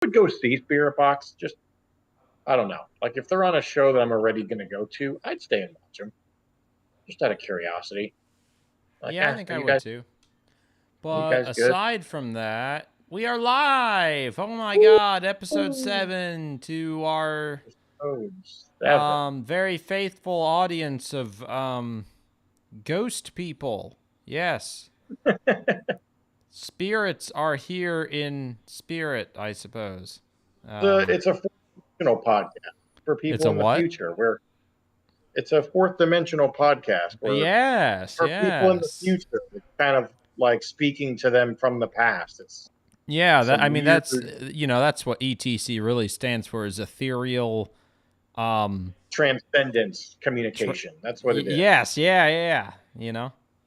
would go see Spirit Box. Just I don't know. Like if they're on a show that I'm already going to go to, I'd stay and watch them just out of curiosity. Like, Yeah, I think are I you would guys too. are you But guys good? aside from that, we are live. Oh my God, episode Ooh, 7 to our episode 7. very faithful audience of ghost people. Yes. Spirits are here in spirit, I suppose. It's a fourth dimensional podcast for It's people a in the what? future. Where it's a fourth dimensional podcast where Yes, for people in the yes. future, it's kind of like speaking to them from the past. It's Yeah, some I mean weird that's what ETC really stands for, is ethereal um transcendence tr- communication. That's what it is. yes, yeah,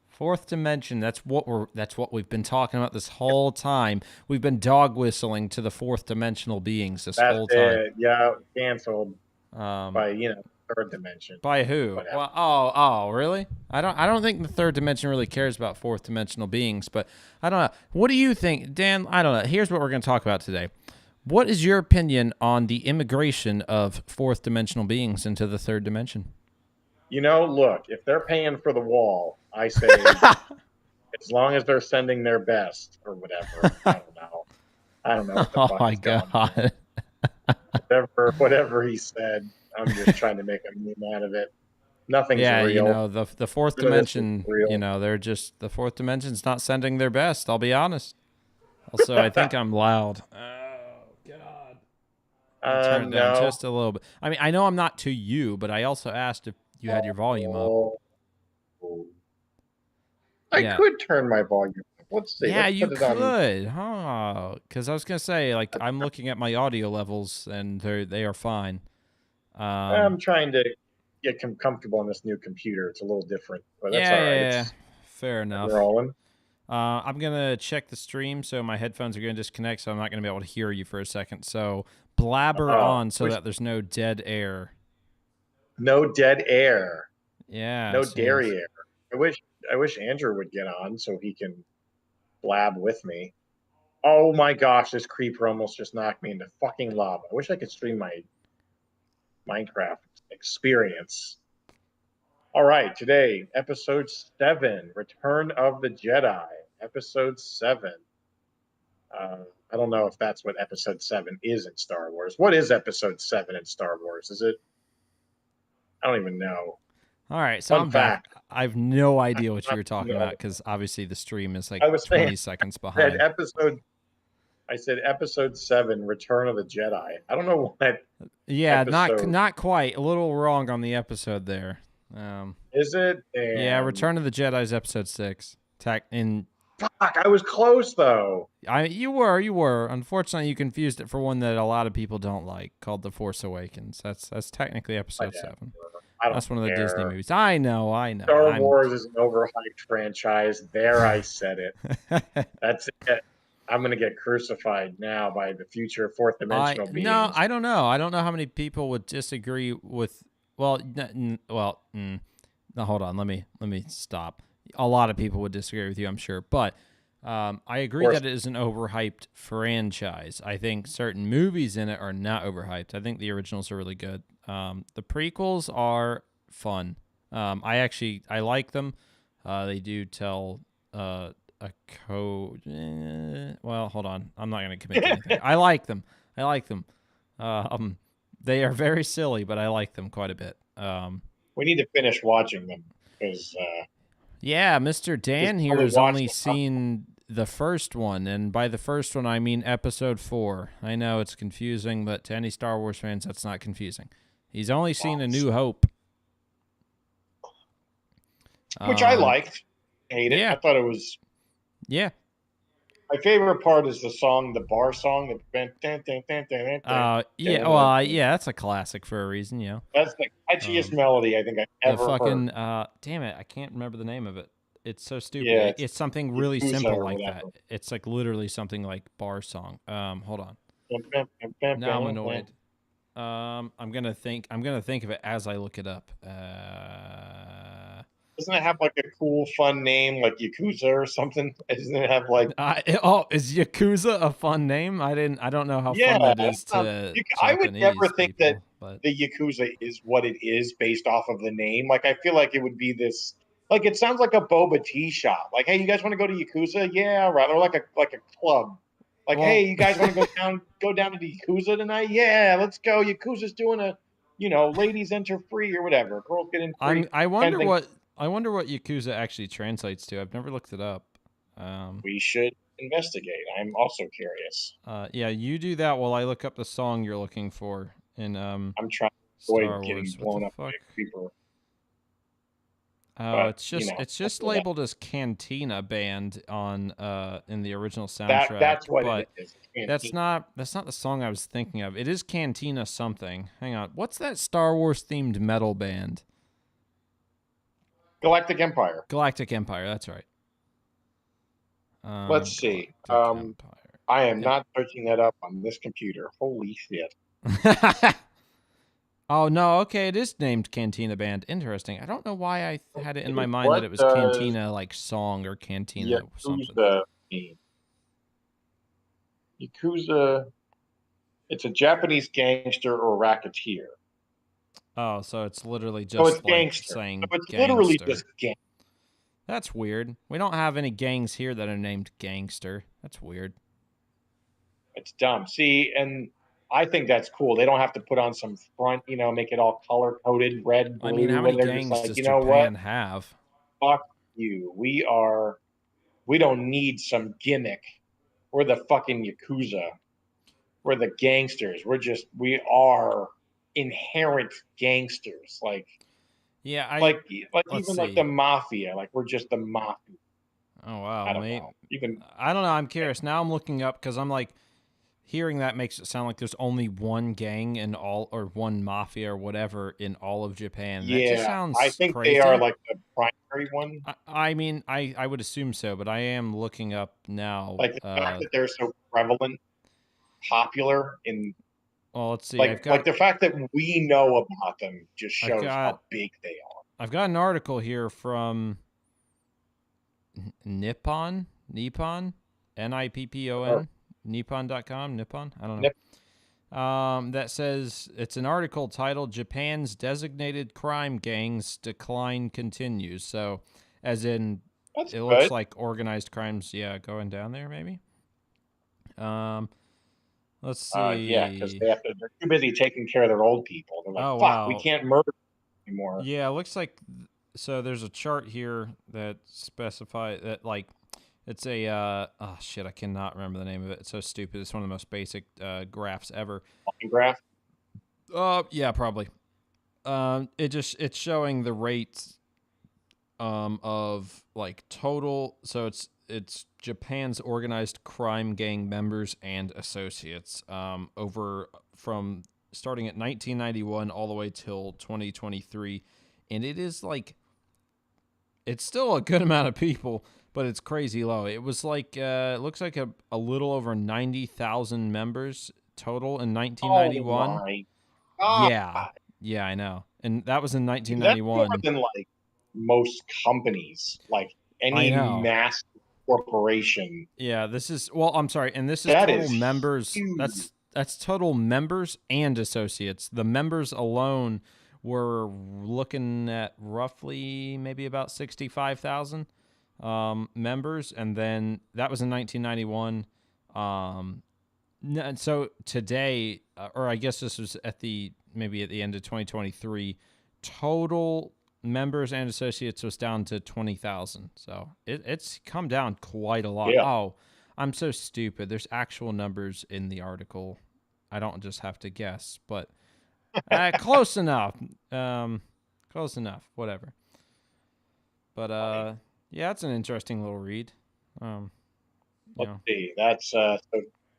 fourth dimension. That's what we've been talking about this whole time. We've been dog whistling to the fourth dimensional beings this That's whole time. it. Yeah, canceled Um by third dimension. by who? Whatever. Well, oh, really? I don't think the third dimension really cares about fourth dimensional beings, but I don't know. What do you think, Dan? I don't know. Here's what we're going to talk about today. What is your opinion on the immigration of fourth dimensional beings into the third dimension? Look, if they're paying for the wall, I say as long as they're sending their best or whatever. I don't know. I don't know what the Oh fuck my is going on. God. Whatever he said, I'm just trying to make a meme out of it. Nothing's Yeah, real. the fourth None of this is dimension, real. they're just the fourth dimension's not sending their best, I'll be honest. Also, I think I'm loud. Oh God. Let me turn it down No. just a little bit. I mean, I know I'm not to you, but I also asked if you had your volume up. Oh, I Yeah. could turn my volume up. Let's see. Yeah, Let's you put it on. could. Huh? Because I was gonna say, like, I'm looking at my audio levels and they are fine. I'm trying to get comfortable on this new computer. It's a little different, but that's Yeah, all right. yeah, yeah. It's Fair enough. rolling. I'm gonna check the stream, so my headphones are gonna disconnect, so I'm not gonna be able to hear you for a second. So blabber on, so Wish that there's no dead air. no dead air, no Yes, dairy yes. air. I wish I wish Andrew would get on so he can blab with me. Oh my gosh, this creeper almost just knocked me into fucking lava. I wish I could stream my Minecraft experience. All right, today, episode 7, Return of the Jedi. Episode 7. I don't know if that's what episode 7 is in Star Wars. What is episode 7 in Star Wars? Is it? I don't even know. All right, so Fun I'm back. fact. I have no I idea do what you not were talking know. about because obviously the stream is like I was saying 20 seconds that behind. I said episode 7, Return of the Jedi. I don't know what Yeah, episode not quite. A little wrong on the episode there. is it? Yeah, And Return of the Jedi is episode 6. fuck, I was close though. You were. Unfortunately, you confused it for one that a lot of people don't like, called The Force Awakens. That's technically episode Whatever. 7. I don't That's one of the Disney care. movies. I know. Star Wars is an overhyped franchise. There, I said it. That's it. I'm gonna get crucified now by the future fourth dimensional no, beings. I don't know. I don't know how many people would disagree with. Well, no, hold on. Let me stop. A lot of people would disagree with you, I'm sure, but I agree that it is an overhyped franchise. I think certain movies in it are not overhyped. I think the originals are really good. The prequels are fun. I like them. They do tell a code. Well, hold on. I'm not going to commit to anything. I like them. They are very silly, but I like them quite a bit. We need to finish watching them because Yeah, Mr. Dan here only has watched only them. seen the first one, and by the first one, I mean episode 4. I know it's confusing, but to any Star Wars fans, that's not confusing. He's only seen A New Hope. Which I liked. Hate it. Yeah. I thought it was. Yeah. My favorite part is the song, the bar song. Yeah. Well, yeah, that's a classic for a reason, you know. That's the catchiest melody I think I've ever heard. Damn it, I can't remember the name of it. It's so stupid. Yeah, it's something really Yakuza simple or like that. whatever. It's like literally something like bar song. Hold on. Now I'm annoyed. I'm gonna think of it as I look it up. doesn't it have like a cool, fun name like Yakuza or something? Doesn't it have like Oh, is Yakuza a fun name? I don't know how yeah? fun that is to I would never Japanese think that people, but the Yakuza is what it is based off of the name. Like I feel like it would be this. Like it sounds like a boba tea shop. Like, hey, you guys want to go to Yakuza? Yeah, right. Or like a club. Like, hey, well, you guys want to go down to the Yakuza tonight? Yeah, let's go. Yakuza's doing a, ladies enter free or whatever. Girls get in free I kind of wonder thing. what Yakuza actually translates to. I've never looked it up. We should investigate. I'm also curious. Yeah, you do that while I look up the song you're looking for in I'm trying to avoid Star getting Wars. What the blown up by fuck? a creeper, Oh, but it's that's just labeled as Cantina Band on in the original soundtrack, that's what it but is. Canteen. that's not the song I was thinking of. It is Cantina something. Hang on. What's that Star Wars themed metal band? Galactic Empire. Galactic Empire, that's right. Let's see. Galactic Empire. I am Yep. not searching that up on this computer. Holy shit. Oh no, okay, it is named Cantina Band. Interesting. I don't know why I had it in my Okay, mind that what it was does Cantina like song or Cantina something. Yakuza mean? Yakuza, it's a Japanese gangster or racketeer. Oh, so it's literally So it's just like gangster. So saying it's literally gangster. just gang. That's weird. We don't have any gangs here that are named gangster. That's weird. It's dumb. See, and I think that's cool. They don't have to put on some front, make it all color coded, red, I mean, blue, how many when they're just gangs like, does you know what? Japan have? Fuck you. We don't need some gimmick. We're the fucking Yakuza. We're the gangsters. We are inherent gangsters. Yeah, I Like let's even like the see. mafia. Like we're just the mafia. Oh wow, I don't mate. know. You can I don't know. I'm curious. Now I'm looking up because I'm like hearing that makes it sound like there's only one gang in all or one mafia or whatever in all of Japan. That just yeah. I sounds think they are crazy. like the primary one. I mean, I would assume so, but I am looking up now. Like the fact that they're so prevalent, popular in Well, let's see. like the fact that we know about them just I've shows got how big they are. I've got an article here from Nippon, Nippon, Nippon.com, Nippon. I don't know. Nip- That says it's an article titled "Japan's Designated Crime Gangs Decline Continues." So, as in, That's it looks good. like organized crimes, yeah, going down there maybe. Um, let's Yeah, because see. they're too busy taking care of their old people. They're like, Oh fuck, we wow, can't murder anymore. yeah, it looks like so. There's a chart here that specify that like it's a oh shit, I cannot remember the name of it. It's so stupid. It's one of the most basic graphs ever. Graph. Yeah, probably. It's showing the rates of like total. So it's Japan's organized crime gang members and associates over from starting at 1991 all the way till 2023, and it is like it's still a good amount of people, but it's crazy low. It was like it looks like a little over 90,000 members total in Oh 1991. my Yeah. god. Yeah, I know. And that was in Dude, that's more 1991. than like most companies, like I any know. mass corporation. Yeah, this is well, I'm sorry, and this is That total is members. huge. That's total members and associates. The members alone were looking at roughly maybe about 65,000 members, and then that was in 1991. And so today, or I guess this was at the maybe at the end of 2023, total members and associates was down to 20,000. So it's come down quite a lot. Yeah. Oh, I'm so stupid. There's actual numbers in the article. I don't just have to guess, but close enough. Close enough. Whatever. But yeah, it's an interesting little read. You Let's know, see. That's so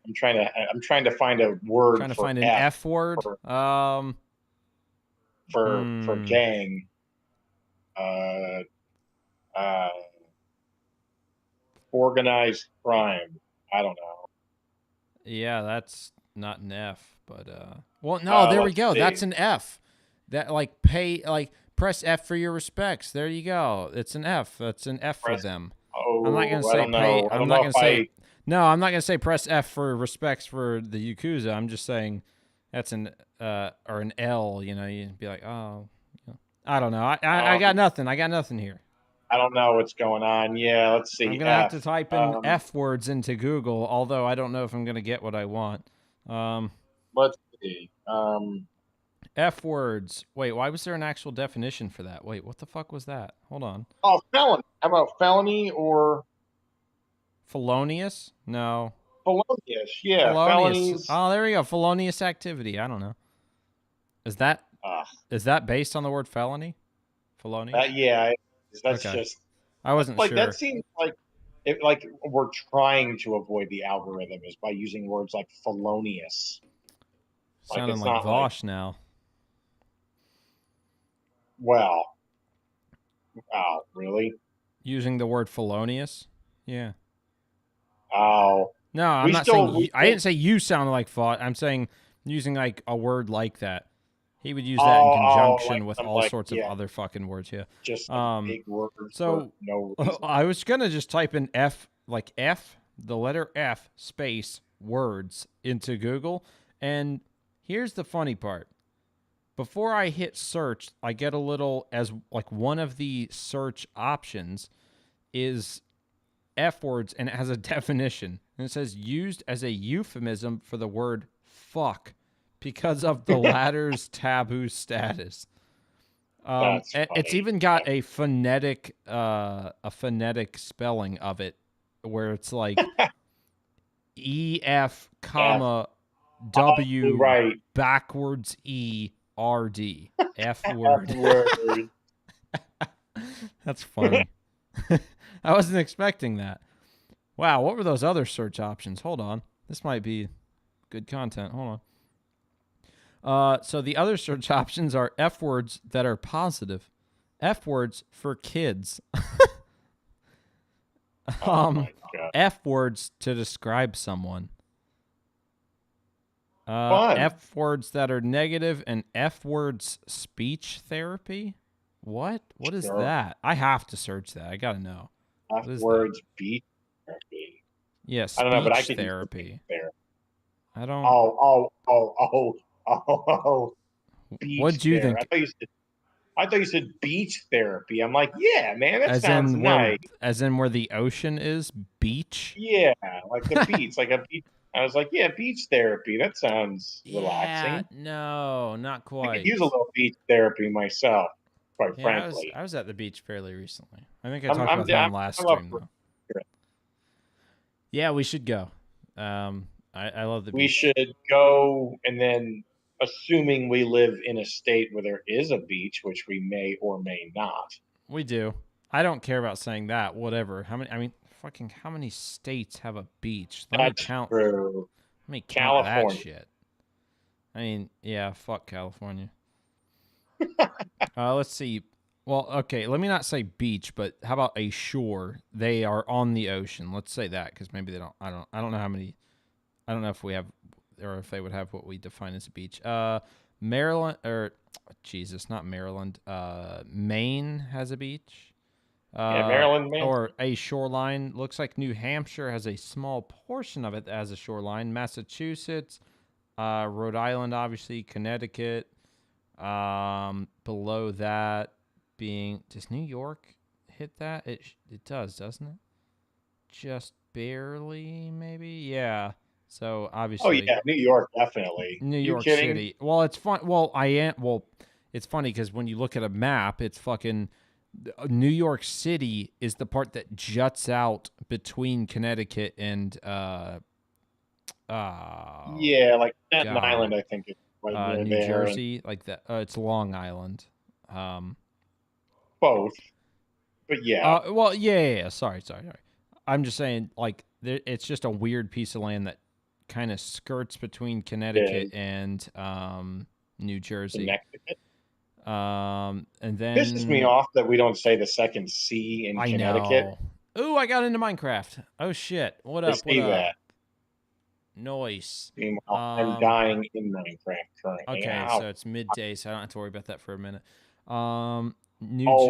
I'm trying to find a word trying to for find an F F word. for for Hmm. gang. Uh uh organized crime. I don't know. Yeah, that's not an F, but well, no, there we Let's go. see. That's an F. That like Press F for your respects. There you go. It's an F. It's an F for them. I'm not gonna Oh, I say don't know. I don't know if I. No, I'm not gonna say press F for respects for the Yakuza. I'm just saying that's an or an L. You know, you'd be like, oh, I don't know. I got nothing. I got nothing here. I don't know what's going on. Yeah, let's I'm see. gonna have F. to type in F words into Google, although I don't know if I'm gonna get what I want. Let's see. F words. Wait, why was there an actual definition for that? Wait, what the fuck was that? Hold on. Oh, felony. How about felony or Felonious? No. felonious? Yeah, Felonious. felonies. Oh, there we go. Felonious activity. I don't know. Is that Uh, is that based on the word felony? Felonious? yeah, that's Okay. just I wasn't like that sure. seems like it, like we're trying to avoid the algorithm is by using words like felonious. Like Sounding it's like not like Vosh now. well, oh really? Using the word felonious? Yeah. Oh, No, I'm not saying I didn't say you sounded like Vosh. I'm saying using like a word like that. He would use that in like conjunction with some all like sorts of yeah, other fucking words, yeah. just some big words for So no reason. I was gonna just type in F, like F, the letter F space words into Google, and here's the funny part. Before I hit search, I get a little as like one of the search options is F words, and it has a definition, and it says used as a euphemism for the word fuck because of the latter's taboo status. That's It's funny. even got a phonetic spelling of it, where it's like EF F. comma Oh, W right. backwards ERD F F word. word. That's funny. I wasn't expecting that. Wow, what were those other search options? Hold on, this might be good content. Hold on. So the other search options are F words that are positive, F words for kids, Oh my god. F words to describe someone, Fun. F words that are negative, and F words speech therapy. What? What is Sure. that? I have to search that. I gotta know. F What is that? words beat therapy. Yeah, I don't know, but I speech could use the therapy. there. I don't. Oh, beach What'd you there. think? I thought you said beach therapy. I'm like, yeah, man, that sounds nice. As in where the ocean is, beach. Yeah, like the beach, like a beach. I was like, yeah, beach therapy. That sounds Yeah, relaxing. no, not I could quite. use a little beach therapy myself, quite Yeah, frankly. I was at the beach fairly recently. I think I I'm, talked I'm, about that I'm, on last I'm up stream for though. it. Yeah, we should go. I love the We beach. should go, and then, assuming we live in a state where there is a beach, which we may or may not. We do. I don't care about saying that. Whatever. How many? I mean, fucking. How many states have a beach? Let me That's count. true. Let me count that California. shit. I mean, yeah. Fuck California. Let's see. Well, okay. Let me not say beach, but how about a shore? They are on the ocean. Let's say that because maybe they don't. I don't. I don't know how many. I don't know if we have, or if they would have what we define as a beach. Maryland or Jesus, not Maryland. Maine has a beach. Yeah, Maryland, man. Or a shoreline. Looks like New Hampshire has a small portion of it as a shoreline. Massachusetts, Rhode Island, obviously, Connecticut. Below that being, does New York hit that? It does, doesn't it? Just barely, maybe. Yeah. So Oh obviously, yeah, New York, definitely. New You York kidding? City. Well, it's fun. Well, I am. Well, it's funny because when you look at a map, it's fucking New York City is the part that juts out between Connecticut and Yeah, like Staten God, Island, I think it's right near New there, and Jersey, like that. It's Long Island. Um, both. But yeah, well, yeah. Sorry. I'm just saying, like, it's just a weird piece of land that kind of skirts between Connecticut it and New is Jersey. Connecticut. And Pisses me then off that we don't say the second C in I Connecticut. know. Ooh, I got into Minecraft. Oh shit! What I up? What see up? that. Noise. Meanwhile, I'm dying in Minecraft currently. Okay, Ow. so it's midday, so I don't have to worry about that for a minute. Oh,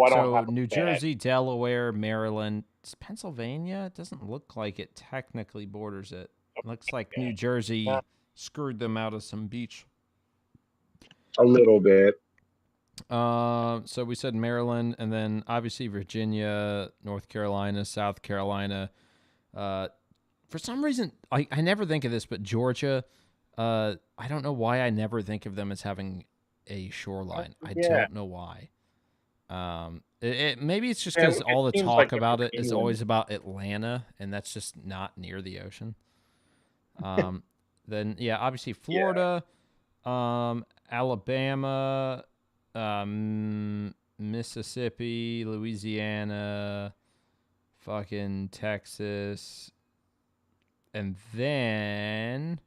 I don't So have a New bed. Jersey, Delaware, Maryland, Pennsylvania. It doesn't look like it technically borders it. It looks like New Not Jersey screwed them out of some beach. a little bit. So we said Maryland, and then obviously Virginia, North Carolina, South Carolina. Uh, for some reason, I never think of this, but Georgia. I don't know why I never think of them as having a shoreline. I Yeah. don't know why. Maybe it's just Yeah, because it all the seems like talk about New it is England. always about Atlanta, and that's just not near the ocean. Um, then yeah, obviously Yeah. Florida, Alabama, Mississippi, Louisiana, fucking Texas, and then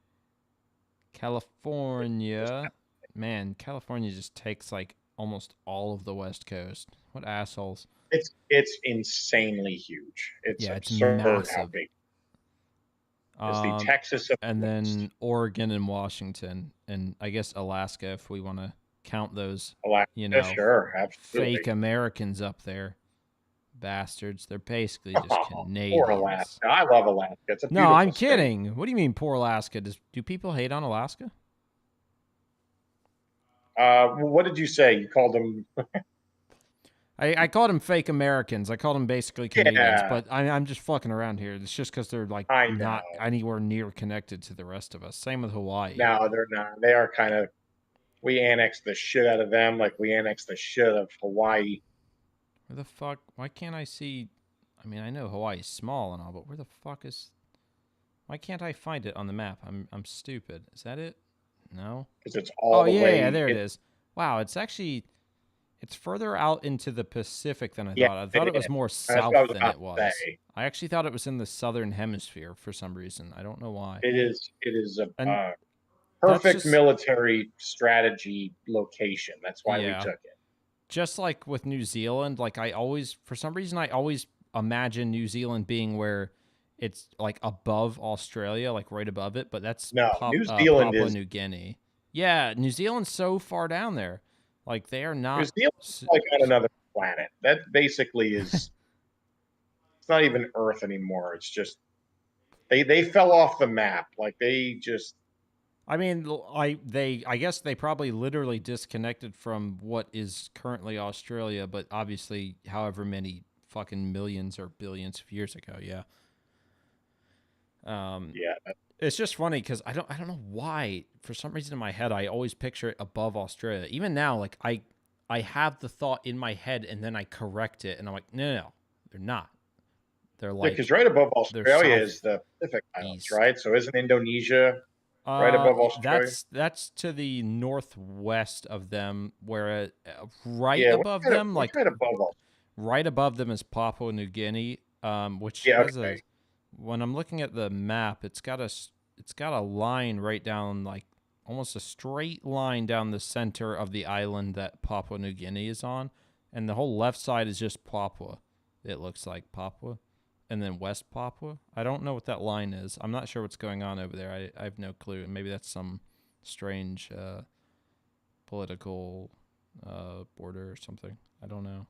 California. Man, California just takes like almost all of the West Coast. What assholes. It's insanely huge. It's Yeah, it's absurd how massive. big. It's the Um, Texas of and the West. then Oregon and Washington, and I guess Alaska if we want to count those, Alaska, sure, fake absolutely. Americans up there. Bastards. They're basically just Oh, poor Canadians. Alaska. I love Alaska. It's a No, I'm beautiful state. kidding. What do you mean poor Alaska? Do people hate on Alaska? What did you say? You called them? I called them fake Americans. I called them basically Canadians, Yeah, but I'm just fucking around here. It's just because they're like I not know. anywhere near connected to the rest of us. Same with Hawaii. No, they're not. They are kind of. We annexed the shit out of them, like we annexed the shit of Hawaii. Where the fuck? Why can't I see? I mean, I know Hawaii's small and all, but where the fuck is? Why can't I find it on the map? I'm stupid. Is that it? No. Because it's Oh all the yeah, way. there it is. Wow, it's further out into the Pacific than I Yeah, thought. I it thought it was is. more That's what I south was than about it to was. say. I actually thought it was in the southern hemisphere for some reason. I don't know why. It is. It is a And that's perfect just military strategy location. That's why we yeah. took it. Just like with New Zealand, like I always for some reason I always imagine New Zealand being where it's like above Australia, like right above it, but that's No, New Zealand Papua is New Guinea. Yeah, New Zealand's so far down there. Like they are New not Zealand is like on another planet. That basically is. It's not even Earth anymore. It's just they fell off the map. Like they just I mean, I guess they probably literally disconnected from what is currently Australia, but obviously, however many fucking millions or billions of years ago, yeah. Um, yeah. it's just funny because I don't know why for some reason in my head I always picture it above Australia. Even now, like I have the thought in my head and then I correct it and I'm like, no, they're not. They're Yeah, like because right above they're Australia is the Pacific Islands, southeast. right? So isn't Indonesia right above Australia? That's to the northwest of them, where right Yeah, above them, what's like right above us? right above them is Papua New Guinea, which Yeah, has okay. a. When I'm looking at the map, it's got a line right down like almost a straight line down the center of the island that Papua New Guinea is on, and the whole left side is just Papua. It looks like Papua, and then West Papua. I don't know what that line is. I'm not sure what's going on over there. I have no clue. Maybe that's some strange political border or something. I don't know.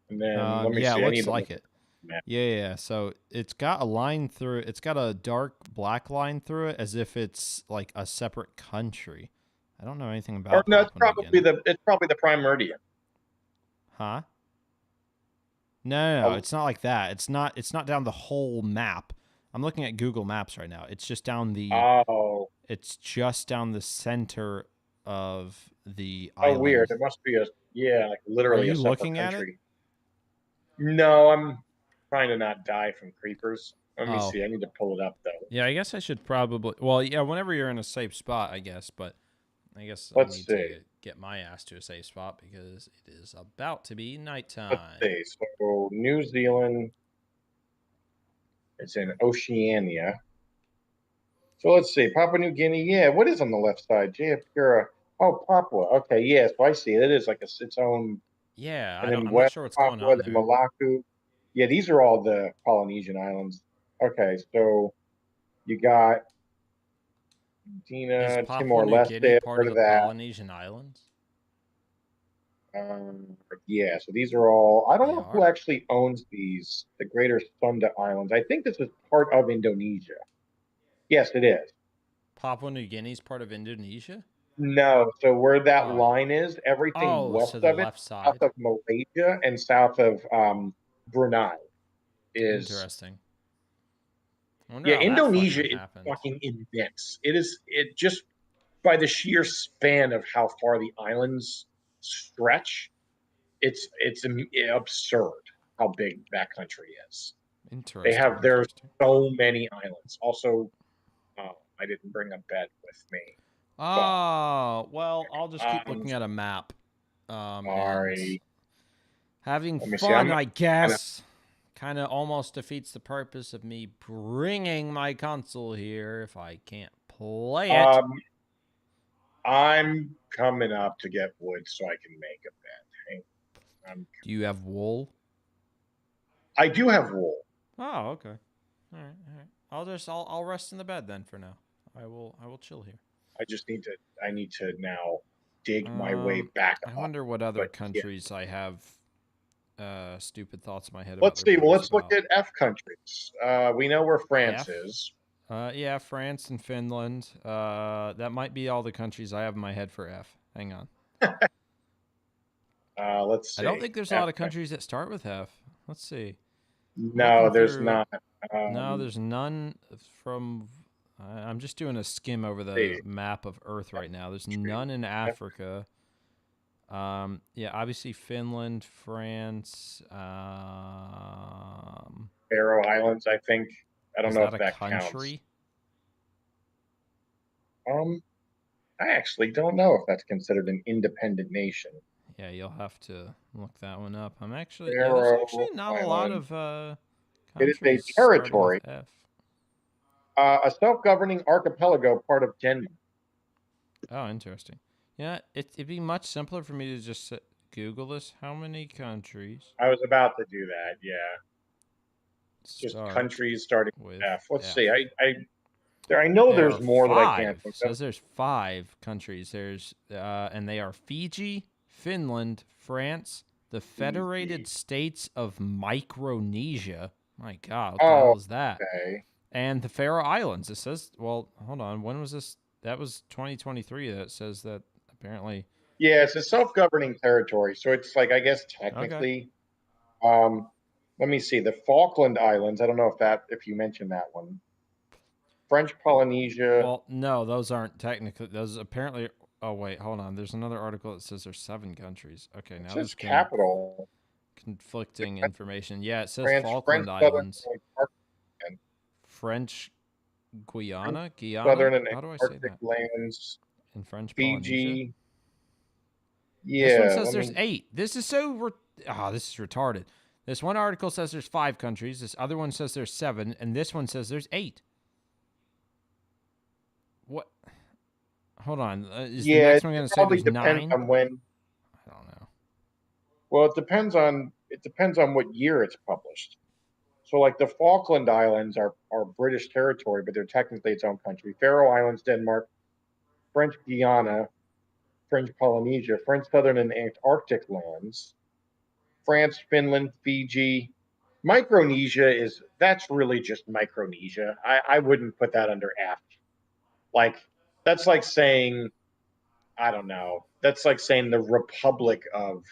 And then let me Yeah, it see. I looks need to look like at it. the map. Yeah. So it's got a line through it. It's got a dark black line through it as if it's like a separate country. I don't know anything Or about no, it's Papua New probably Guinea. the prime meridian. Huh? No. Oh, It's not like that. It's not down the whole map. I'm looking at Google Maps right now. oh, It's just down the center of the oh, weird. island. It must be a yeah, like Are literally a you separate looking at it? country. No, I'm trying to not die from creepers. Let me Oh. see. I need to pull it up though. Yeah, I guess I should probably. Well, yeah, whenever you're in a safe spot, I guess, but I guess I Let's need see. to get my ass to a safe spot because it is about to be Let's nighttime. see. So New Zealand, it's in Oceania. So let's see. Papua New Guinea. Yeah, what is on the left side? Jayapura. Oh, Papua. Okay, yeah, so I see it. It is like its own. Yeah, And then I'm not West sure what's going Papua, on then there. Molucca. Yeah, these are all the Polynesian islands. Okay, so you got Is Argentina, Papua New Guinea Timor-Leste, I've part heard of of the that. Polynesian Islands? Yeah, so these are all. I don't They know who are. actually owns these, the Greater Sunda Islands. I think this is part of Indonesia. Yes, it is. Papua New Guinea is part of Indonesia? No, so where that Oh, line is, everything oh, west so the of it, left south side. of Malaysia and south of Brunei is. Interesting. I wonder Yeah, how that Indonesia fucking is happened. fucking immense. It just by the sheer span of how far the islands stretch, it's absurd how big that country is. Interesting. There's Interesting. so many islands. Also, I didn't bring a bed with me, but Oh, well, I'll just keep I'm looking at a map. And sorry. having Let me see. I'm fun, I gonna, guess. Kind of almost defeats the purpose of me bringing my console here if I can't play it. um, I'm coming up to get wood so I can make a bed. Do you have wool? I do have wool. Oh, okay. All right, all right. I'll rest in the bed then for now. I will chill here. I need to now dig my way back I up. wonder what other But yeah, countries I have stupid thoughts in my head about let's their see. Well, borders let's look about. at F countries. We know where France F. is. Yeah, France and Finland. That might be all the countries I have in my head for F. Hang on. Let's I don't see. think there's a F lot of country. countries that start with F. Let's see. I'm No, looking there's through. not. No, there's none from. I'm just doing a skim over the See, map of Earth right now. There's country. none in F, Africa. Yeah, obviously Finland, France. Faroe Islands, I think. I don't Is know that if a that counts. country? Um, I actually don't know if that's considered an independent nation. Yeah, you'll have to look that one up. Yeah, there's actually Faroe not a lot Islands. of It is a countries starting with territory, F. a self-governing archipelago, part of Denmark. Oh, interesting. Yeah, it'd be much simpler for me to just Google this. How many countries I was about to do that. Yeah, just start countries starting with with F. Let's F? see. I know There are there's more that I can't five. think of. Says there's five countries. And they are Fiji, Finland, France, the Federated Fiji. States of Micronesia. My God, what the Oh, hell is that? okay. And the Faroe Islands. It says, well, hold on. When was this? That was 2023. That says that apparently. Yeah, it's a self-governing territory, so it's like I guess Okay. technically. Um, Let me see. The Falkland Islands. I don't know if you mentioned that one. French Polynesia. Well, no, those aren't technically. Those apparently. Oh wait, hold on. There's another article that says there's 7 countries. Okay, It now says there's capital. The conflicting information. Yeah, it says French Falkland Southern Islands, and French French Guyana. Southern and How do I say Arctic that? lands. In French Polynesia. Fiji. This one Yeah, says let there's me. 8. This is this is retarded. This one article says there's 5 countries. This other one says there's 7, and this one says there's 8. What? Hold on. Is the Yeah, next it one going to say probably there's depends 9? on when. I don't know. Well, it depends on what year it's published. So, like the Falkland Islands are British territory, but they're technically its own country. Faroe Islands, Denmark, French Guiana, French Polynesia, French Southern and Antarctic lands, France, Finland, Fiji. Micronesia is that's really just Micronesia. I wouldn't put that under F. Like that's like saying I don't know. That's like saying the Republic of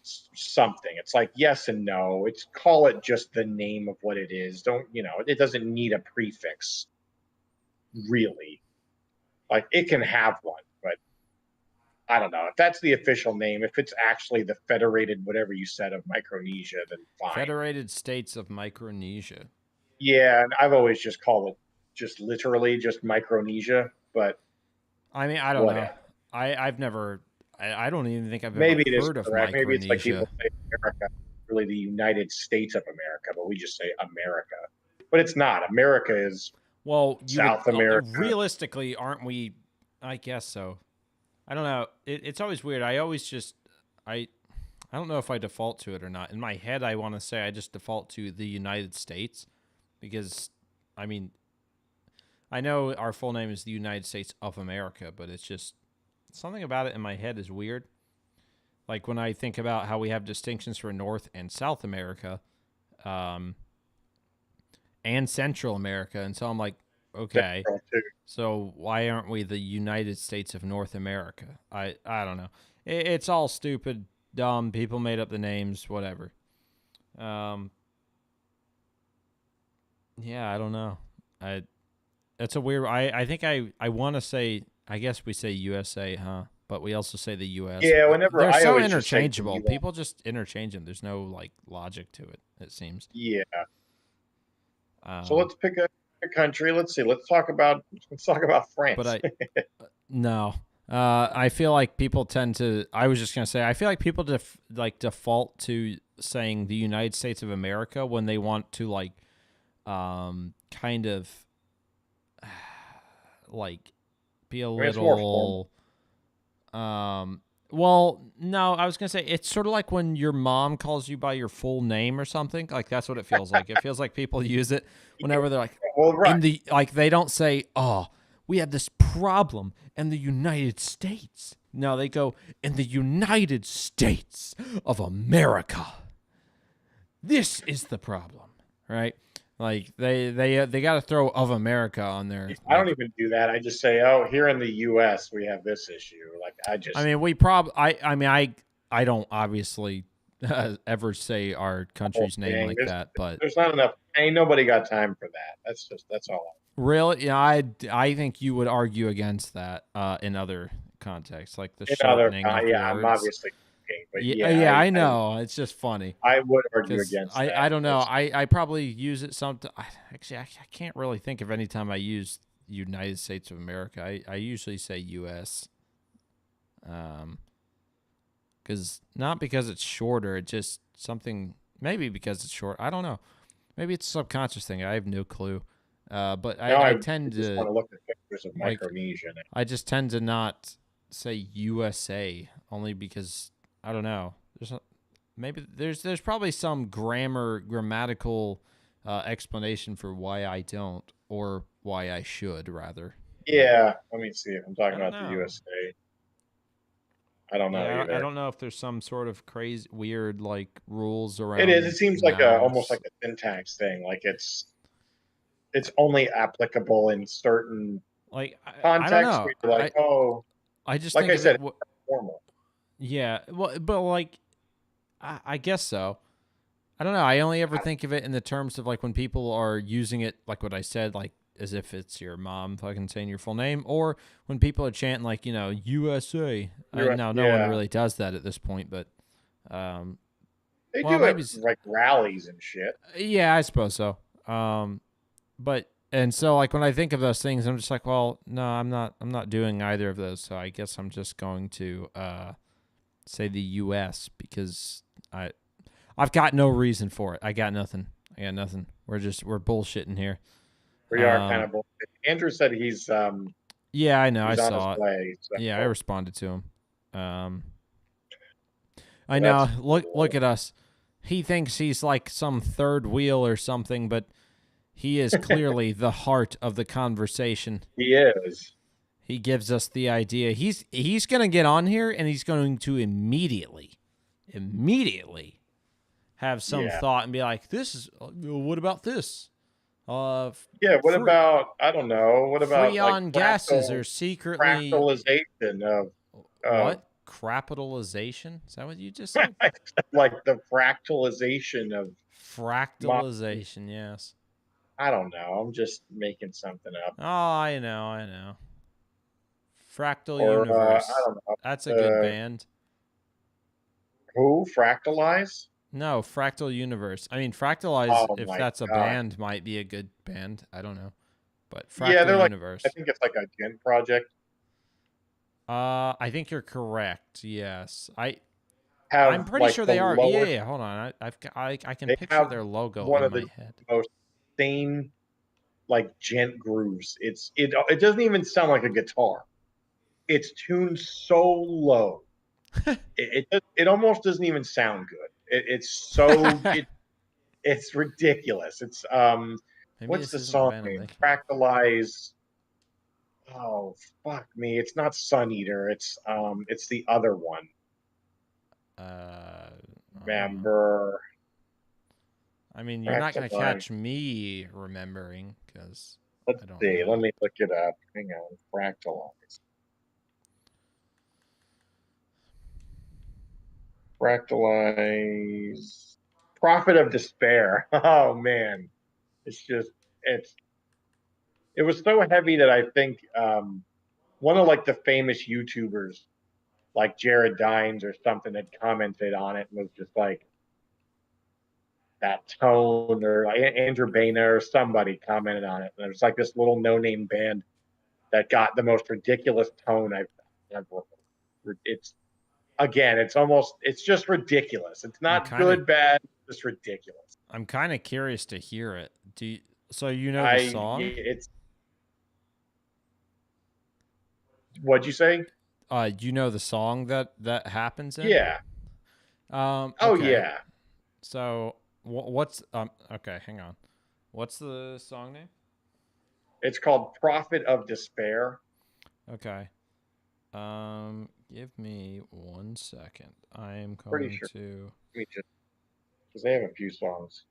something. It's like yes and no. It's call it just the name of what it is. Don't it doesn't need a prefix really. Like it can have one, but I don't know if that's the official name. If it's actually the Federated whatever you said of Micronesia, then fine. Federated States of Micronesia. Yeah, and I've always just called it just literally just Micronesia, but I mean, I don't know. whatever. I've never. I don't even think I've ever Maybe it is heard of correct. Maybe it's like people Micronesia. say America, really the United States of America, but we just say America. But it's not. America is Well, you would South America. realistically, aren't we? I guess so. I don't know. It's always weird. I I don't know if I default to it or not. In my head, I want to say I just default to the United States because, I mean, I know our full name is the United States of America, but it's just something about it in my head is weird. Like when I think about how we have distinctions for North and South America, um, and Central America, and so I'm like, okay, so why aren't we the United States of North America? I don't know. It's all stupid, dumb. People made up the names, whatever. Yeah, I don't know. I That's a weird. I think I want to say. I guess we say USA, huh? But we also say the U.S. Yeah, whenever They're I so always just say interchangeable. People just interchange them. There's no like logic to it. It seems. Yeah. So let's pick a country. Let's see. Let's talk about But France. no. I feel like people tend to. I was just gonna say. I feel like people default to saying the United States of America when they want to kind of like be a little. Well, no, I was gonna say it's sort of like when your mom calls you by your full name or something. Like that's what it feels like. It feels like people use it whenever they're like, well, right. in the like they don't say, "Oh, we have this problem in the United States." No, they go in the United States of America. This is the problem, right? Like they got to throw "of America" on there. I don't even do that. I just say, "Oh, here in the U.S. we have this issue." Like I mean, I don't obviously ever say our country's name like that, but there's not enough. Ain't nobody got time for that. That's all. Really, yeah, I think you would argue against that in other contexts, like the shortening of words. I'm obviously joking, but yeah, I know. It's just funny. I would argue against that. I don't know. I probably use it sometimes. Actually, I can't really think of any time I use United States of America. I usually say U.S. Because not because it's shorter, it just something. Maybe because it's short. I don't know. Maybe it's a subconscious thing. I have no clue. But I tend to want to look at pictures of Micronesia. I just tend to not say USA only because I don't know. There's probably some grammatical explanation for why I don't or why I should rather. Yeah, let me see if I'm talking about the USA. I don't know either. I don't know if there's some sort of crazy, weird like rules around. It is. It seems like almost like a syntax thing. Like it's only applicable in certain contexts. Where you're like, I just like think I said, it's formal. Yeah, well, but like, I guess so. I don't know. I only ever think of it in the terms of like when people are using it, like what I said, like as if it's your mom fucking saying your full name, or when people are chanting like USA. No one really does that at this point, but they do it like rallies and shit. Yeah, I suppose so. But and so like when I think of those things, I'm just like, well, no, I'm not doing either of those. So I guess I'm just going to say the U.S. because I've got no reason for it. I got nothing. We're bullshitting here. We are kind of bullshit. Andrew said he's yeah, I know. I saw it. Way, so. Yeah, I responded to him. I know. Look at us. He thinks he's like some third wheel or something, but he is clearly the heart of the conversation. He is. He gives us the idea. He's going to get on here and he's going to immediately have some thought and be like, "This is what about this?" What about I don't know. What about freon gases are secretly fractalization of what? Crapitalization? Is that what you just said? Like the fractalization of yes. I don't know. I'm just making something up. Oh, I know. Fractal Universe. I don't know. That's a good band. Who? Fractalize? No, Fractal Universe. I mean, Fractalize, if that's a band, might be a good band. I don't know. But Fractal Universe. I think it's like a Gen project. I think you're correct. Yes. I'm pretty sure they are. Yeah, hold on. I can picture their logo in my head. Most sane like gent grooves. It doesn't even sound like a guitar. It's tuned so low. it almost doesn't even sound good. It's so it's ridiculous. It's what's the song name? Fractalize. Oh, fuck me. It's not Sun Eater. It's the other one. Uh, Remember. I mean, you're not gonna Fractal. catch me remembering because Let's I don't see. Let know. me look it up. Hang on. Fractalize. Fractalize. Prophet of Despair. Oh man. It's just it was so heavy that I think one of like the famous YouTubers like Jared Dines or something had commented on it and was just like that tone, or like Andrew Baina or somebody commented on it. And it was like this little no-name band that got the most ridiculous tone I've ever heard. It's again, it's just ridiculous. It's I'm not kind of good, bad, it's just ridiculous. I'm kind of curious to hear it. So you know the I song? it's what'd you say? You know the song that happens in? Yeah. Oh Okay. yeah. So what's okay, hang on. What's the song name? It's called Prophet of Despair. Okay. Give me 1 second. I am Pretty going sure. to Let me just because they have a few songs.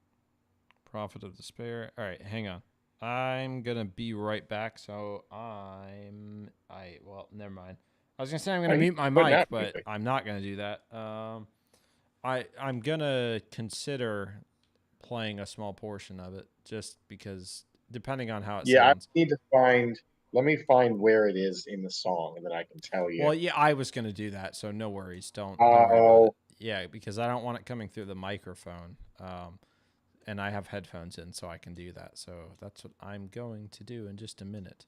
Prophet of Despair. All right, hang on. I'm gonna be right back. So well, never mind. I was gonna say I'm Oh, gonna you mute my putting mic, out but music. I'm not gonna do that. I'm gonna consider playing a small portion of it just because depending on how it Yeah, I sounds. need to find. Let me find where it is in the song, and then I can tell you. Well, yeah, I was gonna do that, so no worries. Don't worry about it. Oh, Yeah, because I don't want it coming through the microphone. And I have headphones in, so I can do that. So that's what I'm going to do in just a minute.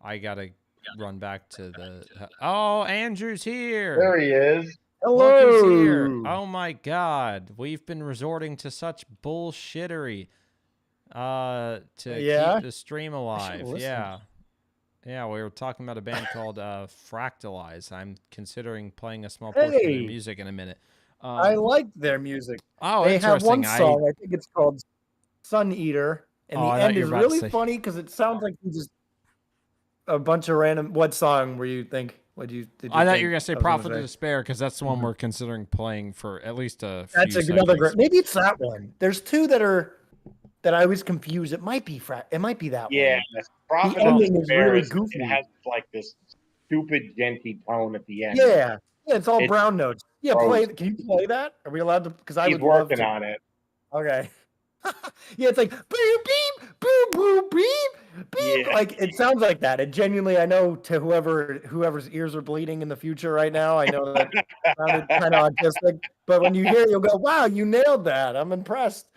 I gotta run back to the. Oh, Andrew's here. there he is. Look who's here. Hello. Oh my God, we've been resorting to such bullshittery, to keep Yeah, the stream I should have alive. listened. Yeah. Yeah, we were talking about a band called Fractalize. I'm considering playing a small portion of their Hey, music in a minute. I like their music. Oh, They have one interesting. song, I think it's called Sun Eater, and the I thought end you were is about to really say. funny because it sounds like you just a bunch of random. What song were you think? What did you I thought you were think gonna say I was gonna "Prophet of say? Despair" because that's the one we're considering playing for at least a That's few another segments. great. Maybe it's that one. There's two that I always confuse. It might be It might be that Yeah, one. The Prophet of Well, ending is Despair really is. It goofy. has like this stupid genty tone at the end. Yeah, yeah, it's all It's brown notes. Yeah, gross. play. Can you play that? Are we allowed to? Because I He's would love working to. on it. Okay. Yeah, it's like beep beep boop boop beep beep. Yeah, Like it sounds like that. It genuinely, I know to whoever's ears are bleeding in the future right now. I know that sounded kind of autistic, but when you hear it, you'll go, "Wow, you nailed that! I'm impressed."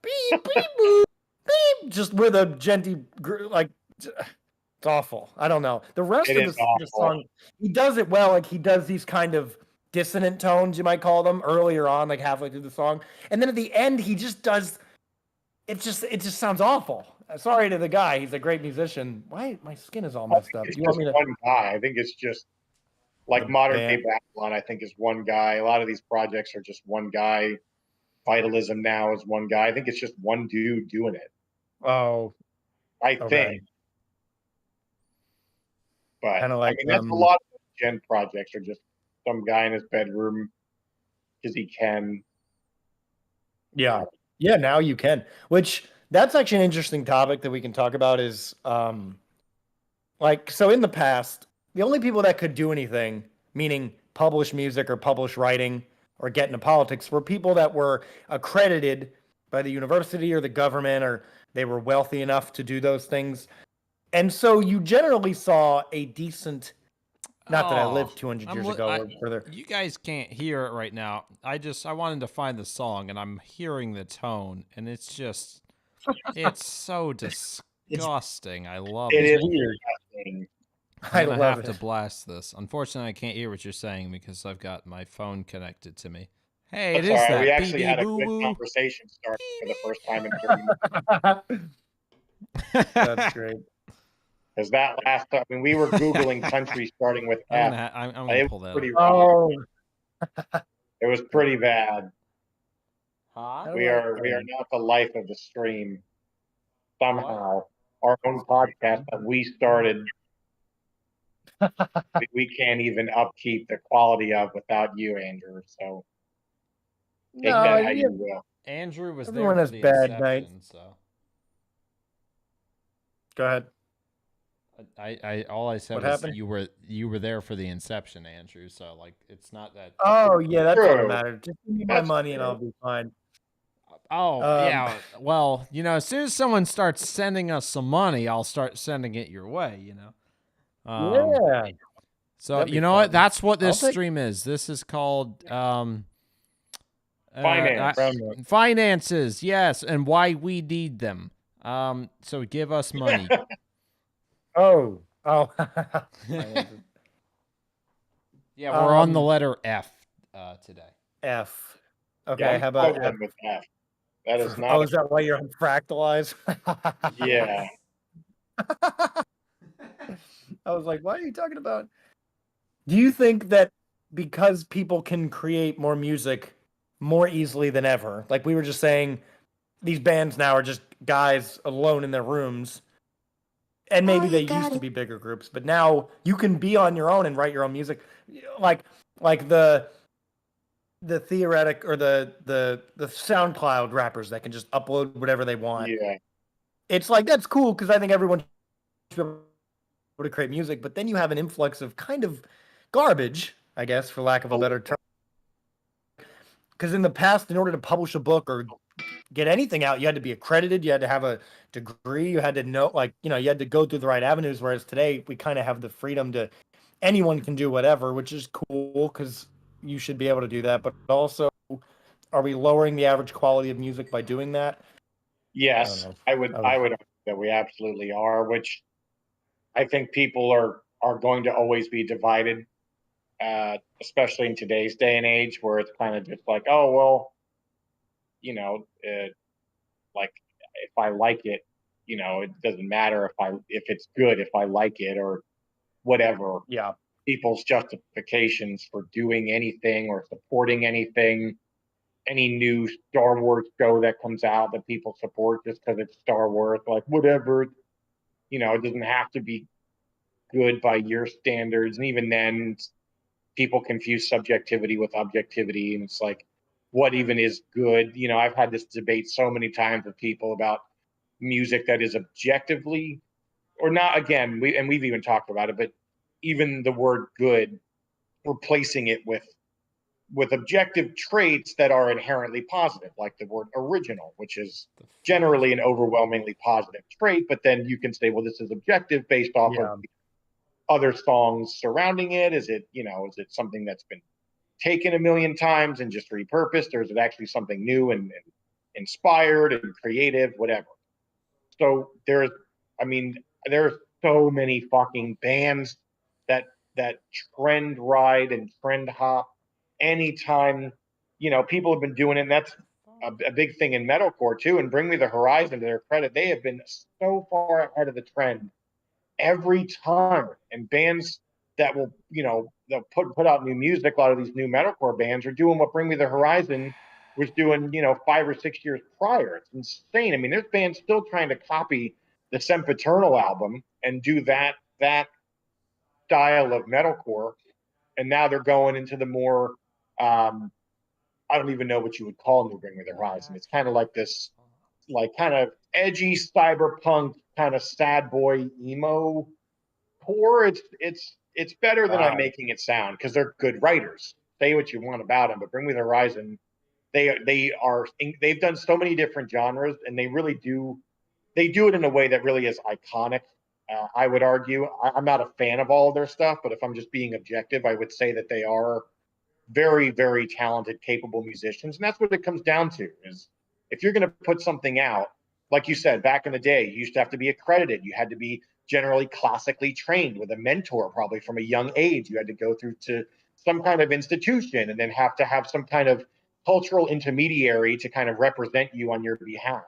Beep beep boop beep. Just with a genty like. It's awful. I don't know. The rest it of is the awful. song, he does it well. Like he does these kind of dissonant tones, you might call them, earlier on, like halfway through the song, and then at the end, he just does it just sounds awful. Sorry to the guy. He's a great musician. Why my skin is all I messed think up? it's Do you want just me to one guy. I think it's just like the modern day band? Babylon. I think is one guy. A lot of these projects are just one guy. Vitalism now is one guy. I think it's just one dude doing it. Oh, I okay. think, but Kind of I like mean that's a lot of Gen projects are just some guy in his bedroom because he can. yeah. Yeah, now you can. Which that's actually an interesting topic that we can talk about is like so in the past, the only people that could do anything, meaning publish music or publish writing or get into politics, were people that were accredited by the university or the government or they were wealthy enough to do those things. And so you generally saw a decent, not that I oh, lived 200 years ago or further. you guys can't hear it right now. I wanted to find the song, and I'm hearing the tone, and it's so It's disgusting. I love It it's it. is weird. disgusting. I'm I gonna love have to it. blast this. Unfortunately, I can't hear what you're saying because I've got my phone connected to me. Hey, it That's all is right. We that bee actually bee had a boo good woo. conversation start for the Beep first time in 30 minutes. That's beep. great. Because that last time, I mean, we were Googling countries starting with F. I'm gonna It was pull that pretty up. rough. Oh, It was pretty bad. Huh? how do We I? are not the life of the stream What? somehow. our own podcast that we started. We can't even upkeep the quality of without you, Andrew. So take No, that how you will. Andrew was everyone there has for the bad nights. inception, so Go ahead. I all I said What was happened? you were there for the inception, Andrew. So like it's not that. Oh yeah, that's all that True. matters. Just give me my That's money and true. I'll be fine. Oh yeah, well as soon as someone starts sending us some money, I'll start sending it your way. Yeah. So That'd be you know what? fun. That's what this I'll take stream is. This is called Finance. finances. Yes, and why we need them. So give us money. Oh. Yeah, we're on the letter F today. F. Okay, Yeah, I'm how about F? struggling with that. That is not. Oh, is that why you're on fractalize? Yeah. I was like, why are you talking about? Do you think that because people can create more music more easily than ever, like we were just saying, these bands now are just guys alone in their rooms, and maybe they used to be bigger groups, but now you can be on your own and write your own music, like the theoretic or the SoundCloud rappers that can just upload whatever they want. Yeah. It's like that's cool because I think everyone should be able to create music, but then you have an influx of kind of garbage, I guess, for lack of a better term. Because in the past, in order to publish a book or get anything out, you had to be accredited, you had to have a degree, you had to know, you had to go through the right avenues. Whereas today, we kind of have the freedom to anyone can do whatever, which is cool because you should be able to do that. But also, are we lowering the average quality of music by doing that? Yes, I would argue that we absolutely are, which I think people are going to always be divided, especially in today's day and age, where it's kind of just like, oh well, like if I like it, it doesn't matter if it's good if I like it or whatever. Yeah. People's justifications for doing anything or supporting anything, any new Star Wars show that comes out that people support just because it's Star Wars, like whatever, it doesn't have to be good by your standards. And even then, people confuse subjectivity with objectivity. And it's like, what even is good? I've had this debate so many times with people about music that is objectively or not. Again, we've even talked about it, but even the word good, replacing it with objective traits that are inherently positive, like the word original, which is generally an overwhelmingly positive trait. But then you can say, well, this is objective based off of other songs surrounding it. Is it something that's been taken a million times and just repurposed, or is it actually something new and inspired and creative, whatever? So there's so many fucking bands that trend ride and trend hop anytime. People have been doing it, and that's a big thing in metalcore too. And Bring Me the Horizon, to their credit, they have been so far ahead of the trend every time. And bands that will, they'll put out new music. A lot of these new metalcore bands are doing what Bring Me the Horizon was doing, 5 or 6 years prior. It's insane. I mean, there's bands still trying to copy the Sempiternal album and do that style of metalcore, and now they're going into the more I don't even know what you would call New Bring Me the Horizon. It's kind of like this, like kind of edgy cyberpunk, kind of sad boy emo core. It's better than I'm making it sound because they're good writers. Say what you want about them, but Bring Me the Horizon, they've done so many different genres, and they do it in a way that really is iconic. I would argue I'm not a fan of all of their stuff, but if I'm just being objective, I would say that they are very, very talented, capable musicians. And that's what it comes down to is if you're going to put something out, like you said, back in the day, you used to have to be accredited. You had to be generally classically trained with a mentor, probably from a young age. You had to go through to some kind of institution and then have to have some kind of cultural intermediary to kind of represent you on your behalf.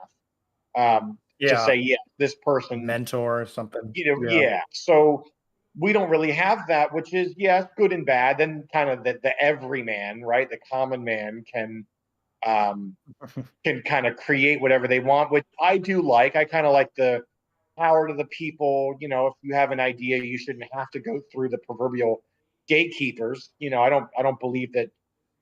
To say, yeah, this person, mentor or something. Yeah. So we don't really have that, which is, yes, good and bad. Then kind of the everyman, right? The common man can kind of create whatever they want, which I do like. I kind of like the power to the people. If you have an idea, you shouldn't have to go through the proverbial gatekeepers. I don't believe that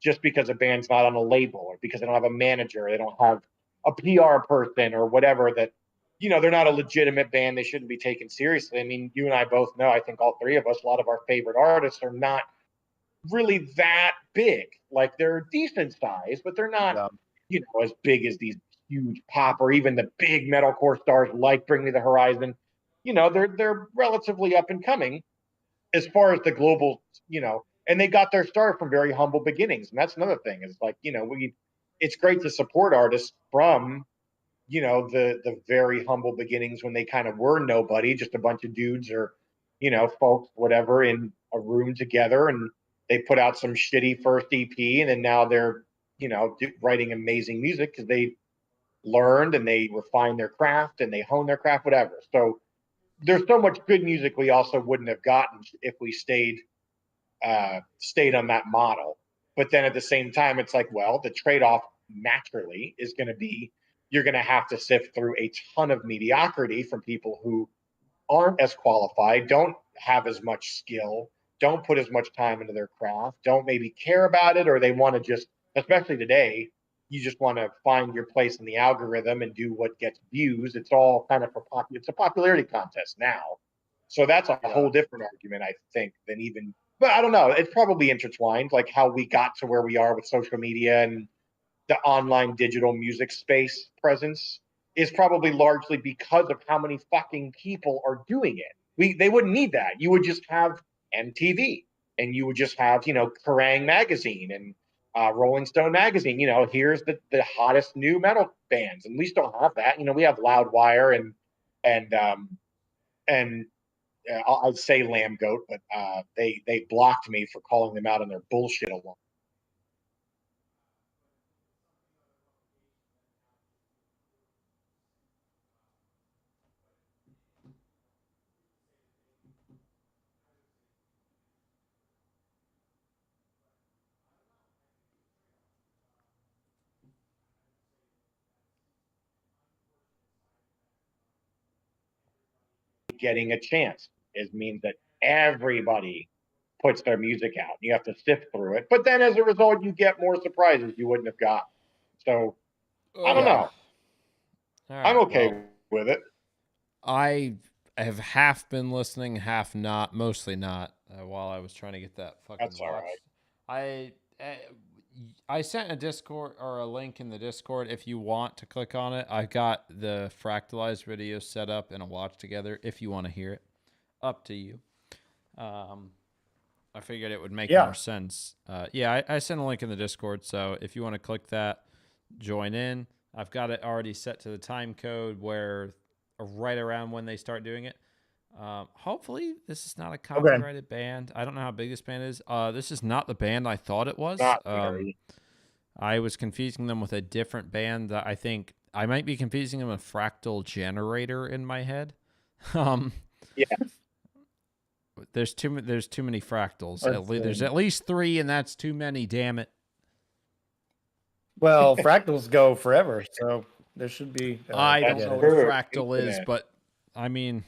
just because a band's not on a label or because they don't have a manager, they don't have a PR person or whatever, that they're not a legitimate band. They shouldn't be taken seriously. I mean, you and I both know, I think all three of us, a lot of our favorite artists are not really that big. Like, they're decent size, but they're not, as big as these huge pop or even the big metalcore stars like Bring Me the Horizon. They're relatively up and coming as far as the global, and they got their start from very humble beginnings. And that's another thing, is like, it's great to support artists from, the very humble beginnings when they kind of were nobody, just a bunch of dudes or, folks, whatever, in a room together, and they put out some shitty first EP, and then now they're, writing amazing music because they learned and they refined their craft and they honed their craft, whatever. So there's so much good music we also wouldn't have gotten if we stayed on that model. But then at the same time, it's like, well, the trade-off naturally is going to be, you're going to have to sift through a ton of mediocrity from people who aren't as qualified, don't have as much skill, don't put as much time into their craft, don't maybe care about it, or they want to just, especially today, you just want to find your place in the algorithm and do what gets views. It's all kind of it's a popularity contest now. So that's a whole different argument, I think, than even, but I don't know. It's probably intertwined, like how we got to where we are with social media and the online digital music space presence is probably largely because of how many fucking people are doing it. They wouldn't need that. You would just have MTV, and you would just have, Kerrang magazine and Rolling Stone magazine. Here's the hottest new metal bands, and we still have that. We have Loudwire and I'd say Lamb Goat, but they blocked me for calling them out on their bullshit a lot. Getting a chance means that everybody puts their music out. You have to sift through it, but then as a result, you get more surprises you wouldn't have got. So I don't know. Right, I'm okay with it. I have half been listening, half not, mostly not. While I was trying to get that fucking That's watch. All right. I sent a Discord or a link in the Discord if you want to click on it. I got the Fractalized video set up and a watch together if you want to hear it. Up to you. I figured it would make more sense. I sent a link in the Discord, so if you want to click that, join in. I've got it already set to the time code where right around when they start doing it. Hopefully this is not a copyrighted band. I don't know how big this band is. This is not the band I thought it was. I was confusing them with a different band that I think I might be confusing them with Fractal Generator in my head. Yeah. There's too many fractals. There's at least 3, and that's too many. Damn it. Well, fractals go forever, so there should be. I don't know what a fractal is, but I mean,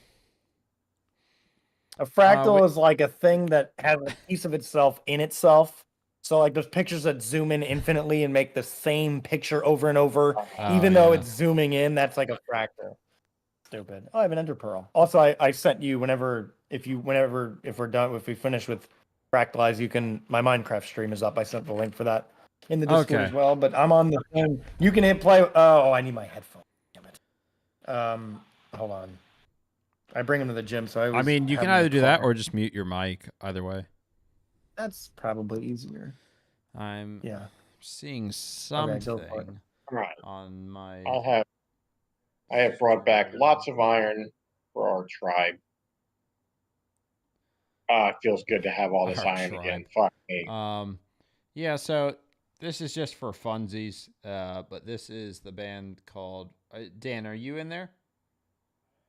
a fractal is like a thing that has a piece of itself in itself. So like those pictures that zoom in infinitely and make the same picture over and over, even though it's zooming in, that's like a fractal. Stupid. Oh, I have an ender pearl. Also, I sent you if we're done, if we finish with Fractalize, you can, my Minecraft stream is up. I sent the link for that in the Discord as well, but I'm on the phone. You can hit play. Oh, I need my headphones. Damn it. Hold on. I bring them to the gym, so I mean, you can either do that or just mute your mic. Either way. That's probably easier. I'm seeing something on my. I have brought back lots of iron for our tribe. It feels good to have all this iron again. Fuck me. Yeah, so this is just for funsies, but this is the band called... Dan, are you in there?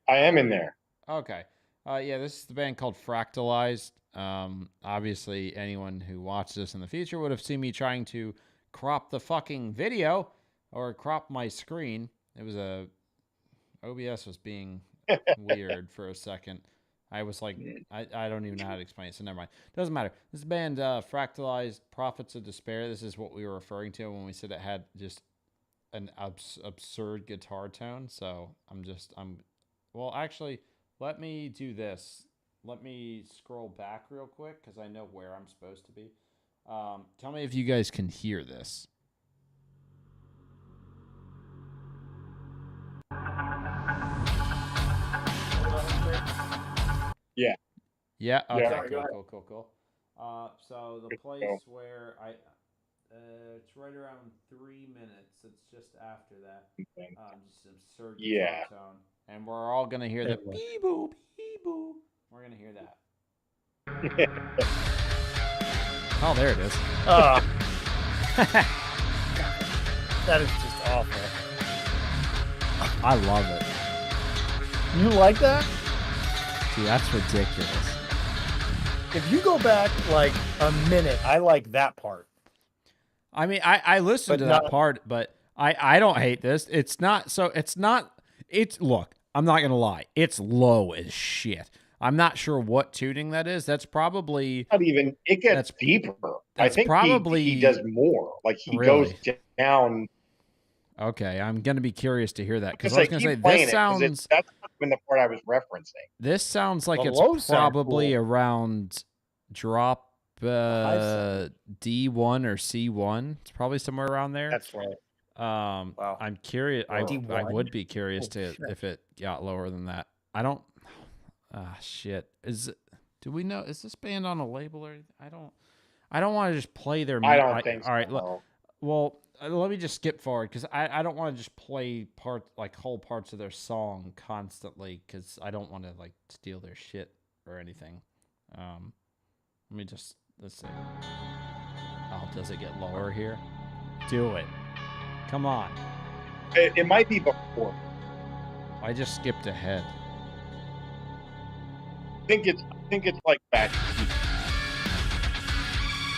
I am in there. Okay. This is the band called Fractalized. Obviously, anyone who watches this in the future would have seen me trying to crop the fucking video or crop my screen. It was OBS was being weird for a second. I was like, I don't even know how to explain it, so never mind. Doesn't matter. This band, Fractalized Prophets of Despair, this is what we were referring to when we said it had just an absurd guitar tone. So well, actually, let me do this. Let me scroll back real quick because I know where I'm supposed to be. Tell me if you guys can hear this. Yeah. Yeah. Okay. Yeah. Cool. So the place where it's right around 3 minutes. It's just after that. Just absurd guitar tone, and we're all gonna hear the bee boo bee boo. We're gonna hear that. Oh, there it is. That is just awful. I love it. You like that? Dude, that's ridiculous. If you go back like a minute, I like that part. I mean, I listened to that part, but I don't hate this. It's not. Look, I'm not gonna lie. It's low as shit. I'm not sure what tuning that is. That's probably not even. It gets deeper. I think probably he does more. Like he really goes down. Okay, I'm gonna be curious to hear that because I was Because gonna say this sounds. That's been the part I was referencing. This sounds like The it's lows sound probably cool. around drop highs D1 or C1. It's probably somewhere around there. That's right. Wow. I'm curious. I D1? would be curious shit. if it got lower than that. I don't. Shit. Do we know? Is this band on a label or anything? I don't want to just play their. I don't think so. All right. Well, let me just skip forward because I don't want to just play whole parts of their song constantly because I don't want to like steal their shit or anything. Let's see. Oh, does it get lower here? Do it. Come on. It might be before. I just skipped ahead. I think it's like back.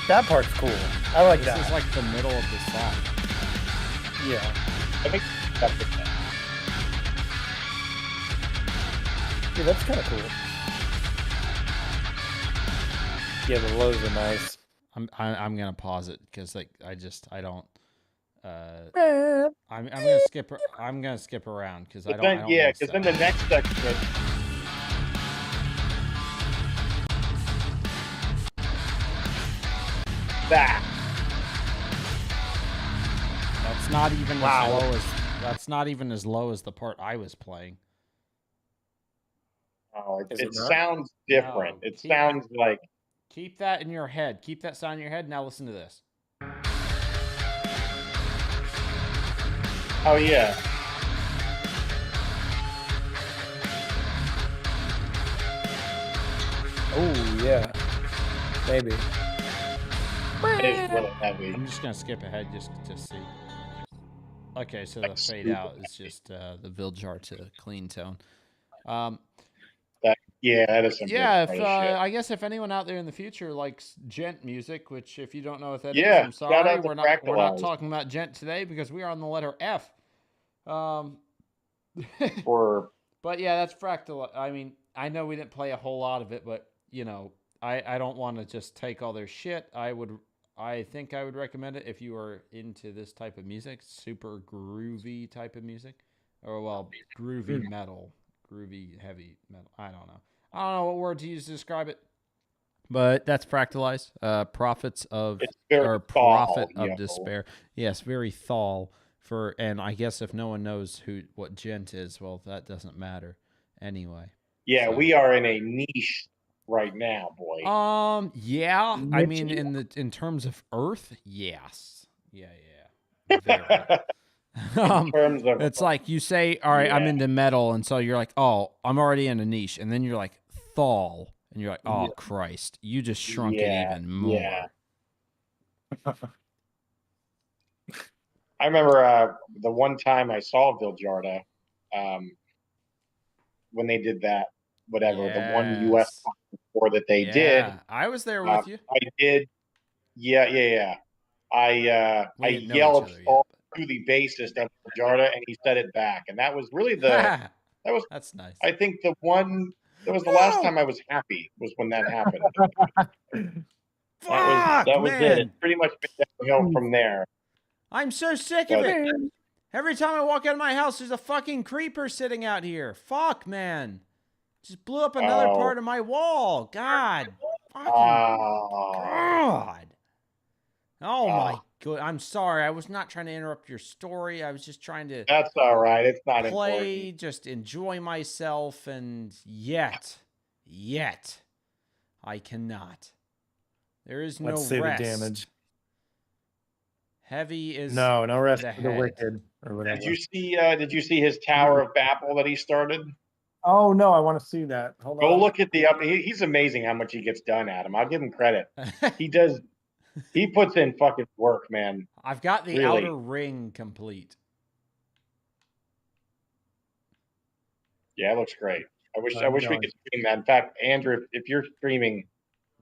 That part's cool. I like that. This is like the middle of the song. Yeah. I think that's it. Yeah, that's kind of cool. Yeah, the lows are nice. I'm gonna pause it because I don't. I'm gonna skip. I'm gonna skip around because I don't. Yeah, because then the next section. That's not even as low as that's not even as low as the part I was playing. Oh, it sounds different. No, it sounds like keep that in your head. Keep that sound in your head. Now listen to this. Oh yeah. Oh yeah. Maybe. It is really heavy. I'm just gonna skip ahead just to see. Okay, so the fade out is just the Viljar to clean tone. That is some yeah. shit. I guess if anyone out there in the future likes gent music, which if you don't know what that is, Yeah, I'm sorry, we're not Fractalized. talking about gent today because we are on the letter F. Or But yeah, that's Fractal. I mean, I know we didn't play a whole lot of it, but you know, I don't want to just take all their shit. I think I would recommend it if you are into this type of music, super groovy type of music, or well, groovy metal, groovy heavy metal. I don't know what word to use to describe it. But that's Fractalized. Prophets of Prophet of Despair. Yes, very thal. And I guess if no one knows what gent is, well, that doesn't matter anyway. Yeah, so. We are in a niche right now, boy. Yeah. I mean, in terms of Earth, yes. Yeah. In terms of it's like you say, all right, I'm into metal, and so you're like, oh, I'm already in a niche, and then you're like, thal, and you're like, oh Christ, you just shrunk it even more. Yeah. I remember the one time I saw Viljarda, when they did that, whatever, the one US tour that they did. I was there with you. I did. Yeah. I yelled all through the bassist of Viljarda, and he said it back. And that was really the That's nice. I think that was the last time I was happy was when that happened. Fuck, that was man. it. It's pretty much been downhill from there. I'm so sick of it. Every time I walk out of my house, there's a fucking creeper sitting out here. Fuck, man. Just blew up another part of my wall. God. Fucking God. Oh my God. I'm sorry. I was not trying to interrupt your story. I was just trying to. That's all right. It's not play, important. just enjoy myself, and yet, I cannot. There is no Let's see rest. the damage. Heavy is no rest the for the head. wicked or whatever. Did you see his Tower of Babel that he started? Oh no, I want to see that. Hold Go on. look at the up. He's amazing how much he gets done, Adam. I'll give him credit. He does. He puts in fucking work, man. I've got the outer ring complete. Yeah, it looks great. I wish we could stream that. In fact, Andrew, if you're streaming,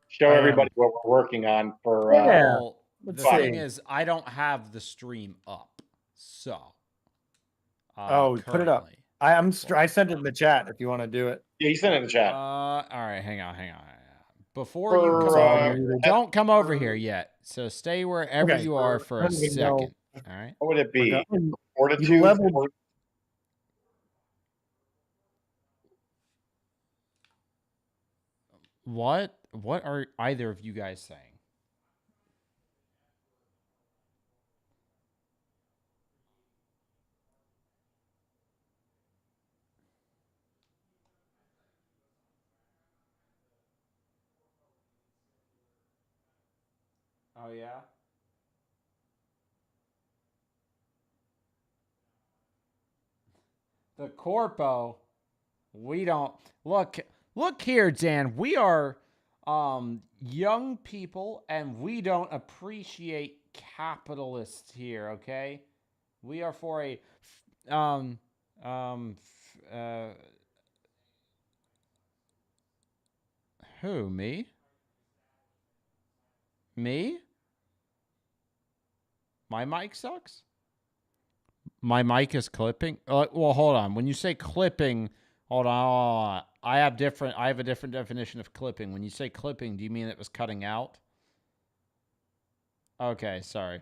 show everybody what we're working on for. Well, the thing is, I don't have the stream up, so. Put it up. I sent it in the chat if you want to do it. Yeah, he sent it in the chat. All right, hang on. Before you come over here, don't come over here yet. So stay wherever you are for a second. All right. What would it be? Fortitude. What are either of you guys saying? Oh yeah. The corpo, we don't look here, Dan. We are young people and we don't appreciate capitalists here, okay? We are for a who, me? Me? My mic sucks? My mic is clipping? Well, hold on. When you say clipping, hold on. I have a different definition of clipping. When you say clipping, do you mean it was cutting out? Okay, sorry.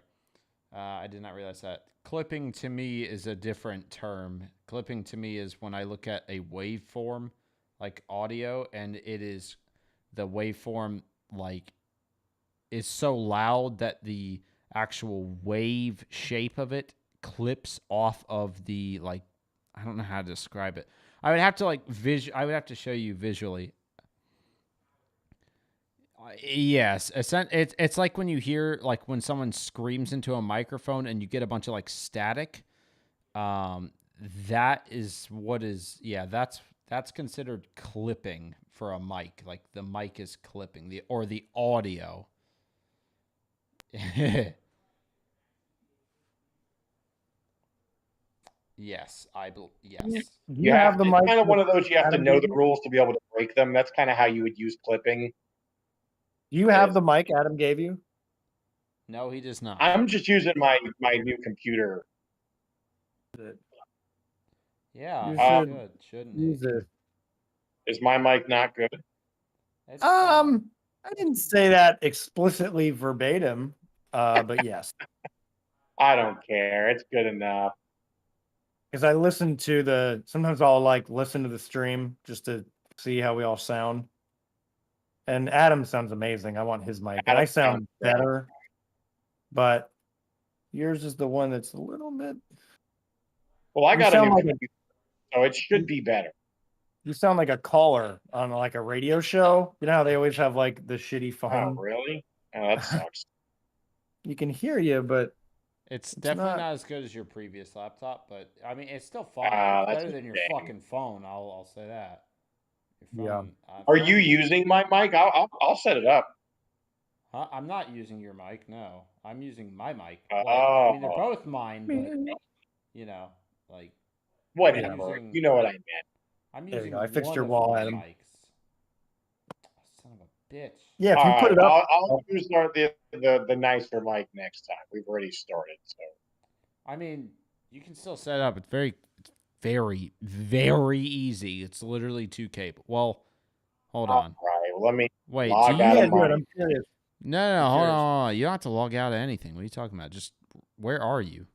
I did not realize that. Clipping to me is a different term. Clipping to me is when I look at a waveform, like audio, and it is the waveform, like, is so loud that the actual wave shape of it clips off of the, like, I don't know how to describe it. I would have to I would have to show you visually. Yes, it's like when you hear, like, when someone screams into a microphone and you get a bunch of, like, static. That is what is, yeah, that's considered clipping for a mic. Like, the mic is clipping the audio. Yes, yes. You have the mic. It's kind of one of those you have to know the rules to be able to break them. That's kind of how you would use clipping. You have the mic Adam gave you? No, he does not. I'm just using my new computer. Yeah, good, shouldn't use it. Is my mic not good? I didn't say that explicitly verbatim, but yes. I don't care. It's good enough. Because I listen to sometimes I'll listen to the stream just to see how we all sound. And Adam sounds amazing. I want his mic. And I sound better, but yours is the one that's a little bit. Well, I got a new computer, so it should be better. You sound like a caller on a radio show. You know how they always have the shitty phone? Oh, really? Oh, that sucks. You can hear you, but it's definitely not as good as your previous laptop, but I mean, it's still fine. It's better than your fucking phone. I'll say that. Your phone, Are you using my mic? I'll set it up. I'm not using your mic. No, I'm using my mic. Well, I mean, they're both mine, but whatever. You know what I meant. I'm using. I fixed your wall, Adam. Mics. Son of a bitch. Yeah, if you put it up, I'll use the nicer mic next time. We've already started, so. I mean, you can still set it up. It's very very, very easy. It's literally 2 cable. Well, hold on. All right, well, let me Wait, log do out you? of mine. I'm curious. No, hold on. You don't have to log out of anything. What are you talking about? Just where are you?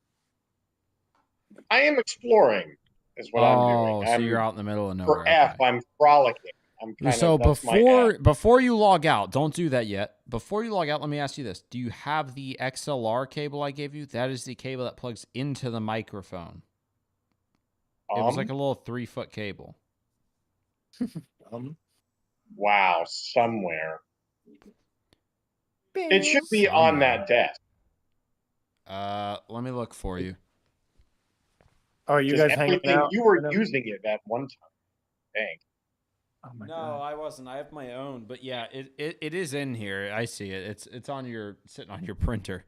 I am exploring, is what I'm doing. So you're out in the middle of nowhere. For F, Okay. I'm frolicking. I'm kind So of, that's my F. before you log out, don't do that yet. Before you log out, let me ask you this: do you have the XLR cable I gave you? That is the cable that plugs into the microphone. It was like a little 3-foot cable. Wow, somewhere. It should be on that desk. Let me look for you. Oh, you guys hanging out? You were using it at one time. Dang. Oh my No, God. I wasn't. I have my own, but yeah, it is in here. I see it. It's on sitting on your printer,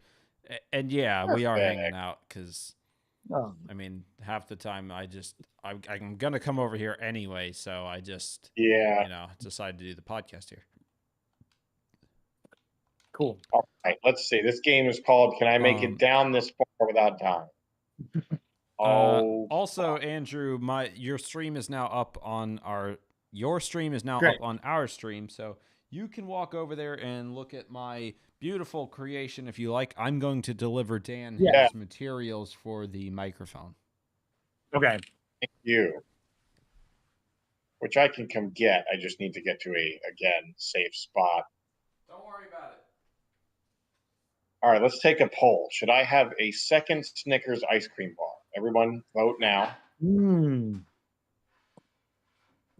and yeah, we are hanging out because, I mean, half the time I'm gonna come over here anyway, so I just decided to do the podcast here. Cool. All right, let's see. This game is called "Can I Make It Down This Far Without Dying?" Also, Andrew, your stream is now up on our stream, so you can walk over there and look at my beautiful creation if you like. I'm going to deliver Dan his materials for the microphone. Okay. Thank you. Which I can come get. I just need to get to a safe spot. Don't worry about it. All right, let's take a poll. Should I have a second Snickers ice cream bar? Everyone vote now.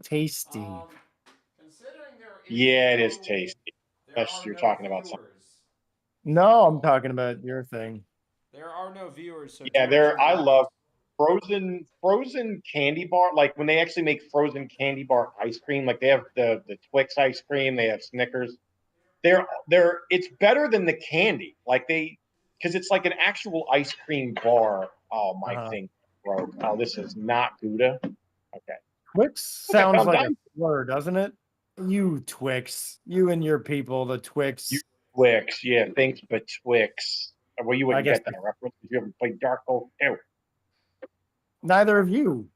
Tasty. Yeah, it is tasty. Unless you're talking about something. No, I'm talking about your thing. There are no viewers. So yeah, I love frozen candy bar. Like when they actually make frozen candy bar ice cream, like they have the Twix ice cream, they have Snickers. It's better than the candy. Like because it's like an actual ice cream bar. Oh, my thing broke. Oh, this is not Gouda. Okay. Twix sounds like a slur, doesn't it? You Twix. You and your people, the Twix. You Twix, yeah, thanks, but Twix. Well, you wouldn't get that reference because you haven't played Dark Souls 2. Neither of you.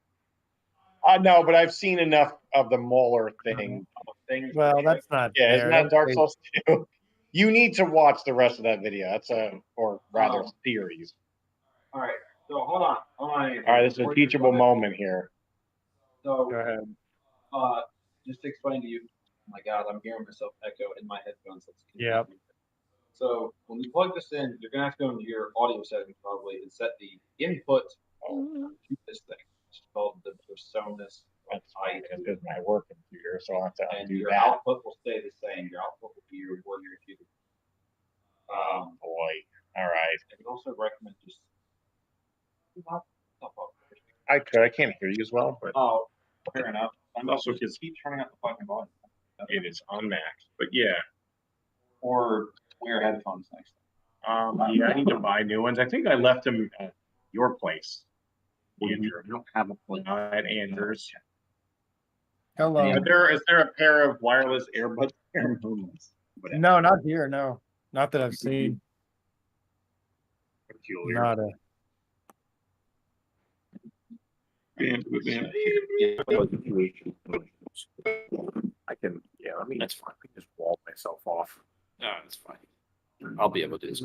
No, but I've seen enough of the Mauler things. Well, that's not fair. Isn't that Dark say... Souls 2? You need to watch the rest of that video. That's series. All right, so hold on. All right, this is a teachable moment here. So, go ahead. Just to explain to you, oh my God, I'm hearing myself echo in my headphones. Yeah. So when you plug this in, you're gonna have to go into your audio settings probably and set the input to this thing. It's called the PreSonus. This is my work computer, so I'll have to and undo your that. output will stay the same. Your output will be your work computer. Boy. All right. I would also recommend just. I can't hear you as well, but oh, fair enough. I'm also just keep turning up the fucking volume. It is on max. But yeah. Or wear headphones next time. Yeah, I need to buy new ones. I think I left them at your place, Andrew. I don't have a place. At Andrew's. Hello. Is there a pair of wireless earbuds here? No, not here. No, not that I've seen. Peculiar. Not a. I can, let me. That's fine. I can just wall myself off. No, it's fine. I'll be able to do this.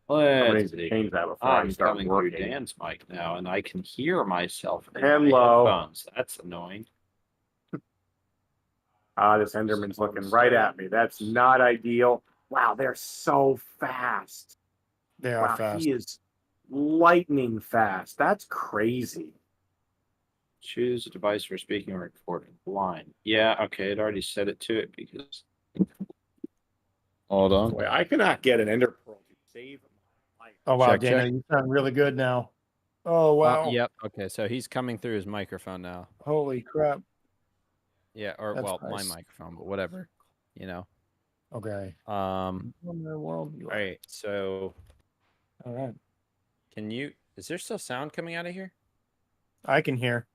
Let's change that before I I'm start coming working. through Dan's mic now, and I can hear myself in Hello. my headphones. That's annoying. This Enderman's looking right at me. That's not ideal. Wow, they're so fast. They are fast. He is lightning fast. That's crazy. Choose a device for speaking or recording. Line. Yeah, okay. It already set it to it because. Hold on. Boy, I cannot get an Ender Pearl to save my life. Oh wow, Check, Daniel, you sound really good now. Oh wow. Yep. Okay, so he's coming through his microphone now. Holy crap. Yeah, or That's my nice. microphone, but whatever. Okay. All What in the world? right. So. All right. Is there still sound coming out of here? I can hear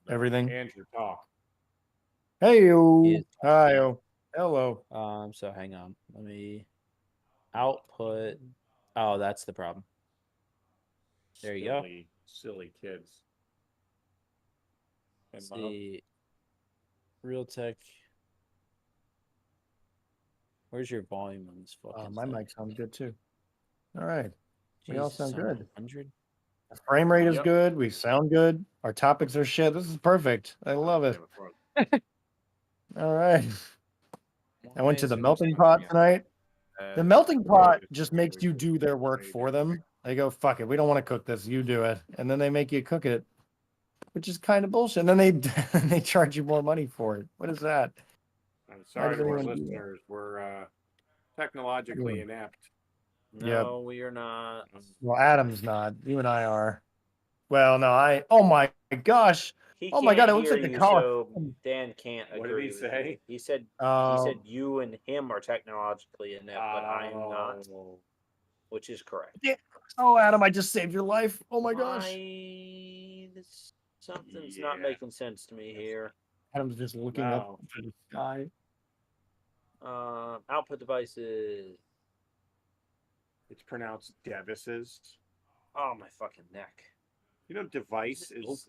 everything. Andrew, talk. Hey, Is- hi, hello. So hang on. Let me output. Oh, that's the problem. There you go. Silly kids. Let's see. Real Tech. Where's your volume on this fucking My thing? mic sounds good too. All right. We all Jesus, sound on good. 100? The frame rate is Yep. good. We sound good. Our topics are shit. This is perfect. I love it. All right. I went to the melting pot tonight. The melting pot just makes you do their work for them. They go, fuck it. We don't want to cook this. You do it. And then they make you cook it, which is kind of bullshit. And then they charge you more money for it. What is that? I'm Why sorry does to our anyone do that? listeners. We're technologically inept. No, we are not. Well, Adam's not. You and I are. Well, no, oh my gosh. He Oh my God, can't it looks hear like the you, collar. so Dan can't What did agree he with say? you. He said Um, you and him are technologically inept, but I am not, Oh. which is correct. oh, Adam, I just saved your life. Oh my gosh. Something's Yeah. not making sense to me here. Adam's just looking up to the sky. Output devices. It's pronounced devices. Oh, my fucking neck. You know, device is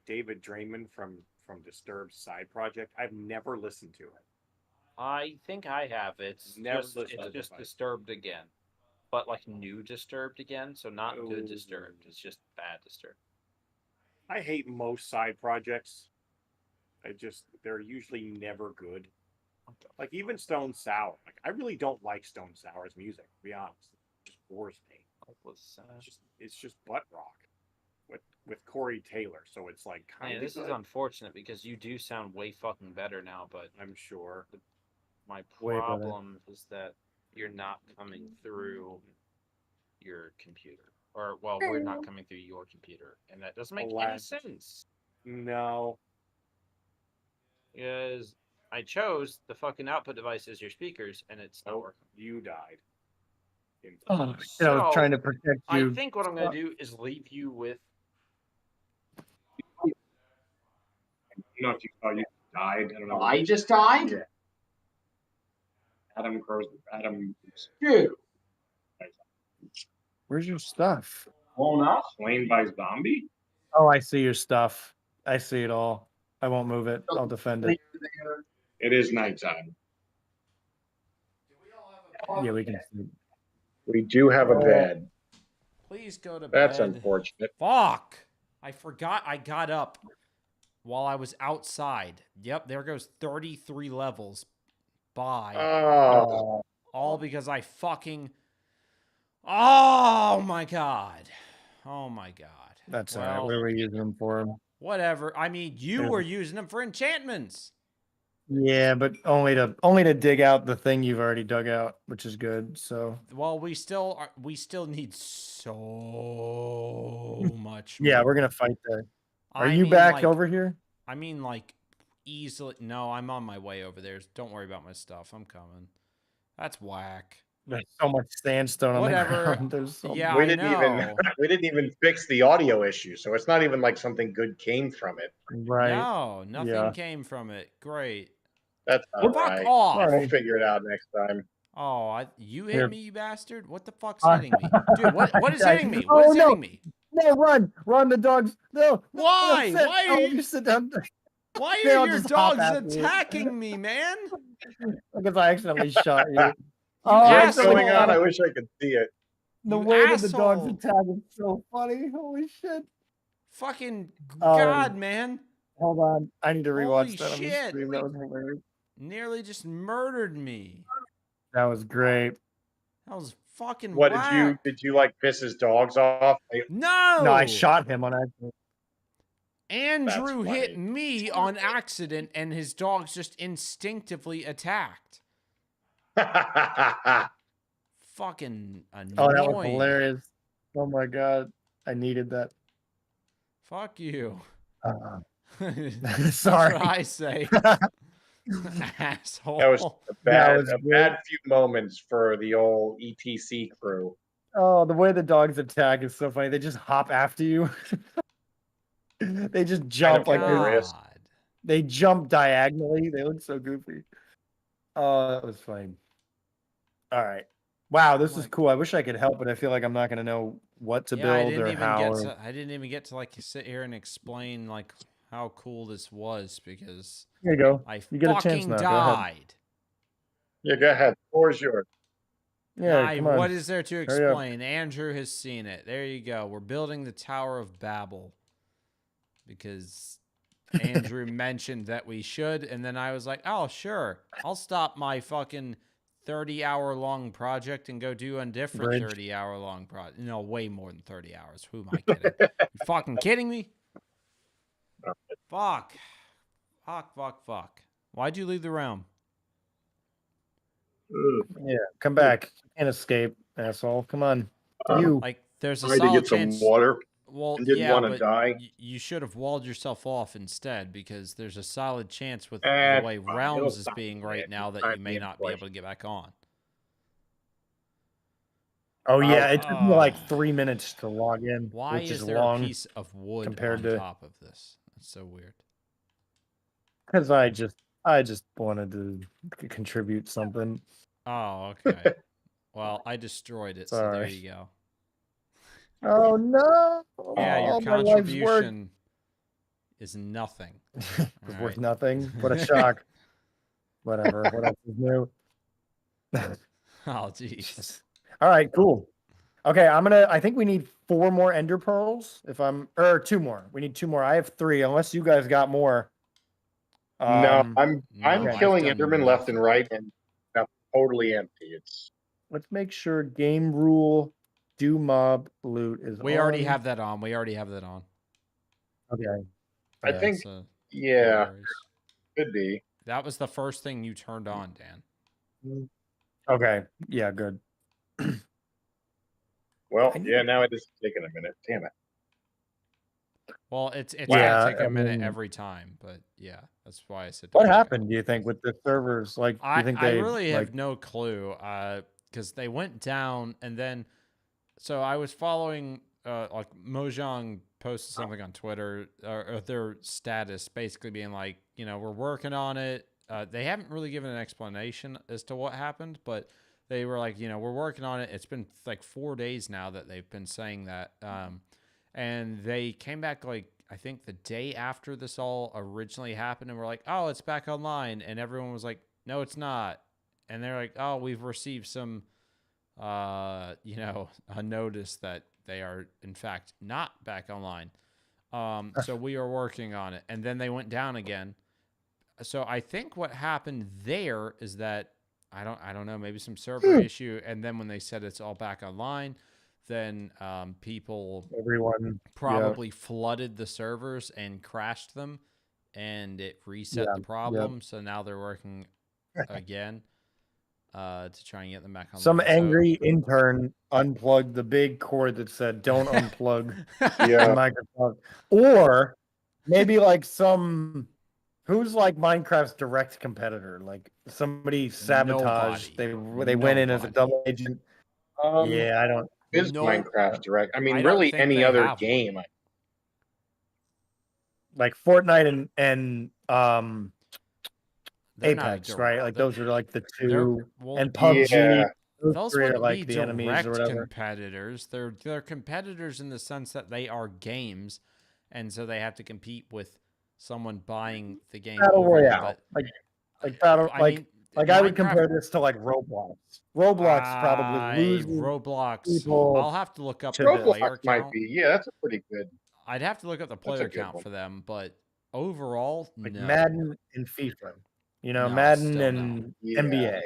David Draymond from Disturbed's side project. I've never listened to it. I think I have. It's Never just listened to it's just Device. Disturbed again, but like new Disturbed again. So not good Oh. Disturbed. It's just bad Disturbed. I hate most side projects. They're usually never good. Like even Stone Sour. Like I really don't like Stone Sour's music, to be honest. It just bores me. It's just butt rock with Corey Taylor. So it's like kind Man, of this is unfortunate because you do sound way fucking better now, but I'm sure. my Way better. problem is that you're not coming through your computer. Or well, we're not coming through your computer. And that doesn't make any Alas. sense. No. Because I chose the fucking output device as your speakers and it's not working. You died. I was trying to protect you. I think what I'm going to do is leave you with. You know, if you saw you died, I don't know. I just died? Yeah. Adam. Dude. Where's your stuff? Blown up? Slain by zombie? Oh, I see your stuff. I see it all. I won't move it. I'll defend it. It is nighttime. Yeah, we can see. We do have a bed. Please go to That's bed. unfortunate. Fuck. I forgot I got up while I was outside. Yep, there goes 33 levels. Bye. Oh. All because I fucking... Oh, my God. Oh, my God. That's all right. What are we using them for? Whatever. I mean, you Yeah. were using them for enchantments. Yeah, but only to dig out the thing you've already dug out, which is good. So Well, we still need so much. yeah, more. we're gonna fight that. Are I you mean, back like, over here? I mean, like, easily. No, I'm on my way over there. Don't worry about my stuff. I'm coming. That's whack. There's so much sandstone on the Whatever. ground. There's so Yeah, we I didn't know. we didn't even fix the audio issue, so it's not even like something good came from it. right. No, nothing Yeah. came from it. Great. That's Fuck all right. off. All We'll right. figure it out next time. Oh, you hit Here. me, you bastard? What the fuck's hitting me? Dude, what is hitting me? Oh, What is no. hitting me? No, run, the dogs. No. Why? No, sit. Why are Oh, you- you sit down. Why They are all your just hop dogs at you. attacking me, man? Because I accidentally shot you. What's asshole. going on? I wish I could see it. The You way that the dogs asshole. attack is so funny. Holy shit. Fucking God, man. Hold on. I need to rewatch Holy that on the shit. stream. That was hilarious. Nearly just murdered me. That was great. That was fucking What whack. did you like piss his dogs off? No. No, I shot him on accident. Andrew That's hit funny. me on accident and his dogs just instinctively attacked. Fucking annoying. Oh, that was hilarious. Oh my god. I needed that. Fuck you. Sorry. That's what I say. Asshole. That was a That was bad few moments for the old ETC crew. Oh, the way the dogs attack is so funny. They just hop after you. They just jump like hilarious. God. they jump diagonally. They look so goofy. Oh, that was funny. All right. Wow, this is cool. I wish I could help, but I feel like I'm not gonna know what to Yeah, I build didn't or even how. get to. I didn't even get to like sit here and explain like how cool this was because Here you go. I You get a chance fucking now. Go ahead. died. Yeah, go ahead. Floor's yours. Yeah, come on. What is there to Hurry up. explain? Andrew has seen it. There you go. We're building the Tower of Babel because Andrew mentioned that we should, and then I was like, "Oh, sure. I'll stop my fucking 30-hour-long project and go do a different Bridge. 30-hour-long project." No, way more than 30 hours. Who am I kidding? You fucking kidding me? Fuck. Fuck. Why'd you leave the realm? Yeah, come back. You can't escape, asshole. Come on. You. Like, there's a I had to solid get some chance. water. Well, and didn't yeah, wanna but die. you should have walled yourself off instead because there's a solid chance with Eh, the way fine. Realms It'll is stop being in right it. now that Time you may the not be inflation. able to get back on. Oh yeah, it took me like 3 minutes to log in, Why which is is there long a piece of wood compared on to- top of this? That's so weird. because I just wanted to contribute something. Oh, okay. Well, I destroyed it, so there Sorry. you go. Oh no! Yeah, your All my life's work contribution is nothing. was All worth right. nothing. What a shock! Whatever. What else is new? Oh, jeez. All right, cool. Okay, I think we need 4 more ender pearls. Or 2 more. We need 2 more. I have 3, unless you guys got more. No, I'm no, I've killing done Enderman left and nothing. right, and I'm totally empty. It's Let's make sure game rule do mob loot is We already on. have that on. Okay. I Yeah. think So, no yeah, worries. could be. That was the first thing you turned on, Dan. Okay. Yeah, good. Well, I need- yeah, now it is taking a minute. Damn it. Well, it's Yeah, gonna take a I minute mean- every time, but yeah, that's why I said. What don't do it. happened, do you think, with the servers? Like, do you think I they really like have no clue because they went down and then so I was following like Mojang posted something on Twitter or their status basically being like, we're working on it. They haven't really given an explanation as to what happened, but they were like, we're working on it. It's been like 4 days now that they've been saying that. And they came back like I think the day after this all originally happened and we're like, oh, it's back online. And everyone was like, no, it's not. And they're like, oh, we've received some, a notice that they are in fact not back online. So we are working on it. And then they went down again. So I think what happened there is that I don't know, maybe some server issue. And then when they said it's all back online, then people everyone probably flooded the servers and crashed them, and it reset the problem. So now they're working again to try and get them back online. Some angry intern unplugged the big cord that said "Don't unplug" Yeah. Microsoft, or maybe like who's like Minecraft's direct competitor, like somebody sabotaged. Nobody. They went in as a Nobody. double agent. Yeah, I don't. Is No, Minecraft direct? I mean, I don't really, think any they other have one. game. Like Fortnite and they're not a Apex, direct- right? Like those are like the they're- two, well, and PUBG. Yeah. Those three are wouldn't like be the enemies direct or whatever. competitors. They're competitors in the sense that they are games, and so they have to compete with someone buying the game. Battle over them, Royale, but like battle, I mean, I would Minecraft- compare this to like Roblox. Roblox probably loses Roblox. people I'll have to look up to the this. player Roblox might count. be. Yeah, that's a pretty good. I'd have to look up the a player good count one. for them, but overall, like no. Madden and FIFA. No, Madden still and Yeah. NBA.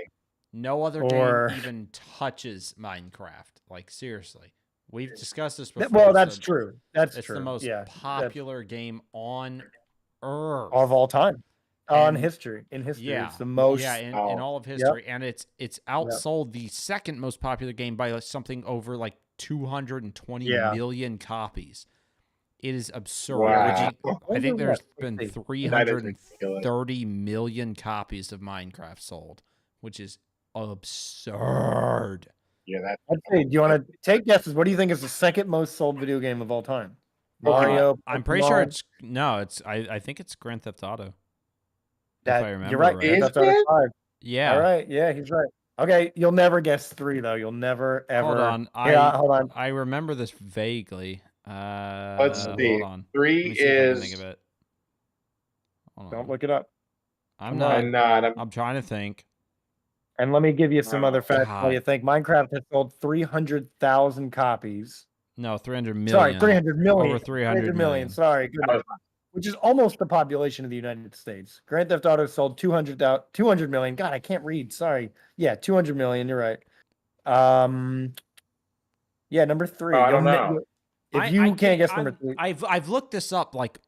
No other Or- game even touches Minecraft. Like, seriously. We've discussed this before. Well, that's so true. That's It's true. the most yeah, popular game on Earth. of all time. In And- history, Yeah, it's the most. Yeah, in Oh. all of history, and it's outsold the second most popular game by like something over like 220 Yeah. million copies. It is absurd. Wow. I think there's been That is 330 million copies of Minecraft sold, which is absurd. Yeah, that. I'd say, do you want to take guesses? What do you think is the second most sold video game of all time? Mario. I'm pretty sure Pokemon? I think it's Grand Theft Auto. That, if I remember you're right. right. Grand Is Theft Auto it? 5. Yeah. All right. Yeah, he's right. Okay, you'll never guess 3 though. You'll never ever. Hold on. Hold on. I remember this vaguely. Let's see. Hold on. 3 Let me see if I can think is. of it. Hold Don't on. look it up. I'm Come not. on. I'm trying to think. And let me give you some Oh, other facts while you God. think. Minecraft has sold 300,000 copies. No, 300 million. Sorry, 300 million. Over 300 million. Sorry, goodness. Which is almost the population of the United States. Grand Theft Auto sold 200 million. God, I can't read. Sorry. Yeah, 200 million. You're right. Yeah, number 3. I don't know. If you can't guess number 3, I've looked this up like,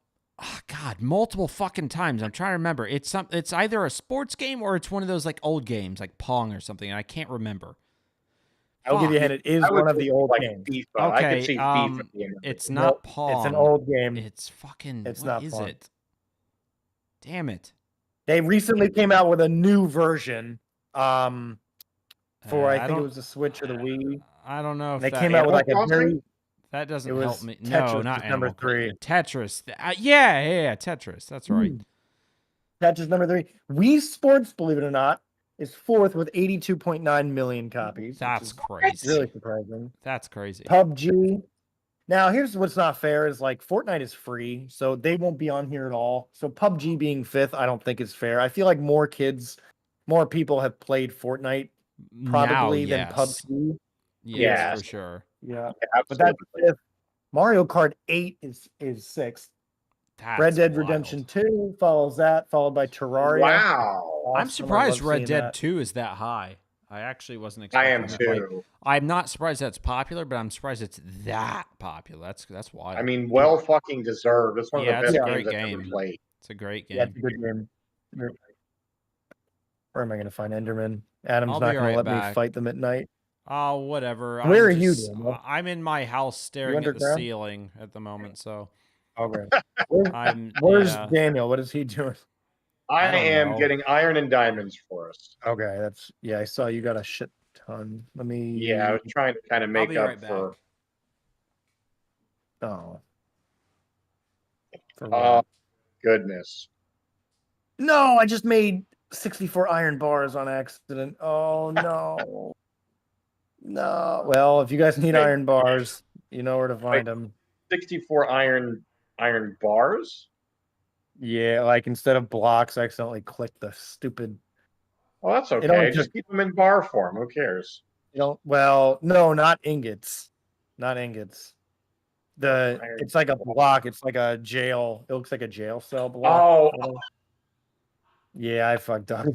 oh God, multiple fucking times. I'm trying to remember. It's either a sports game or it's one of those like old games like Pong or something, and I can't remember. I'll give you a hint. It is one of the old games. FIFA. I could see FIFA Okay, being it's Nope, not Pong. It's an old game. It's fucking. It's What not is Pong. it? Damn it. They recently came out with a new version. For I think it was the Switch or the Wii. I don't know if They that, came out with like a Animal very. that doesn't it help was me. Tetris No, not was number Animal 3. Tetris. Yeah, Tetris. That's right. Tetris number 3. Wii Sports, believe it or not, is 4th with 82.9 million copies. That's which is crazy. really surprising. That's crazy. PUBG. Now, here's what's not fair is like Fortnite is free, so they won't be on here at all. So PUBG being 5th, I don't think is fair. I feel like more people have played Fortnite probably than PUBG. Yes, for sure. Yeah. But Absolutely. that's 5th. Mario Kart 8 is 6th. That's Red Dead wild. Redemption 2 follows that, followed by Terraria. Wow. Awesome. I'm surprised I love Red seeing Dead that. 2 is that high. I actually wasn't I expecting am that. Like, too. I'm not surprised that's popular, but I'm surprised it's that popular. That's wild. I mean, well fucking deserved. It's one Yeah, of it's the a best great games I've ever game. played. It's a great game. Yeah, it's a good game. Where am I going to find Enderman? Adam's I'll not be going right to let back. me fight them at night. Oh, whatever. Where are you, Daniel? I'm in my house staring at the underground? ceiling at the moment, so Okay. Where's yeah. Daniel? What is he doing? I don't am know. getting iron and diamonds for us. Okay, I saw you got a shit ton. Let me. Yeah, I was trying to kind of I'll make be up right back. for. Oh. For Oh, what? goodness. No, I just made 64 iron bars on accident. Oh no. No. Well, if you guys need Wait. iron bars, you know where to find them. 64 iron bars? Yeah, like instead of blocks, I accidentally clicked the stupid. Well, that's only okay. took- Just keep them in bar form. Who cares? Well, no, not ingots. Not ingots. Iron It's like a block. It's like a jail. It looks like a jail cell block. Oh, Yeah, I fucked up.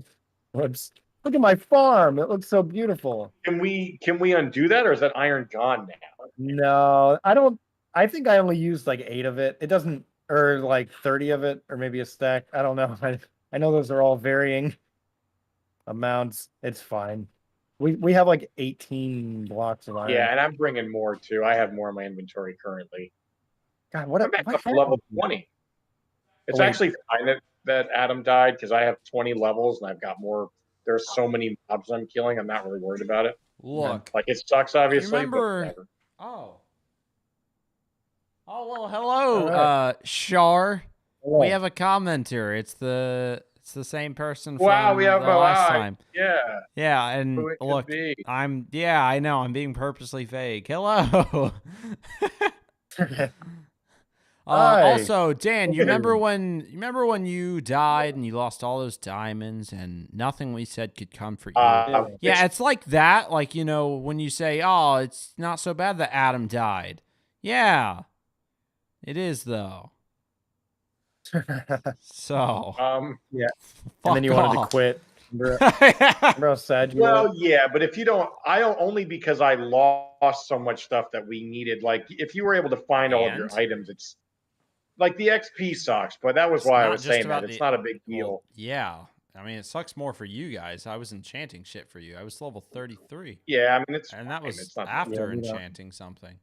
Whoops. Look at my farm. It looks so beautiful. can we undo that, or is that iron gone now? No, I don't. I think I only used like 8 of it. It doesn't, or like 30 of it, or maybe a stack. I don't know. I know those are all varying amounts. It's fine. We have like 18 blocks of iron. Yeah, and I'm bringing more too. I have more in my inventory currently. God, what I'm back what up to level happened? 20. It's Oh, wait. actually fine that Adam died because I have 20 levels and I've got more. There's so many mobs I'm killing. I'm not really worried about it. Look. Like it sucks, obviously. remember- But whatever. Oh well, hello, All right. Shar. Hello. We have a commenter. It's the same person from Wow, we have the last wow, time. Yeah. Yeah, and Who it could look, be. I know, I'm being purposely vague. Hello. Hi. Also, Dan, you remember when you died and you lost all those diamonds and nothing we said could come for you? Yeah, it's like that. Like, you know, when you say, "Oh, it's not so bad that Adam died." Yeah, it is though. So, Yeah. fuck And then you wanted to off. quit. Remember how sad you were? Well, yeah, but if you don't, I don't only because I lost so much stuff that we needed. Like, if you were able to find all of your And? items, it's like the XP sucks. But that was It's why I not was just saying about that it's the- not a big deal. Well, yeah. I mean, it sucks more for you guys. I was enchanting shit for you. I was level 33. Yeah, I mean it's And that fine. was It's not after Yeah, we know. enchanting something.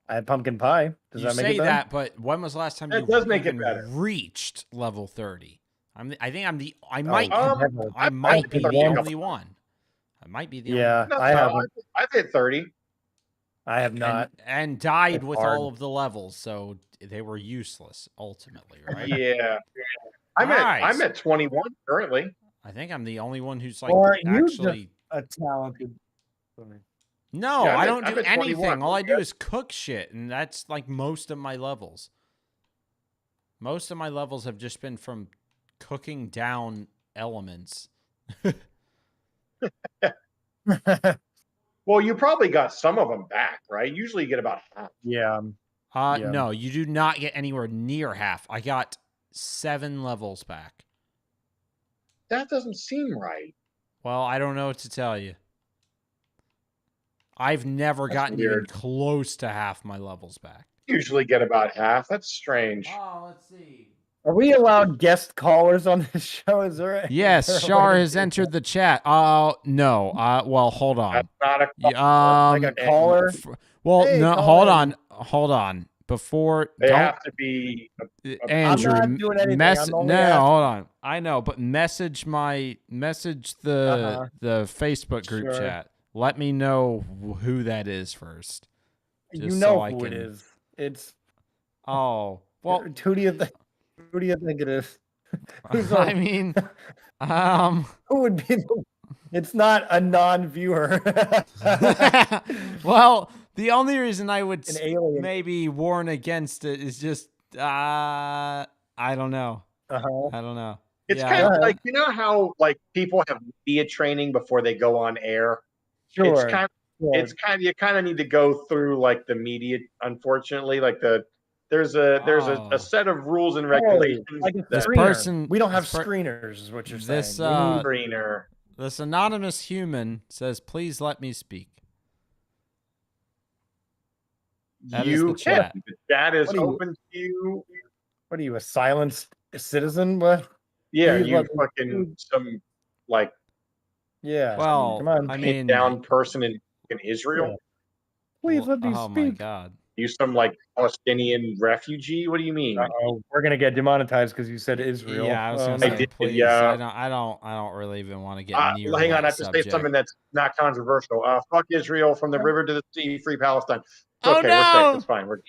I had pumpkin pie. Does you that make say it better? that, but when was the last time That you does make it even better. reached level 30? I might never. I might be the 31. only one. I might be the Yeah, No, I haven't. I've hit 30. I have only not. and died It's with hard. all of the levels, so they were useless ultimately, right? Yeah. I'm Nice. at 21 currently. I think I'm the only one who's like Or you actually. a talented. No, Yeah, I I'm don't at do 21. anything. All I do Okay. is cook shit, and that's like most of my levels. Most of my levels have just been from cooking down elements. Well, you probably got some of them back, right? Usually you get about half. Yeah. Yeah. No, you do not get anywhere near half. I got 7 levels back. That doesn't seem right. Well, I don't know what to tell you. I've never That's gotten even weird. close to half my levels back. Usually get about half. That's strange. Oh, let's see. Are we allowed guest callers on this show? Is there? Yes, is there a way Shar to has do entered the chat. No. Well, hold on. That's not a like a caller? Well, Hey, no, call hold in. on. Hold on. Before They don't have to be. Andrew, I'm not doing anything. mess I'm no, only no, asking. hold on. I know, but message the Facebook group Sure. chat. Let me know who that is first. You just know so I who it can- is. It's Oh, well, who do you think it is? Who's I mean, who would be? It's not a non-viewer. well, the only reason I would An alien. maybe warn against it is just I don't know. Uh-huh. I don't know. It's Yeah, kind of I- like, you know how like people have media training before they go on air. Sure. It's kind sure. you kind of need to go through like the media. Unfortunately, like there's a set of rules and regulations. Like a This screener. person- We don't have this per- screeners, is what you're this, saying. We need- Screener. This anonymous human says, "Please let me speak." That is You the can. chat. The chat is What do you- open to you. What are you, a silenced citizen? What? Yeah, Please you let me fucking some like Yeah. Well, come on. I mean, down person in Israel. Yeah. Please let me oh speak. my god. You some like Palestinian refugee? What do you mean? Uh-oh. We're gonna get demonetized because you said Israel. Yeah, I was Oh, gonna no. say, did, please. yeah. I don't really even want to get near Hang on, that I have to subject. say something that's not controversial. Fuck Israel from the river to the sea, free Palestine. It's Oh, okay, we're safe. no! It's fine. We're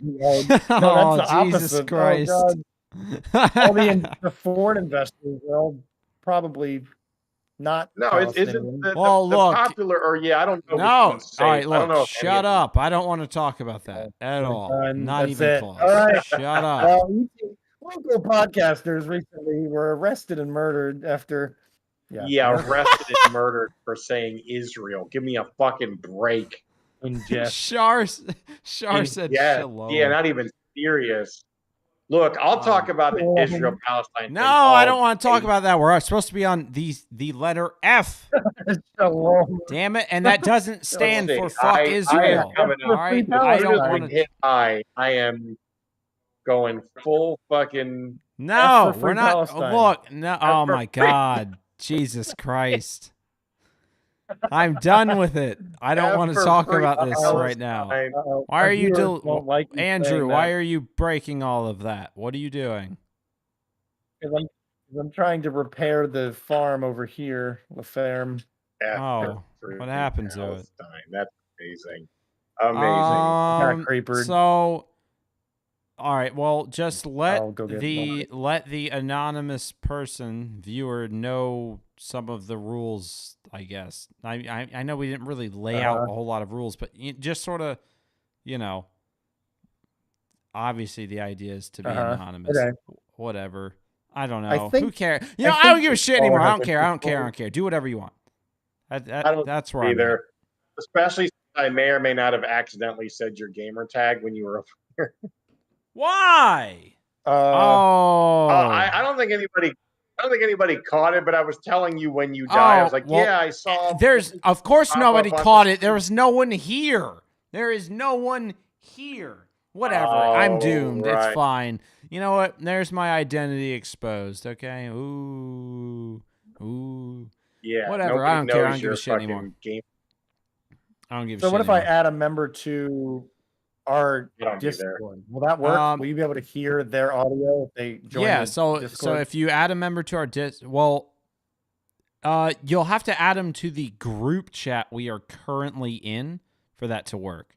No, that's the Oh, Jesus opposite. Christ. Oh, God. All the foreign investors are all probably not. no, it isn't the, Well, the look. popular or I don't know. No. Which one's safe. All right, I don't know look. if any of Shut them- up. I don't want to talk about that at all. done. Not That's even it. close. All right. Shut up. Well, local podcasters recently were arrested and murdered after. Yeah, arrested and murdered for saying Israel. Give me a fucking break. In jest. Shar said Yeah, shalom. yeah, not even serious. Look, I'll talk about the Israel Palestine. No, I don't want to talk about that. We're supposed to be on the letter F. Shalom. Damn it. And that doesn't stand see. for fuck I Israel. am coming All right. Free I don't Palestine. want to. hit high. I am going full fucking. No, F for we're Free not. Palestine. Look. No. Oh for my free. God. Jesus Christ. I'm done with it. I don't F want to for talk Free about this Palestine. right now. Uh-oh. Why Our are you viewers won't like you Andrew, saying why that. are you breaking all of that? What are you doing? 'Cause I'm trying to repair the farm over here, the farm. F Oh, for Free what happened to it? Palestine. That's amazing. Amazing. Creepered. So, all right. Well, just let I'll go get the anonymous person viewer know some of the rules. I guess I know we didn't really lay out a whole lot of rules, but just sort of, obviously the idea is to be anonymous. Okay. Whatever. I don't know. I think- Who cares? I I don't think give a shit all anymore. I have don't been care. I don't care. I controlled. don't care. Do whatever you want. I don't That's where I'm at. either. Especially since I may or may not have accidentally said your gamer tag when you were. Why? Oh. I don't think anybody. I don't think anybody caught it, but I was telling you when you died. I was like, well, yeah, I saw. There's, of course, pop nobody up on caught the it. There was no one here. There is no one here. Whatever. I'm doomed. right. It's fine. You know what? There's my identity exposed. Okay. Ooh. Yeah. Whatever. I nobody don't care. I knows don't give your a shit anymore. fucking game. I don't give a So shit what if I anymore. add a member to our I don't either. Discord? Will that work? Will you be able to hear their audio if they join? Yeah. the So Discord? if you add a member to our you'll have to add them to the group chat we are currently in for that to work.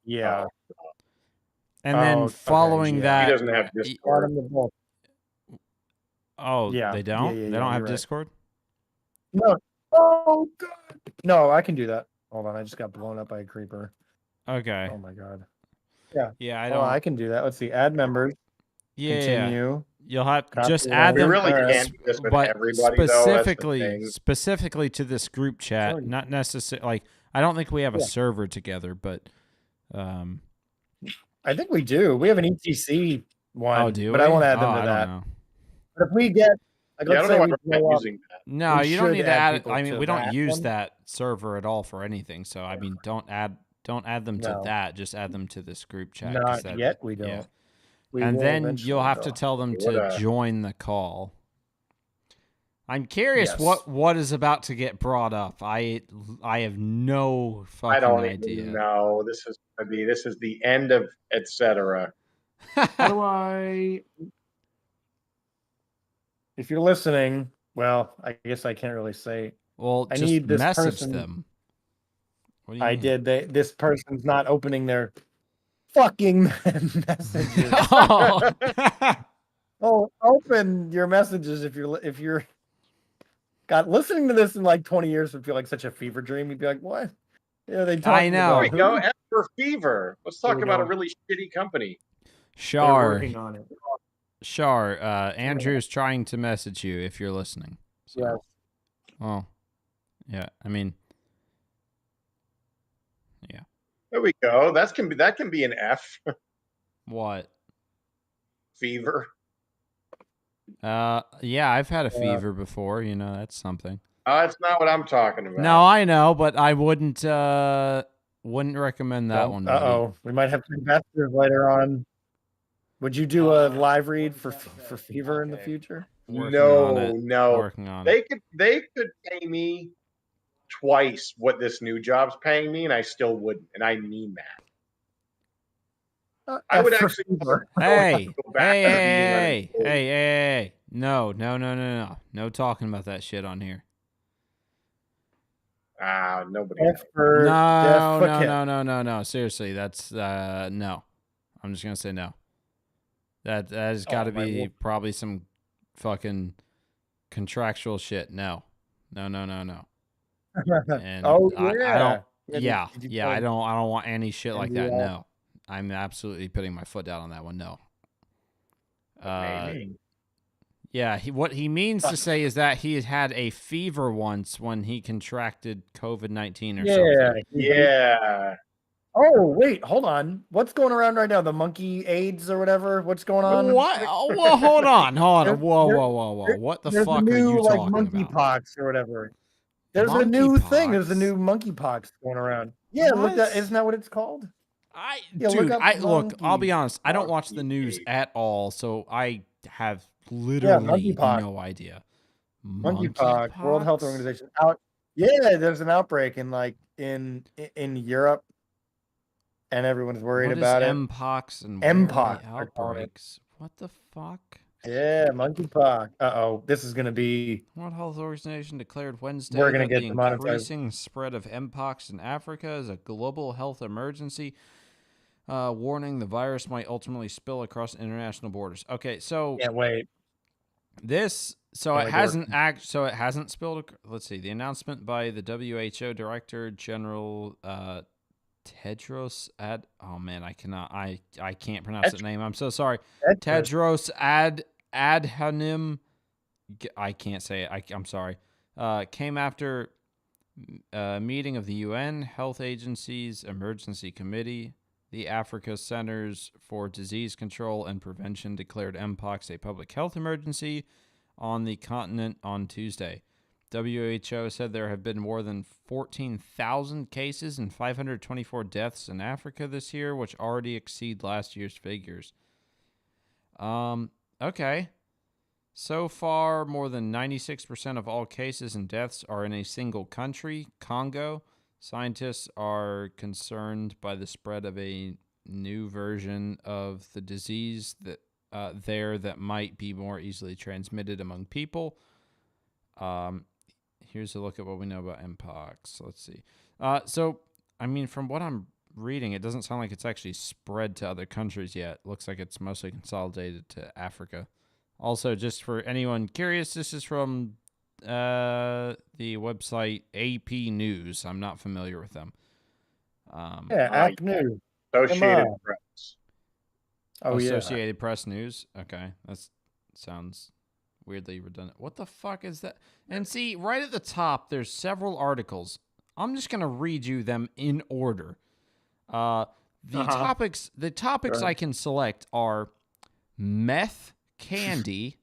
Yeah. And then okay, following yeah. that, He doesn't have Discord. Bottom of the book. Oh, Yeah. they don't? Yeah, They don't have you're right. Discord? No. Oh god. No, I can do that. Hold on, I just got blown up by a creeper. Okay. Oh my god. Yeah, I Hold on, don't. I can do that. Let's see. Add members. Yeah. Continue. You'll have just Copyright. add We them. really Alright. can't do this with but everybody, though. That's the thing. specifically to this group chat, Sure. not necessarily. Like, I don't think we have a Yeah. server together, but I think we do. We have an ETC one, oh, do but we? I won't add them Oh, to I that. don't know. But if we get, like, Yeah, I let's don't know say why we we're not blow up, using that. No, we you don't should need to add add. people I mean, to we don't that use one. that server at all for anything. So I mean, don't add them to No. that. Just add them to this group chat. 'cause Not that- yet. We don't. Yeah. We And will then eventually, you'll have to though. tell them What to a- join the call. I'm curious Yes. what is about to get brought up. I have no fucking I don't idea. even know. This is the end of etc. How do I? If you're listening, well, I guess I can't really say. Well, I just need this message person- them. What do you I mean? did. This person's not opening their fucking messages. Oh. Oh, open your messages if you're. God, listening to this in like 20 years would feel like such a fever dream. You'd be like, what? Yeah, they talking know. There we about go. who? F for Fever. Let's There talk we about a go. really shitty company. They're Shar, working on it. Shar, Andrew's trying to message you if you're listening. So, Yes. well, yeah. I mean, yeah. There we go. That can be an F. What? Fever. Yeah, I've had a fever before. You know, that's something. That's not what I'm talking about. No, I know, but I wouldn't recommend that one. buddy. Uh-oh. We might have some investors later on. Would you do a live read for Fever in the future? Working on it. No. Working on it. They could pay me twice what this new job's paying me, and I still wouldn't. And I mean that. I would for actually Fever. Hey, go back to being unemployed. hey. No. No talking about that shit on here. Nobody. F for Jeff Fuckhead. No. Seriously, that's no. I'm just gonna say no. That has got to my be lord. probably some fucking contractual shit. No. And Oh I yeah. don't. Did Yeah. you I play- don't want any shit like that. NBL? No. I'm absolutely putting my foot down on that one. No. Maybe. Yeah, what he means to say is that he had a fever once when he contracted COVID-19 or something. Yeah. Oh wait, hold on. What's going around right now? The monkey AIDS or whatever? What's going on? What? Oh, well, hold on. There- Whoa. What the There's fuck a new are you like talking about? monkeypox or whatever. There's a new thing. There's a Monkeypox? new monkeypox going around. Yeah, look What? that. Isn't that what it's called? Yeah, Dude, look up look, I'll be honest. I don't watch monkey the news AIDS. at all, so I have literally monkeypox. no idea. Monkeypox. World Health Organization out. Yeah, there's an outbreak in like in Europe, and everyone's worried What about is it. Mpox and where are the Mpox, they're calling it. outbreaks? What the fuck? Yeah, monkeypox. Uh-oh, this is gonna be. World Health Organization declared Wednesday We're gonna that get the demonetized. increasing spread of Mpox in Africa is a global health emergency, warning the virus might ultimately spill across international borders. Okay, so Can't wait. this, so Can't it wait to hasn't so it hasn't spilled. Let's see, the announcement by the WHO Director General Tedros oh man, I can't pronounce that name. I'm so sorry. Tedros Adhanom, I can't say it. I'm sorry. Came after a meeting of the UN Health Agency's Emergency Committee. The Africa Centers for Disease Control and Prevention declared Mpox a public health emergency on the continent on Tuesday. WHO said there have been more than 14,000 cases and 524 deaths in Africa this year, which already exceed last year's figures. Okay. So far, more than 96% of all cases and deaths are in a single country, Congo. Scientists are concerned by the spread of a new version of the disease that might be more easily transmitted among people. Here's a look at what we know about Mpox. Let's see. So, I mean, from what I'm reading, it doesn't sound like it's actually spread to other countries yet. Looks like it's mostly consolidated to Africa. Also, just for anyone curious, this is from the website AP News. I'm not familiar with them. Yeah, Act News. Associated on. Press. Oh yeah. Associated Press News. Okay, that sounds weirdly redundant. What the fuck is that? And see, right at the top, there's several articles. I'm just gonna read you them in order. The topics Sure. I can select are meth candy,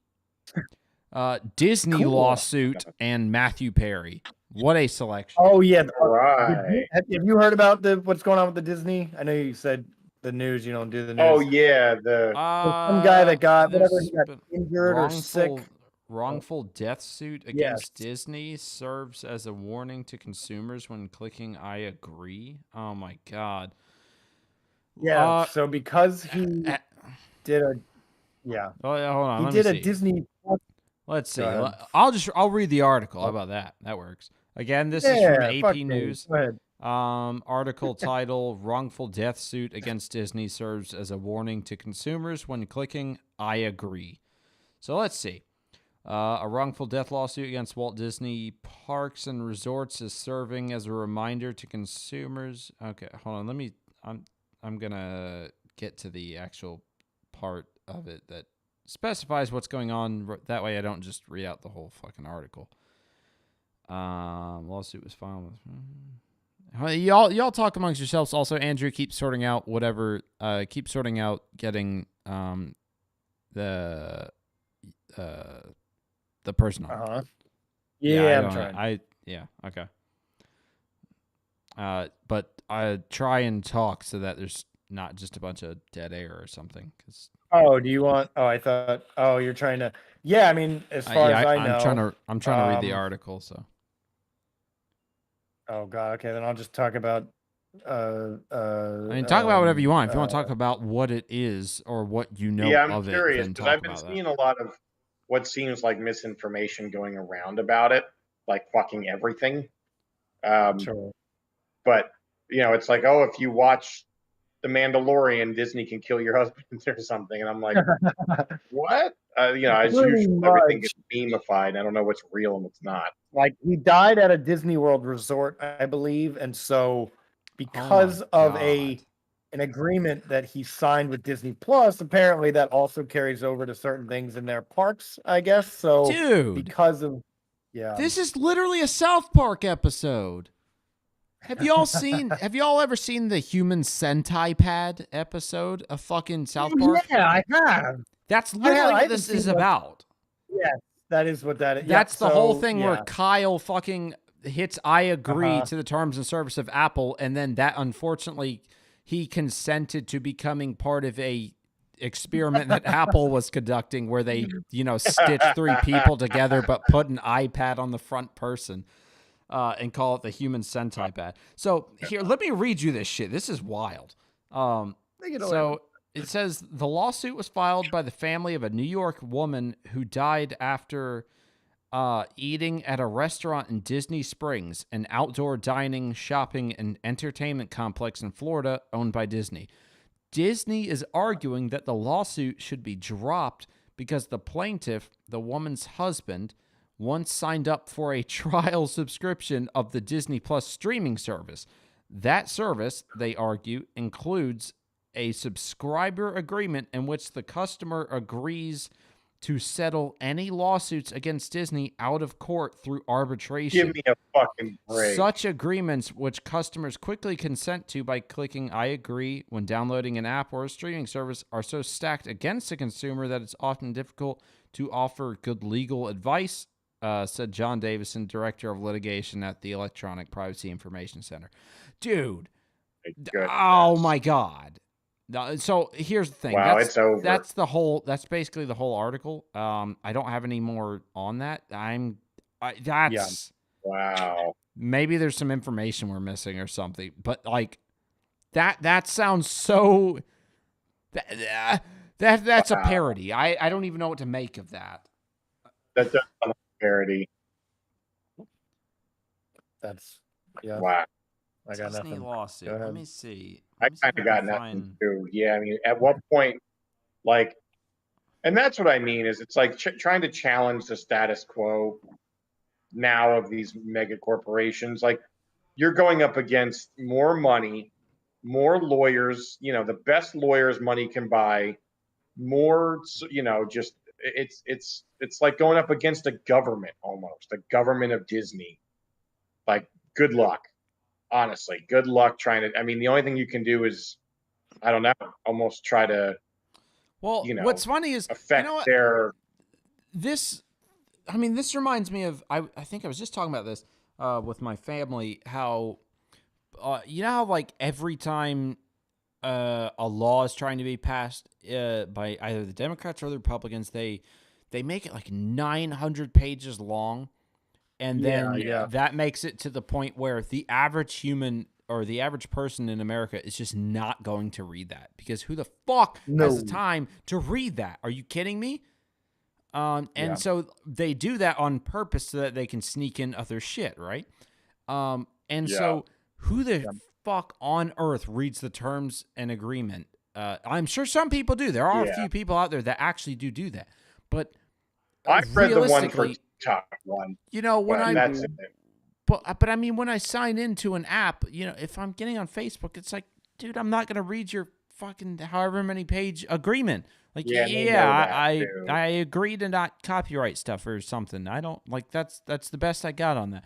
Disney Cool. lawsuit, and Matthew Perry. What a selection! Oh yeah. Right. Have you heard about what's going on with the Disney? I know you said the news. You don't do the news. Oh yeah, There's some guy that got whatever he got been injured or sick. wrongful death suit against Disney serves as a warning to consumers when clicking I agree. Oh my god. Yeah. So because he did a hold on. he Let did me a see. Disney. Let's see. Go ahead. I'll read the article. How about that? That works. Again, this is from AP News. Go ahead. Article title: Wrongful death suit against Disney serves as a warning to consumers when clicking I agree. So let's see. A wrongful death lawsuit against Walt Disney Parks and Resorts is serving as a reminder to consumers. Okay, hold on. I'm gonna get to the actual part of it that specifies what's going on. That way, I don't just read out the whole fucking article. Lawsuit was filed with. Y'all talk amongst yourselves. Also, Andrew, keep sorting out whatever. Keep sorting out getting the person on. Yeah, I'm trying. Okay. But I try and talk so that there's not just a bunch of dead air or something. Oh, do you want? Oh, I thought. Oh, you're trying to. Yeah, I mean, as far as I know, I'm trying to read the article. So. Oh God. Okay, then I'll just talk about. Talk about whatever you want. If you want to talk about what it is or what you know I'm of curious, it, then because talk I've been about seeing a lot of what seems like misinformation going around about it, like fucking everything. Sure. But it's like, oh, if you watch The Mandalorian, Disney can kill your husband or something, and I'm like, what? As usual, everything gets memeified. I don't know what's real and what's not. Like, he died at a Disney World resort, I believe, and so because of an agreement that he signed with Disney Plus, apparently that also carries over to certain things in their parks, I guess. So, dude, because of this is literally a South Park episode. Have y'all ever seen the Human Sentai Pad episode of fucking South Park? Yeah, I have. That's literally what this is about. Yeah, that is what that is. That's the whole thing where Kyle fucking hits I agree to the terms and service of Apple, and then that, unfortunately, he consented to becoming part of a experiment that Apple was conducting where they, stitched 3 people together but put an iPad on the front person. And call it the Human Sentai Pad. So here, let me read you this shit. This is wild. So it says the lawsuit was filed by the family of a New York woman who died after eating at a restaurant in Disney Springs, an outdoor dining, shopping, and entertainment complex in Florida owned by Disney. Disney is arguing that the lawsuit should be dropped because the plaintiff, the woman's husband, once signed up for a trial subscription of the Disney Plus streaming service. That service, they argue, includes a subscriber agreement in which the customer agrees to settle any lawsuits against Disney out of court through arbitration. Give me a fucking break. Such agreements, which customers quickly consent to by clicking I agree when downloading an app or a streaming service, are so stacked against the consumer that it's often difficult to offer good legal advice, said John Davison, Director of Litigation at the Electronic Privacy Information Center. Dude, oh my God. So here's the thing. Wow, it's over. That's basically the whole article. I don't have any more on that. Wow. Maybe there's some information we're missing or something, but like that sounds so that's a parody. I don't even know what to make of that. That does sound like a parody. That's wow. I got Disney nothing. lawsuit. Let me see. I kind of got nothing too. Yeah, I mean, at what point, like, And that's what I mean is it's like trying to challenge the status quo now of these mega corporations. Like you're going up against more money, more lawyers, the best lawyers money can buy, more, just it's like going up against a government almost, a government of Disney. Like good luck. Honestly, good luck trying to. I mean, the only thing you can do is, I don't know, almost try to, Well, what's funny is, affect what? their. This reminds me of, I think I was just talking about this with my family, how, how like every time a law is trying to be passed by either the Democrats or the Republicans, they make it like 900 pages long. And then that makes it to the point where the average human or the average person in America is just not going to read that, because who the fuck has the time to read that? Are you kidding me? So they do that on purpose so that they can sneak in other shit, right? So who the fuck on earth reads the terms and agreement? I'm sure some people do. There are a few people out there that actually do that. But I've read the one for TikTok one. When that's it. But I mean, when I sign into an app, if I'm getting on Facebook, it's like, dude, I'm not going to read your fucking however many page agreement. Like, I agree to not copyright stuff or something. I don't like that's the best I got on that.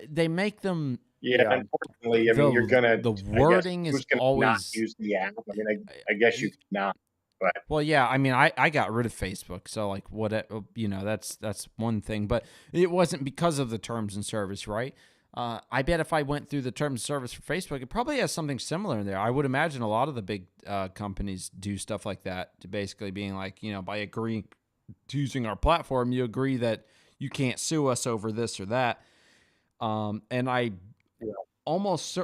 They make them. Yeah, unfortunately, I mean, you're gonna. The wording is always not use the app. I mean, I guess you cannot. But well, yeah, I mean, I got rid of Facebook, so like what that's one thing, but it wasn't because of the terms and service, right? I bet if I went through the terms and service for Facebook, it probably has something similar in there. I would imagine a lot of the big companies do stuff like that, to basically being like, by agreeing to using our platform, you agree that you can't sue us over this or that. And I almost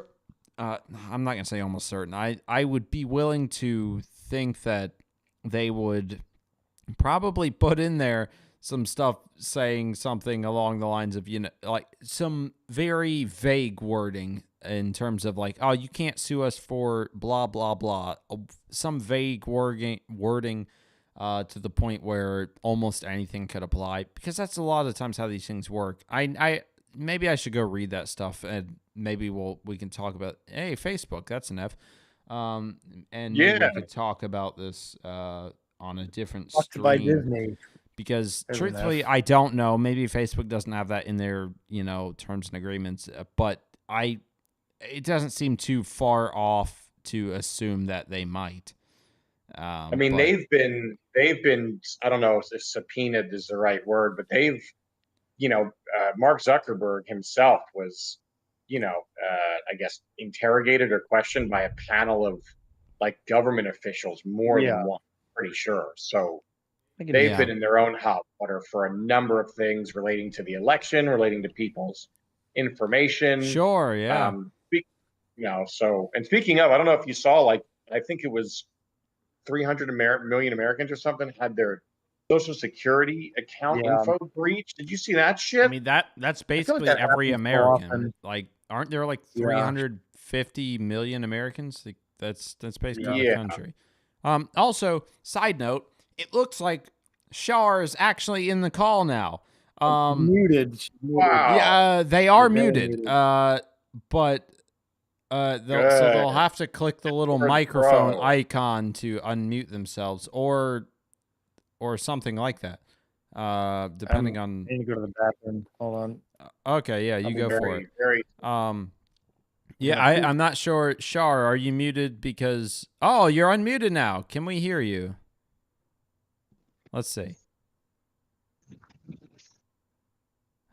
I'm not gonna say almost certain. I would be willing to think that they would probably put in there some stuff saying something along the lines of, like some very vague wording in terms of like, oh, you can't sue us for blah, blah, blah. Some vague wording to the point where almost anything could apply, because that's a lot of times how these things work. Maybe I should go read that stuff, and maybe we can talk about, hey, Facebook, that's an F. And maybe we could talk about this on a different stream. By Disney. Because truthfully, I don't know. Maybe Facebook doesn't have that in their, terms and agreements. But it doesn't seem too far off to assume that they might. I mean, they've been. I don't know if subpoenaed is the right word, but they've. Mark Zuckerberg himself was, I guess, interrogated or questioned by a panel of like government officials more than one, pretty sure. So they've been in their own hot water for a number of things relating to the election, relating to people's information. Sure, yeah. And speaking of, I don't know if you saw, like, I think it was 300 million Americans or something had their Social Security account info breached. Did you see that shit? I mean, that's basically like every American. Like, aren't there like 350 million Americans? Like, that's basically the country. Also, side note, it looks like Shar is actually in the call now. Muted. Wow. Yeah, they are muted. But they'll have to click the little microphone icon to unmute themselves, or something like that. Depending on. I need to go to the bathroom. Hold on. Okay, yeah, you go for it. I'm not sure. Shar, are you muted? Because you're unmuted now. Can we hear you? Let's see.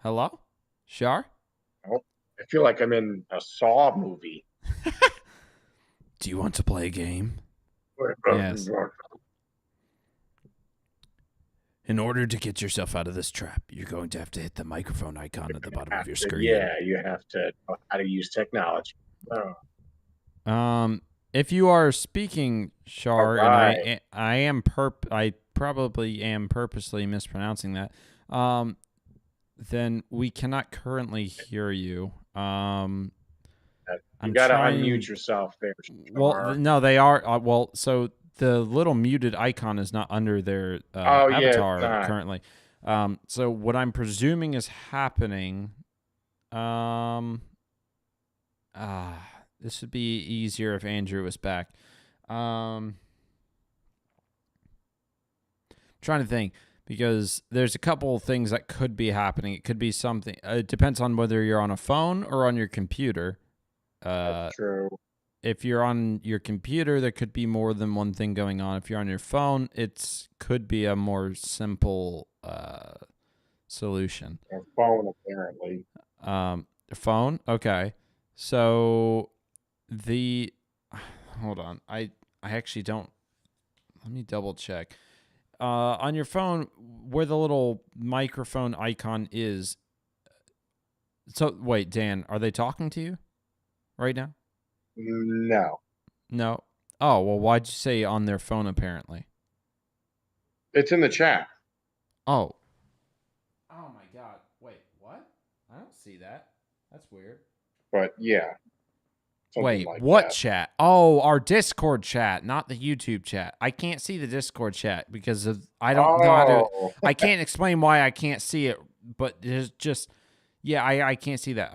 Hello, Shar? Oh, I feel like I'm in a Saw movie. Do you want to play a game? Yes. In order to get yourself out of this trap, you're going to have to hit the microphone icon at the bottom of your screen. Yeah, you have to know how to use technology. If you are speaking, Shar, and I probably am purposely mispronouncing that, then we cannot currently hear you. You got to unmute yourself there. Well, no, they are. So the little muted icon is not under their Oh, yeah, it's avatar not. currently. So what I'm presuming is happening, this would be easier if Andrew was back. Trying to think, because there's a couple of things that could be happening. It could be something. It depends on whether you're on a phone or on your computer. That's true. If you're on your computer, there could be more than one thing going on. If you're on your phone, it could be a more simple solution. A phone, apparently. Phone? Okay. So hold on. I actually don't. Let me double check. On your phone, where the little microphone icon is. So wait, Dan, are they talking to you right now? No. No. Oh, well, why'd you say on their phone, apparently? It's in the chat. Oh. Oh, my God. Wait, what? I don't see that. That's weird. But, yeah. Wait, like what that. chat? Oh, our Discord chat, not the YouTube chat. I can't see the Discord chat because I don't know how to. I can't explain why I can't see it, but there's just, yeah, I can't see that.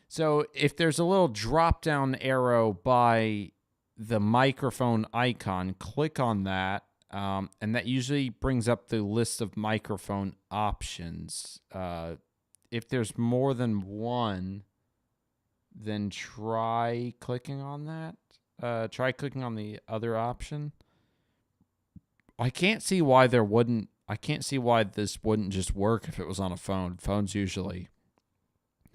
So if there's a little drop down arrow by the microphone icon, click on that, and that usually brings up the list of microphone options. If there's more than one, then try clicking on that. Try clicking on the other option. I can't see why I can't see why this wouldn't just work if it was on a phone. Phones usually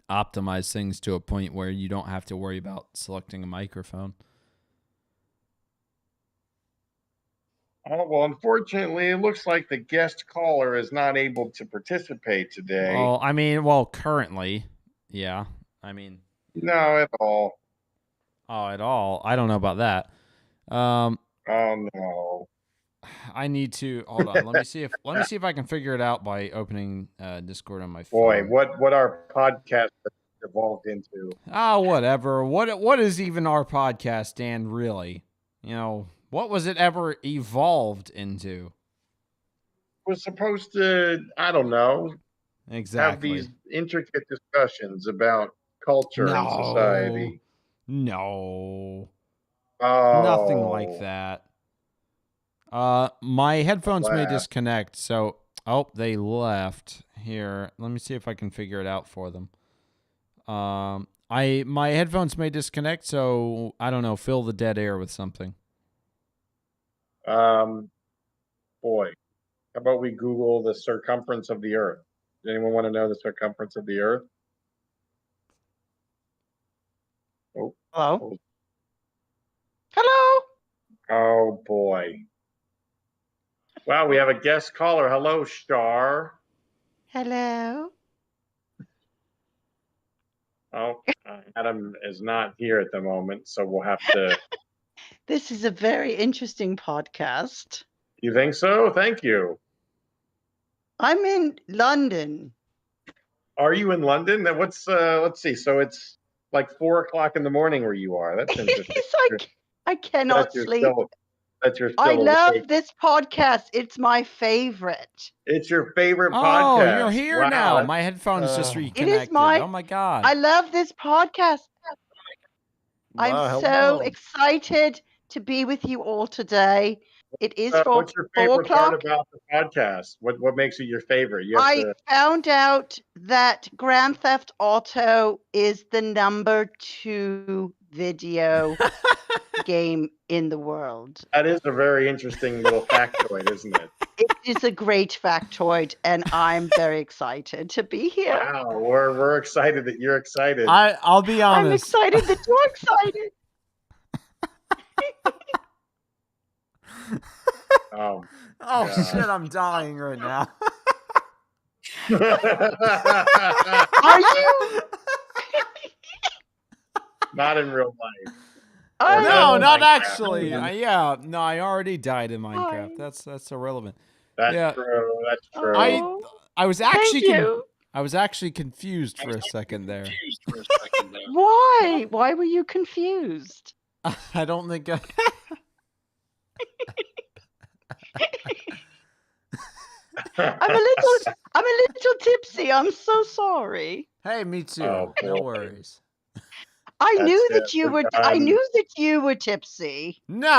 optimize things to a point where you don't have to worry about selecting a microphone. Oh, well, unfortunately, it looks like the guest caller is not able to participate today. Currently, yeah. No, at all. Oh, at all. I don't know about that. Oh, no. I need to hold on. Let me see if I can figure it out by opening Discord on my phone. Boy, what our podcast evolved into. Oh, whatever. What is even our podcast, Dan? Really? What was it ever evolved into? Was supposed to, I don't know, Exactly. have these intricate discussions about culture and society. No. Oh. Nothing like that. My headphones may disconnect, so they left. Here, let me see if I can figure it out for them. My headphones may disconnect, so I don't know, fill the dead air with something. Boy, how about we Google the circumference of the Earth? Does anyone want to know the circumference of the Earth? Oh. Hello. Hello. Oh boy. Wow, we have a guest caller. Hello, Shar. Hello. Oh, Adam is not here at the moment, so we'll have to. This is a very interesting podcast. You think so? Thank you. I'm in London. Are you in London? Let's see. So it's like 4:00 in the morning where you are. That's interesting. I cannot sleep. I love this podcast. It's my favorite. It's your favorite podcast. Oh, you're here now. My headphones just reconnected. It is my. Oh my God. I love this podcast. I'm so excited to be with you all today. It is for what's your favorite part about the podcast? What makes it your favorite? I found out that Grand Theft Auto is the number 2 video game in the world. That is a very interesting little factoid, isn't it? It is a great factoid, and I'm very excited to be here. Wow, we're excited that you're excited. I'll be honest. I'm excited that you're excited. Shit, I'm dying right now. Are you? Not in real life. No, not actually. I already died in Minecraft. That's irrelevant. That's true. That's true. I was actually I was actually confused for a second there. Why? Why were you confused? I don't think I'm a little tipsy. I'm so sorry. Hey, me too. Oh, No boy. worries. I That's knew it. that you We're were. I done. knew that you were tipsy. No,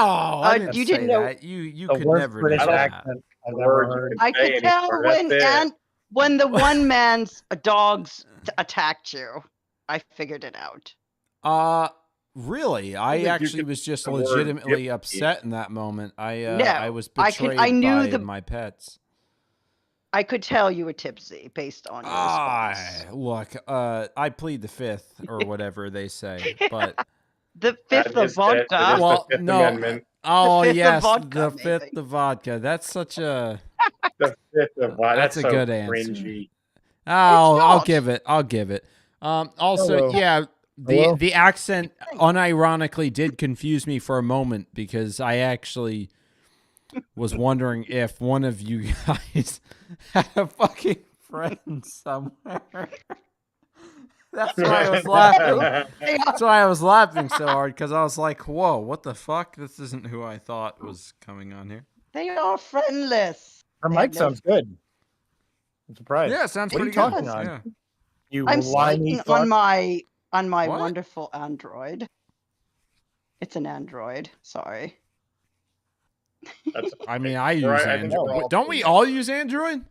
I didn't You say didn't know. that. You The could worst never British know that. accent I've The ever word you heard. can I say could tell anymore. That's it. when the one man's dogs attacked you. I figured it out. Really? I I think you actually could was just the word legitimately gypsy. upset in that moment. I No, was I betrayed knew by the. my pets. I could tell you were tipsy based on your response. Look, I plead the fifth or whatever they say, but The fifth That of is it. vodka. It is well, the Fifth no. Amendment. Oh fifth of yes, vodka, the maybe. fifth of vodka. That's such a. The Fifth of That's That's a so good answer. cringy. Oh, I'll not. give it. I'll give it. Also, Hello. yeah, Hello? the accent unironically did confuse me for a moment because I actually was wondering if one of you guys had a fucking friend somewhere. That's why I was laughing. That's why I was laughing so hard because I was like, "Whoa, what the fuck? This isn't who I thought was coming on here." They are friendless. Her They mic have no- sounds good. I'm surprised. Yeah, it sounds What are you pretty good. talking on? Yeah. You I'm whiny speaking fuck. on my What? wonderful Android. It's an Android. Sorry. That's I mean, I use I think we're Android. all Don't we all use Android?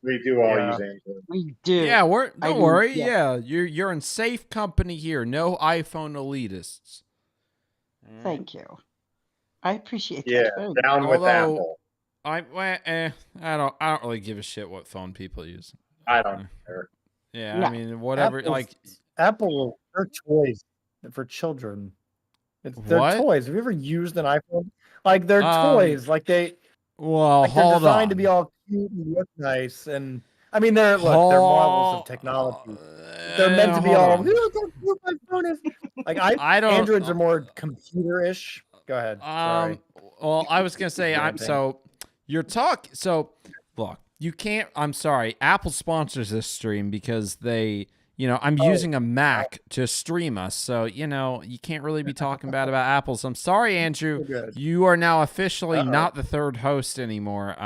We do all Yeah. use Android. We do. Yeah, I don't do, worry. yeah. Yeah, you're in safe company here. No iPhone elitists. Thank you. I appreciate Yeah, that very much. down with Although- Apple. I don't really give a shit what phone people use. I don't care. Yeah, No. I mean whatever. Apple, they're toys for children. They're What? toys. Have you ever used an iPhone? Like they're Um, toys. Like they're Well, hold designed on. to be all cute and look nice. And I mean, they're marvels of technology. They're meant to be hold all. on. "Look how cute my phone is." Like I don't. Androids are more computer-ish. Go ahead. Sorry. Well, I was gonna say Ranting. Look, you can't. I'm sorry. Apple sponsors this stream because they. I'm Oh. using a Mac to stream us, so you can't really be talking bad about Apple. So I'm sorry, Andrew. Good. You are now officially not the third host anymore.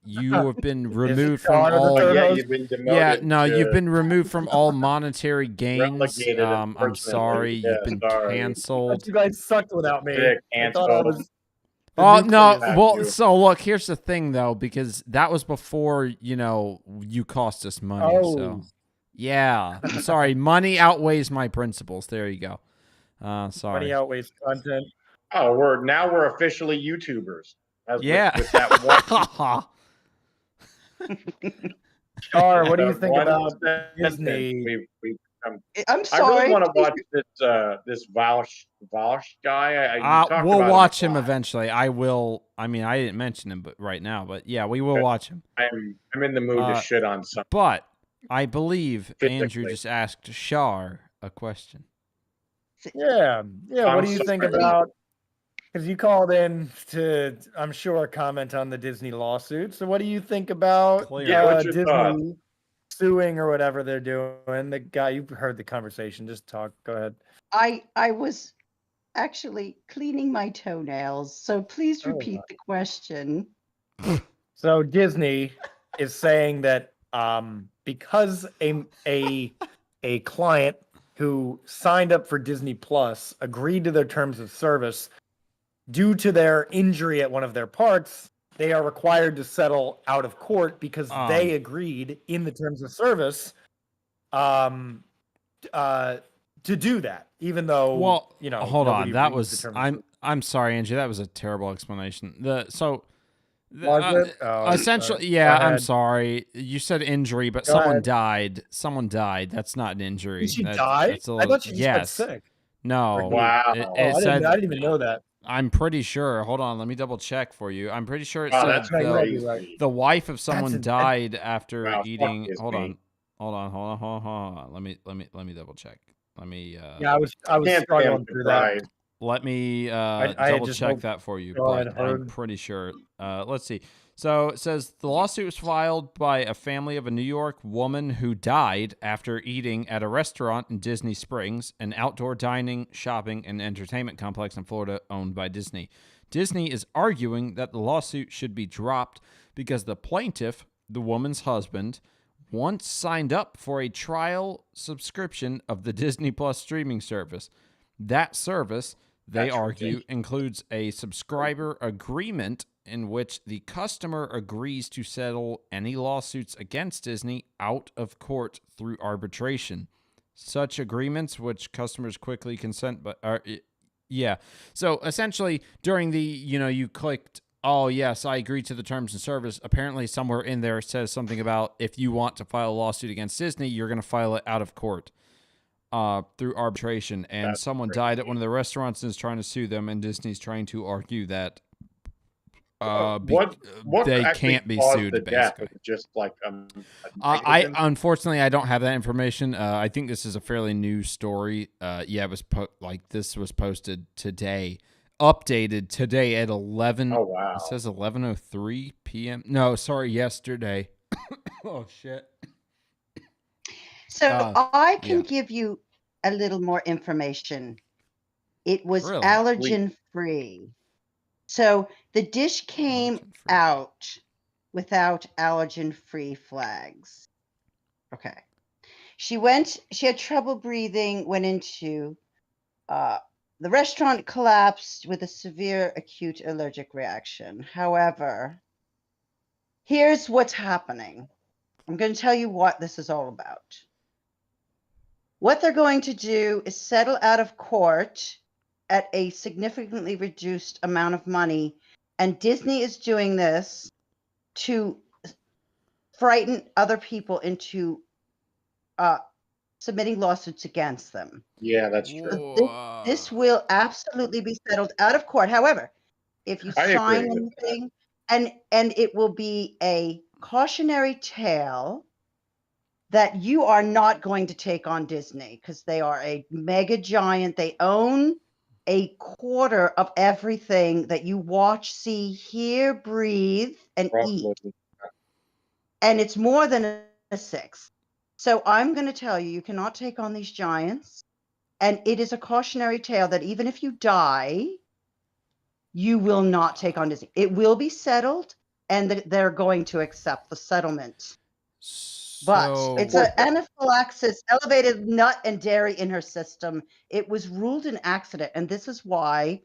You have been removed from Shar the all. third Yeah, host? you've been demoted. Yeah, no, to you've been removed from all monetary gains. relegated, I'm unfortunately. sorry, Yeah, you've been sorry. I canceled. thought you guys sucked without me. Sick, I thought I canceled. was. the Oh no! nucleus. Well, you. so look, here's the thing though, because that was before you cost us money. Oh. So yeah, I'm sorry, money outweighs my principles. There you go. Sorry. Money outweighs content. Oh, we're officially YouTubers. Yeah. With that one. Shar, what do you that think one about sentence, Disney? we've become. I'm I sorry. really want to watch this Valsh guy. You talked We'll about watch him him a lot. eventually. I will. I mean, I didn't mention him, but right now. But yeah, we will watch him. I'm in the mood to shit on something. But I believe Andrew Physically. just asked Shar a question. Yeah. I'm What do you think sorry. about? Because you called in to, I'm sure, comment on the Disney lawsuit. So, what do you think about Clear. Yeah, what's your Disney thoughts? suing or whatever they're doing? The guy, you heard the conversation. Just talk. Go ahead. I was actually cleaning my toenails, so please Oh, repeat the question. So Disney is saying that because a client who signed up for Disney Plus agreed to their terms of service, due to their injury at one of their parks, they are required to settle out of court because they agreed in the terms of service to do that, even though hold on. nobody That reads the was terms of service. I'm sorry, Angie. That was a terrible explanation. Was it? Oh, essentially, sorry. yeah. Go I'm ahead. sorry. You said injury, but Go someone ahead. died. Someone died. That's not an injury. Did she die? That's a I little, thought she just got yes. sick. No. Wow. It I said. didn't even know that. I'm pretty sure. Hold on. Let me double check for you. I'm pretty sure it Wow, said that's crazy. the wife of someone intense. died after Wow, fuck eating. Disney. Hold on. Let me double check. Let me. Yeah, I was Can't say I'm struggling through that. surprised. Let me I had double just check hoped that for you, y'all had but I'm heard. pretty sure. Let's see. So it says the lawsuit was filed by a family of a New York woman who died after eating at a restaurant in Disney Springs, an outdoor dining, shopping, and entertainment complex in Florida owned by Disney. Disney is arguing that the lawsuit should be dropped because the plaintiff, the woman's husband, once signed up for a trial subscription of the Disney Plus streaming service. That service, they argue, includes a subscriber agreement in which the customer agrees to settle any lawsuits against Disney out of court through arbitration. Such agreements, which customers quickly consent, but are, yeah. So essentially, during the, you clicked, oh, yes, I agree to the terms and service. Apparently, somewhere in there says something about if you want to file a lawsuit against Disney, you're going to file it out of court through arbitration. And someone died at one of the restaurants and is trying to sue them, and Disney's trying to argue that what they actually can't be caused sued, the death? basically. Was it just like unfortunately I don't have that information. I think this is a fairly new story. It was this was posted today, updated today at 11. Oh wow! It says 11:03 p.m. No, sorry, yesterday. Oh shit. So I can give you a little more information. It was allergen free. So the dish came out without allergen-free flags. Okay. She had trouble breathing, went into the restaurant, collapsed with a severe acute allergic reaction. However, here's what's happening. I'm going to tell you what this is all about. What they're going to do is settle out of court at a significantly reduced amount of money. And Disney is doing this to frighten other people into submitting lawsuits against them. Yeah, that's true. This will absolutely be settled out of court. However, if you sign anything, and it will be a cautionary tale that you are not going to take on Disney because they are a mega giant. They own a quarter of everything that you watch, see, hear, breathe, and eat. And it's more than a sixth. So I'm going to tell you, you cannot take on these giants. And it is a cautionary tale that even if you die, you will not take on Disney. It will be settled, and they're going to accept the settlement. But it's an anaphylaxis, elevated nut and dairy in her system. It was ruled an accident, and this is why.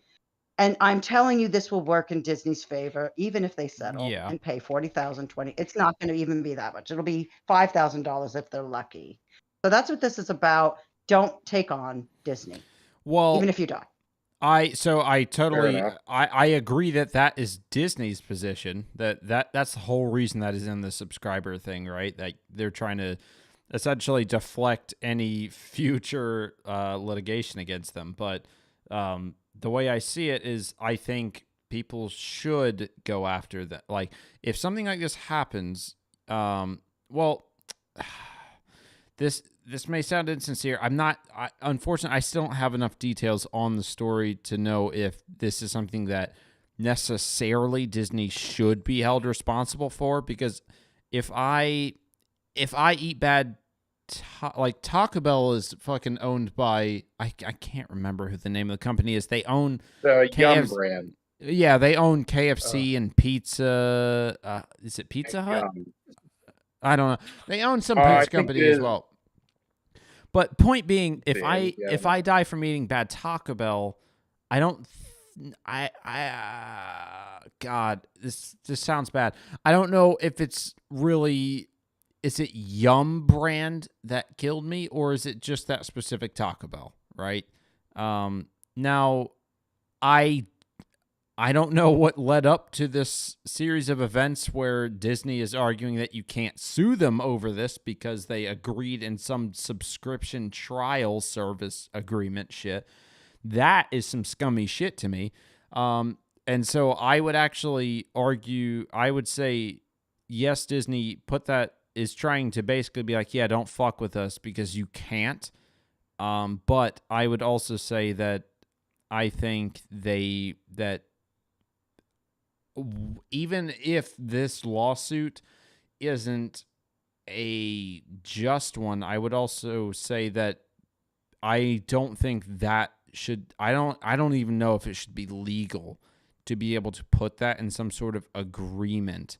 And I'm telling you, this will work in Disney's favor, even if they settle and pay $40,000, $20,000. It's not going to even be that much. It'll be $5,000 if they're lucky. So that's what this is about. Don't take on Disney, even if you die. I totally I agree that is Disney's position. That's the whole reason that is in the subscriber thing, right? That they're trying to essentially deflect any future litigation against them. But the way I see it is, I think people should go after that. Like, if something like this happens, This may sound insincere. Unfortunately, I still don't have enough details on the story to know if this is something that necessarily Disney should be held responsible for. Because if I eat bad, like Taco Bell is fucking owned by, I can't remember who the name of the company is. They own the Yum brand. Yeah, they own KFC and pizza. Is it Pizza Hut? I don't know. They own some pizza company as well. But point being, if I die from eating bad Taco Bell, I don't. God, this sounds bad. I don't know if it's really. Is it Yum brand that killed me, or is it just that specific Taco Bell? Right. Now, I don't know what led up to this series of events where Disney is arguing that you can't sue them over this because they agreed in some subscription trial service agreement shit. That is some scummy shit to me. And so I would actually argue, I would say, yes, Disney is trying to basically be like, yeah, don't fuck with us because you can't. But I would also say that I think that even if this lawsuit isn't a just one, I would also say that I don't think that should. I don't even know if it should be legal to be able to put that in some sort of agreement.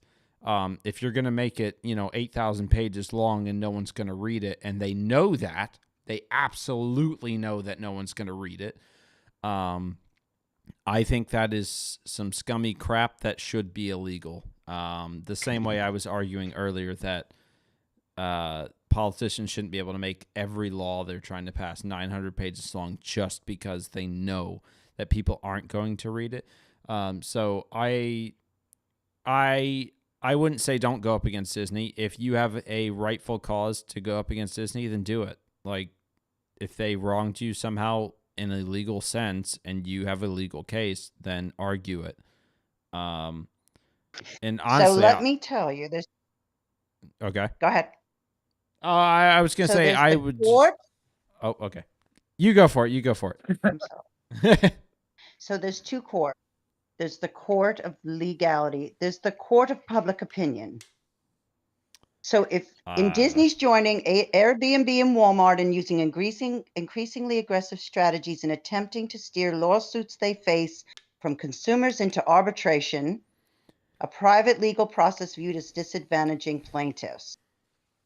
If you're going to make it, 8,000 pages long and no one's going to read it, and they know that, they absolutely know that no one's going to read it. I think that is some scummy crap that should be illegal. The same way I was arguing earlier that politicians shouldn't be able to make every law they're trying to pass 900 pages long just because they know that people aren't going to read it. So I wouldn't say don't go up against Disney. If you have a rightful cause to go up against Disney, then do it. Like, if they wronged you somehow in a legal sense and you have a legal case, then argue it. And honestly, so let me tell you this. Okay. Go ahead. I was going to say I would. Oh, okay. You go for it. I'm sorry. So there's two courts. There's the court of legality. There's the court of public opinion. So if in Disney's joining Airbnb and Walmart and using increasingly aggressive strategies and attempting to steer lawsuits they face from consumers into arbitration, a private legal process viewed as disadvantaging plaintiffs.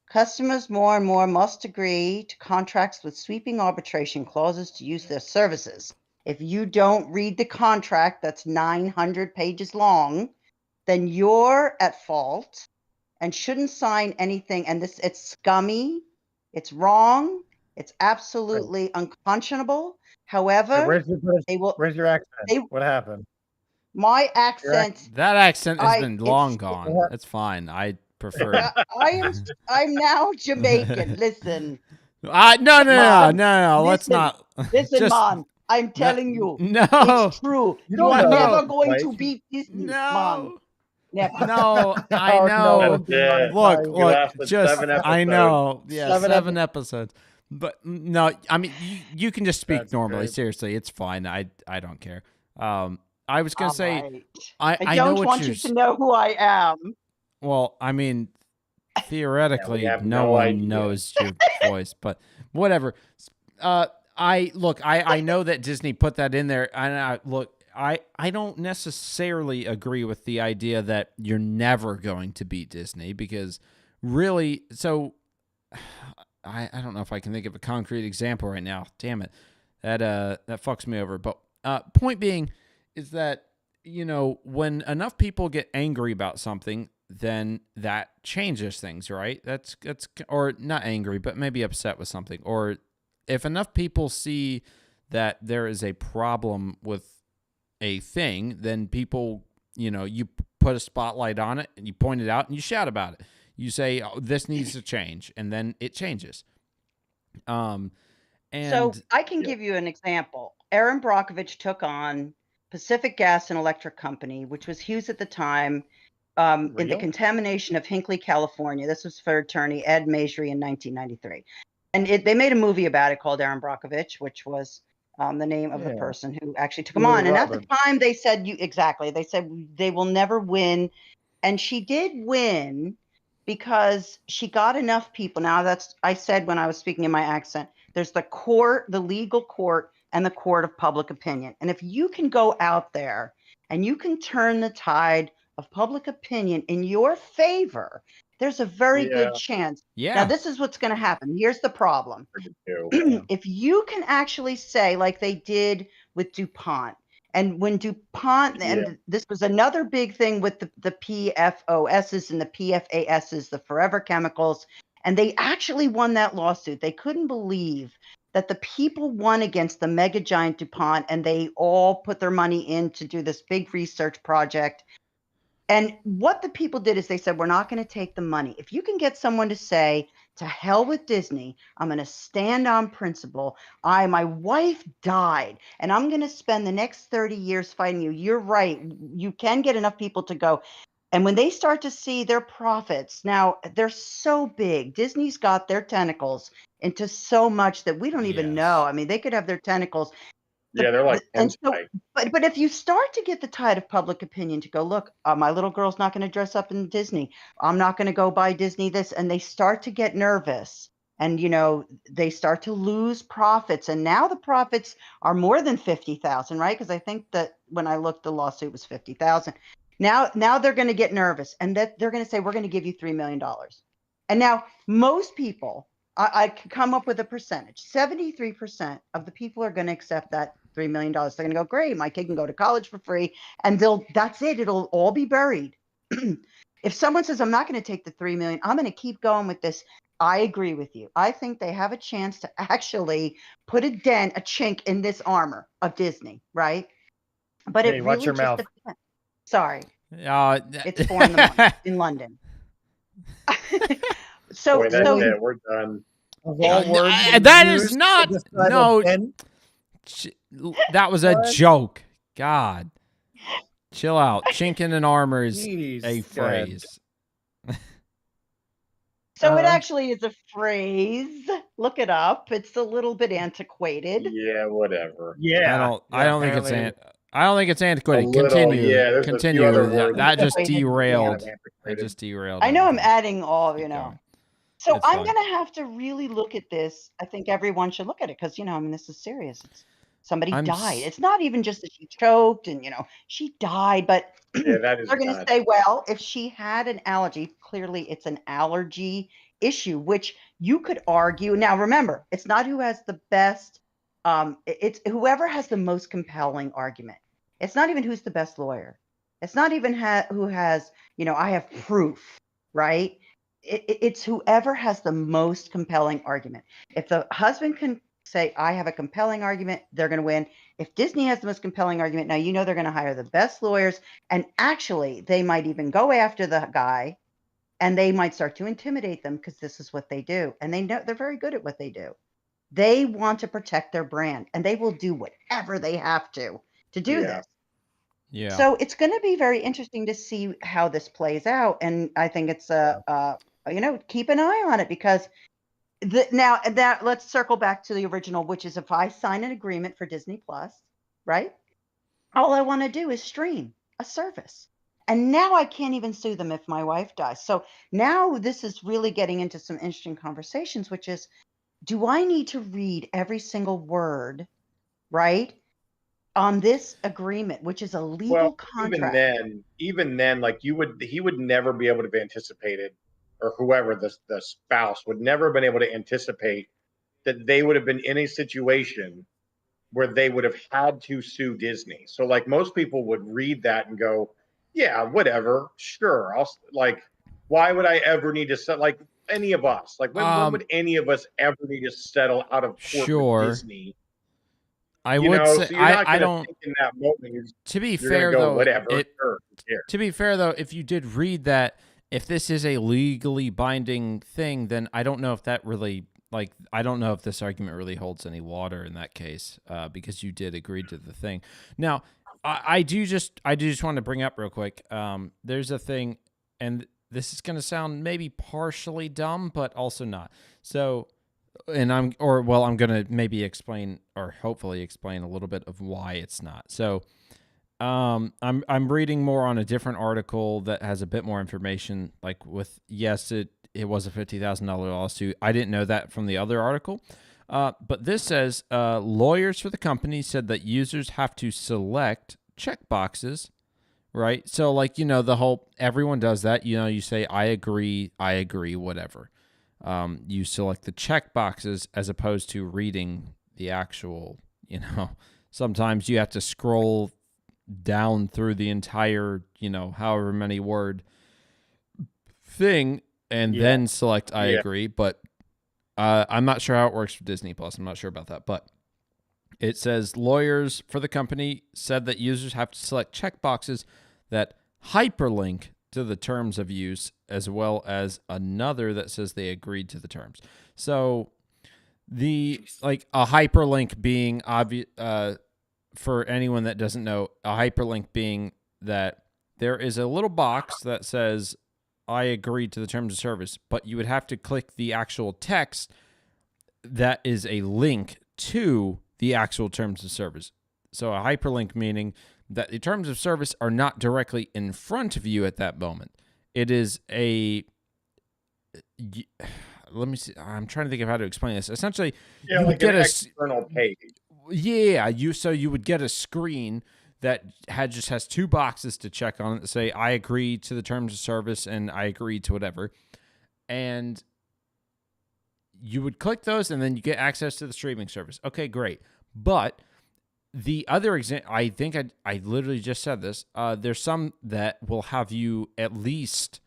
Customers more and more must agree to contracts with sweeping arbitration clauses to use their services. If you don't read the contract that's 900 pages long, then you're at fault and shouldn't sign anything. And it's scummy, it's wrong, it's absolutely unconscionable. However, where's your accent? What happened? My accent. That accent has been long gone. That's fine. I prefer it. I'm now Jamaican. Listen. No. Let's not. Listen, man. I'm telling you. No. It's true. You are never going to beat Disney, man. Never. No, I know. Look, just 7 episodes. I know. Yeah, 7 episodes. But no, I mean you can just speak normally. Great. Seriously, it's fine. I don't care. I was gonna say right. I don't know want you to know who I am. Well, I mean, theoretically, no one knows your voice, but whatever. I know that Disney put that in there, and I don't necessarily agree with the idea that you're never going to beat Disney, because really, so I don't know if I can think of a concrete example right now. Damn it, that fucks me over. But point being is that, when enough people get angry about something, then that changes things, right? That's or not angry, but maybe upset with something, or if enough people see that there is a problem with a thing, then people, you put a spotlight on it and you point it out and you shout about it. You say, oh, this needs to change, and then it changes. And so I can give you an example. Aaron Brockovich took on Pacific Gas and Electric Company, which was Hughes at the time, in the contamination of Hinckley, California. This was for attorney Ed Maisry in 1993. And they made a movie about it called Aaron Brockovich, which was the name of the person who actually took him on. And at the time they said, they said they will never win. And she did win because she got enough people. Now I said when I was speaking in my accent, there's the court, the legal court, and the court of public opinion. And if you can go out there and you can turn the tide of public opinion in your favor, there's a very good chance. Yeah. Now, this is what's going to happen. Here's the problem. If you can actually say, like they did with DuPont, and when DuPont, and this was another big thing with the PFOSs and the PFASs, the forever chemicals, and they actually won that lawsuit. They couldn't believe that the people won against the mega giant DuPont, and they all put their money in to do this big research project. And what the people did is they said, we're not going to take the money. If you can get someone to say, to hell with Disney, I'm going to stand on principle. My wife died, and I'm going to spend the next 30 years fighting you. You're right. You can get enough people to go. And when they start to see their profits, now they're so big. Disney's got their tentacles into so much that we don't even know. I mean, they could have their tentacles. Yeah, they're like, but if you start to get the tide of public opinion to go, look, my little girl's not going to dress up in Disney. I'm not going to go buy Disney this. And they start to get nervous and they start to lose profits, and now the profits are more than 50,000, right? Because I think that when I looked, the lawsuit was 50,000. Now they're going to get nervous, and that they're going to say, we're going to give you $3 million. And now most people, I could come up with a percentage. 73% of the people are going to accept that $3 million. They're going to go, great, my kid can go to college for free, and that's it. It'll all be buried. If someone says, I'm not going to take the $3 million, I'm going to keep going with this. I agree with you. I think they have a chance to actually put a chink in this armor of Disney, right? But Hey, it watch really your just mouth. depends. Sorry. It's 4 a.m. in London. So, Boy, that's it. We're done. Of all words that is used not. to describe No, a pen, that was a What? joke. God, chill out. Chink in an armor is Jeez, a go ahead. phrase. So it actually is a phrase. Look it up. It's a little bit antiquated. Yeah, whatever. Yeah. I don't think it's I don't think it's A antiquated. little, Continue. yeah. There's Continue. a few other words. That just Antiquated, derailed. yeah. That just derailed. I know I'm everything. adding all, Keep going. So It's I'm fine. going to have to really look at this. I think everyone should look at it because, this is serious. Somebody died. It's not even just that she choked and, she died, but Yeah, that is they're going to nuts. say, well, if she had an allergy, clearly it's an allergy issue, which you could argue. Now, remember, it's not who has the best, it's whoever has the most compelling argument. It's not even who's the best lawyer. It's not even who has, I have proof, right? It's whoever has the most compelling argument. If the husband can say, I have a compelling argument, they're going to win. If Disney has the most compelling argument, now they're going to hire the best lawyers, and actually they might even go after the guy, and they might start to intimidate them because this is what they do, and they know they're very good at what they do. They want to protect their brand, and they will do whatever they have to do this. Yeah. So it's going to be very interesting to see how this plays out, and I think it's keep an eye on it because now that let's circle back to the original, which is if I sign an agreement for Disney Plus, right? All I want to do is stream a service. And now I can't even sue them if my wife dies. So now this is really getting into some interesting conversations, which is, do I need to read every single word, right, on this agreement, which is a legal contract? Even then, like he would never be able to have anticipated, or whoever the spouse would never have been able to anticipate that they would have been in a situation where they would have had to sue Disney. So like most people would read that and go, yeah, whatever, sure. Why would I ever need to settle? Like any of us, like when would any of us ever need to settle out of court with Disney? I would say so you're not I gonna don't think in that moment. To be You're fair gonna go, though, whatever. Sure, to be fair though, if you did read that, if this is a legally binding thing, then I don't know if that really I don't know if this argument really holds any water in that case, because you did agree to the thing. Now, I do just want to bring up real quick. There's a thing, and this is going to sound maybe partially dumb, but also not. So, and I'm going to maybe explain or hopefully explain a little bit of why it's not. So, I'm reading more on a different article that has a bit more information. Like with it was a $50,000 lawsuit. I didn't know that from the other article. But this says lawyers for the company said that users have to select checkboxes, right? So the whole, everyone does that. You say, I agree, whatever. You select the checkboxes as opposed to reading the actual, sometimes you have to scroll down through the entire, however many word thing and then select I agree. But I'm not sure how it works for Disney Plus. I'm not sure about that. But it says lawyers for the company said that users have to select checkboxes that hyperlink to the terms of use, as well as another that says they agreed to the terms. So a hyperlink being obvious, for anyone that doesn't know, a hyperlink being that there is a little box that says I agree to the terms of service, but you would have to click the actual text that is a link to the actual terms of service. So a hyperlink meaning that the terms of service are not directly in front of you at that moment. It is let me see. I'm trying to think of how to explain this. Essentially, Yeah, you would like get an a external page. Yeah, you would get a screen that just has 2 boxes to check on it that say I agree to the terms of service and I agree to whatever. And you would click those and then you get access to the streaming service. Okay, great. But the other example, I think I literally just said this. There's some that will have you at least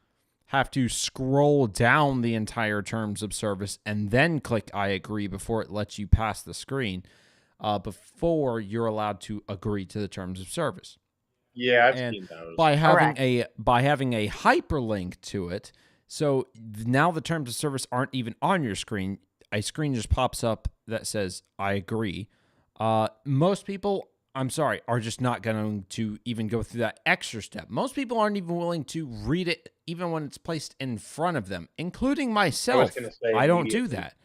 have to scroll down the entire terms of service and then click I agree before it lets you pass the screen. Before you're allowed to agree to the terms of service. Yeah, I've And seen those. by having a hyperlink to it, so now the terms of service aren't even on your screen. A screen just pops up that says I agree. Most people, I'm sorry, are just not going to even go through that extra step. Most people aren't even willing to read it even when it's placed in front of them, including myself. I don't do that.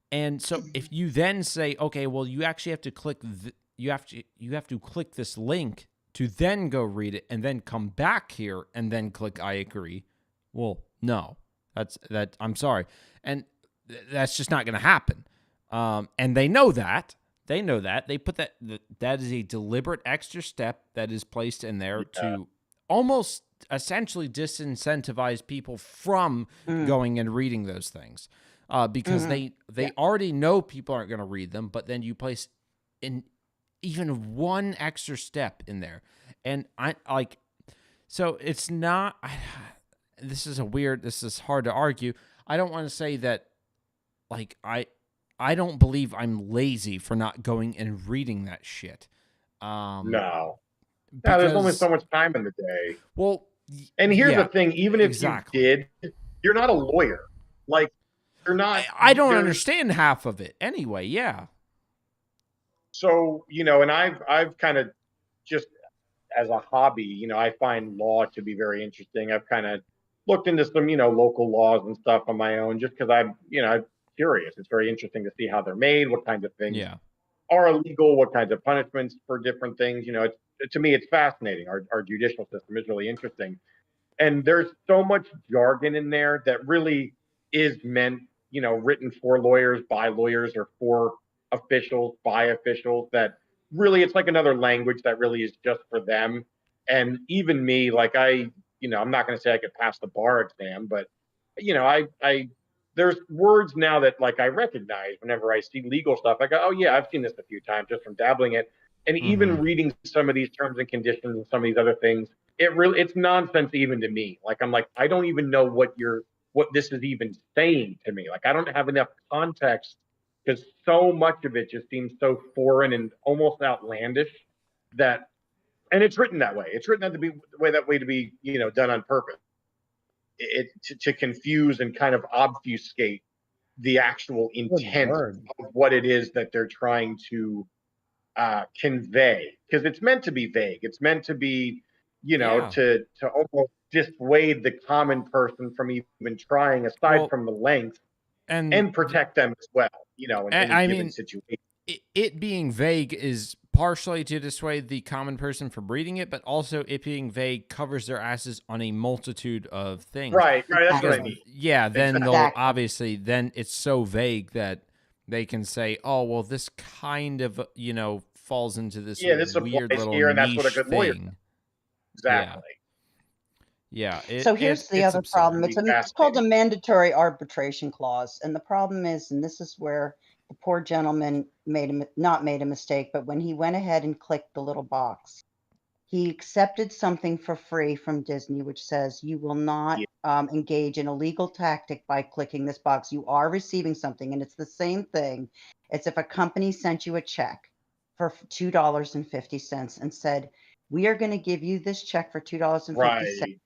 And so if you then say, okay, well, you actually have to click, you have to click this link to then go read it and then come back here and then click I agree. Well, no, I'm sorry. And that's just not going to happen. And they know that. They put that is a deliberate extra step that is placed in there to almost essentially disincentivize people from going and reading those things. Because they already know people aren't going to read them, but then you place in even one extra step in there. And so it's not, this is hard to argue. I don't want to say that, I don't believe I'm lazy for not going and reading that shit. No, there's only so much time in the day. Well, and here's the thing, even if you did, you're not a lawyer. Like, you're not. I don't understand half of it anyway. Yeah. So, and I've kind of just as a hobby, I find law to be very interesting. I've kind of looked into some, local laws and stuff on my own just because I'm curious. It's very interesting to see how they're made, what kinds of things are illegal, what kinds of punishments for different things. To me, it's fascinating. Our judicial system is really interesting. And there's so much jargon in there that really is meant, written for lawyers, by lawyers, or for officials, by officials, that really it's like another language that really is just for them. And even me, like I'm not going to say I could pass the bar exam, but I there's words now that like I recognize whenever I see legal stuff. I go, oh yeah, I've seen this a few times just from dabbling it. And even reading some of these terms and conditions and some of these other things, it's nonsense even to me. Like I'm like, I don't even know what this is even saying to me. Like I don't have enough context because so much of it just seems so foreign and almost outlandish that, and it's written that way. It's written to be to be done on purpose. To confuse and kind of obfuscate the actual intent of what it is that they're trying to convey, because it's meant to be vague. It's meant to be, to almost dissuade the common person from even trying, aside from the length, and protect them as well. In any given situation. It being vague is partially to dissuade the common person from reading it, but also it being vague covers their asses on a multitude of things. Right. That's what I mean. Yeah, then they'll obviously, then it's so vague that they can say, oh, well, this kind of, falls into this weird little here, and that's what a good lawyer does. Exactly. Yeah. So here's the other problem. It's called a mandatory arbitration clause. And the problem is, and this is where the poor gentleman not made a mistake, but when he went ahead and clicked the little box, he accepted something for free from Disney, which says you will not engage in a legal tactic by clicking this box. You are receiving something, and it's the same thing. It's if a company sent you a check for $2.50 and said, we are going to give you this check for $2.50. Right.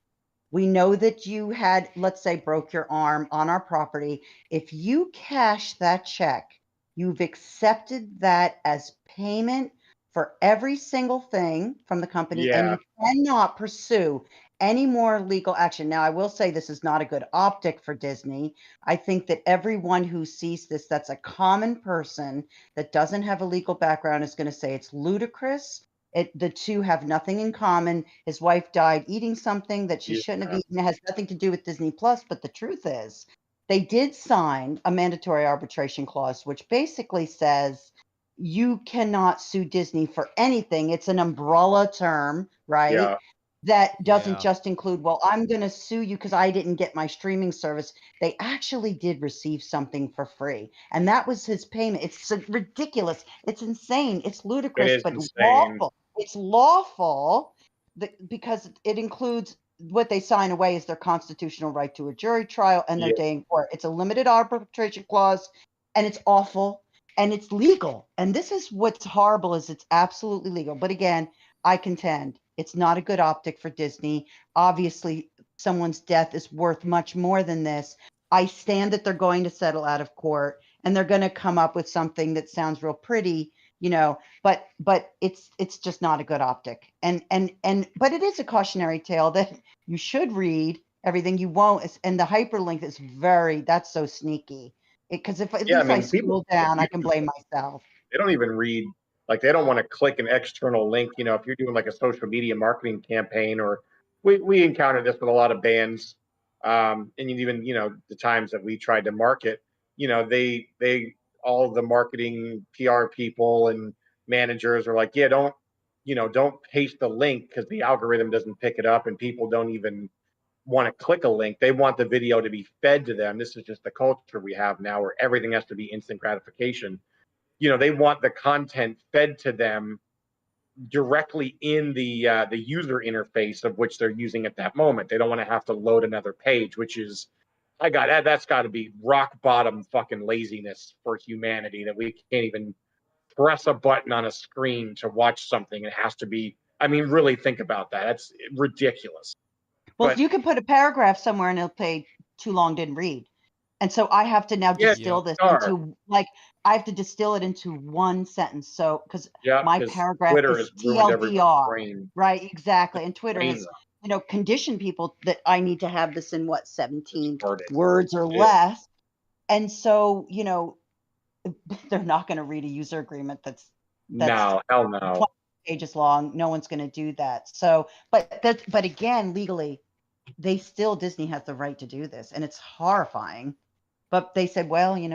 We know that you had, let's say, broke your arm on our property. If you cash that check, you've accepted that as payment for every single thing from the company, and you cannot pursue any more legal action. Now, I will say this is not a good optic for Disney. I think that everyone who sees this, that's a common person that doesn't have a legal background, is going to say it's ludicrous. The two have nothing in common. His wife died eating something that she shouldn't have eaten. It has nothing to do with Disney Plus. But the truth is, they did sign a mandatory arbitration clause, which basically says you cannot sue Disney for anything. It's an umbrella term, right? Yeah. That doesn't Yeah. just include, well, I'm going to sue you because I didn't get my streaming service. They actually did receive something for free. And that was his payment. It's ridiculous. It's insane. It's ludicrous, It is but insane. lawful. It's lawful because it includes what they sign away is their constitutional right to a jury trial and their Yeah. day in court. It's a limited arbitration clause, and it's awful, and it's legal. And this is what's horrible is it's absolutely legal. But again, I contend it's not a good optic for Disney. Obviously, someone's death is worth much more than this. I stand that they're going to settle out of court and they're going to come up with something that sounds real pretty, but it's just not a good optic. And but it is a cautionary tale that you should read everything. You won't, and the hyperlink is that's so sneaky. Because if at least I scroll down, I can blame myself. They don't even read, like they don't want to click an external link. If you're doing like a social media marketing campaign, or we encountered this with a lot of bands, and even the times that we tried to market, they all the marketing PR people and managers are like, yeah, don't paste the link because the algorithm doesn't pick it up and people don't even want to click a link. They want the video to be fed to them. This is just the culture we have now where everything has to be instant gratification. They want the content fed to them directly in the user interface of which they're using at that moment. They don't want to have to load another page, which is, that's got to be rock bottom fucking laziness for humanity, that we can't even press a button on a screen to watch something. It has to be, really think about that. That's ridiculous. Well, you can put a paragraph somewhere and it'll say too long, didn't read. And so I have to now distill this into I have to distill it into one sentence. So because my paragraph Twitter is TLDR, right? Exactly. And Twitter has conditioned people that I need to have this in 17 words or less. And so they're not going to read a user agreement that's no, hell no, 20 pages long. No one's going to do that. So, but again, legally, Disney has the right to do this, and it's horrifying. But they said, well, you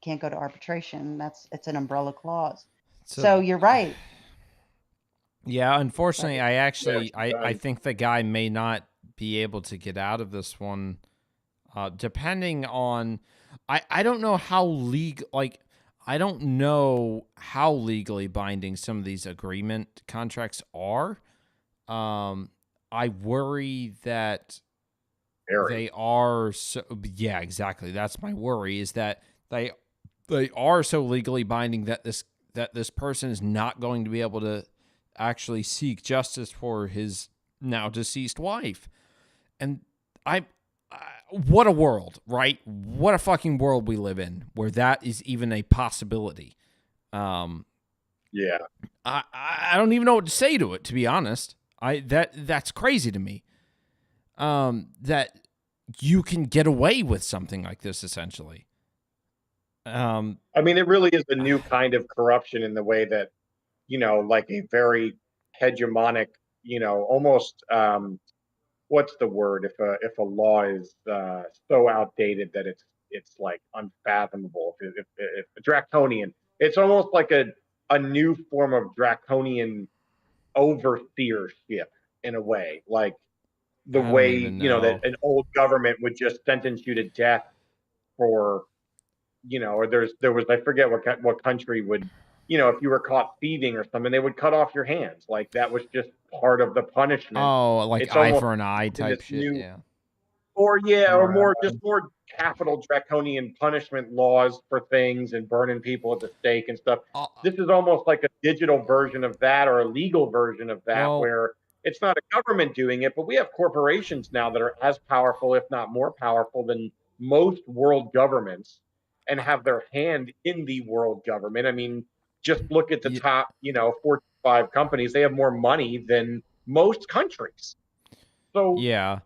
can't go to arbitration. It's an umbrella clause. So you're right. Yeah, unfortunately, I think the guy may not be able to get out of this one, depending on. I don't know how I don't know how legally binding some of these agreement contracts are. I worry that they are so. Yeah, exactly. That's my worry, is that they are so legally binding that this person is not going to be able to actually seek justice for his now deceased wife. And what a world, right? What a fucking world we live in where that is even a possibility. Yeah. I don't even know what to say to it, to be honest. That's crazy to me. That you can get away with something like this, essentially. It really is a new kind of corruption in the way that, like a very hegemonic, almost, what's the word? If a law is so outdated that it's like unfathomable, if draconian, it's almost like a new form of draconian overseership in a way, like the way that an old government would just sentence you to death for, or there was, I forget what country would, if you were caught thieving or something, they would cut off your hands. Like that was just part of the punishment. Oh, like it's eye for an eye type shit. Yeah. Or more capital draconian punishment laws for things and burning people at the stake and stuff. This is almost like a digital version of that, or a legal version of that, where it's not a government doing it, but we have corporations now that are as powerful, if not more powerful, than most world governments, and have their hand in the world government. Just look at the top, Fortune 5 companies. They have more money than most countries. So yeah,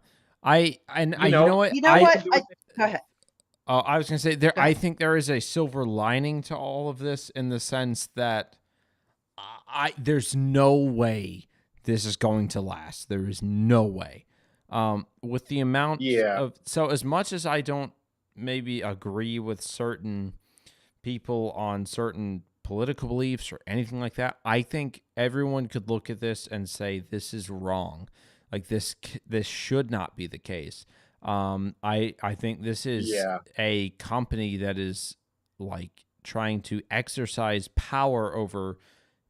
you know what? Go ahead. I was gonna say I think there is a silver lining to all of this, in the sense that there's no way this is going to last. There is no way. With the amount of, so as much as I don't maybe agree with certain people on certain political beliefs or anything like that, I think everyone could look at this and say this is wrong. Like this should not be the case. I think this is a company that is like trying to exercise power over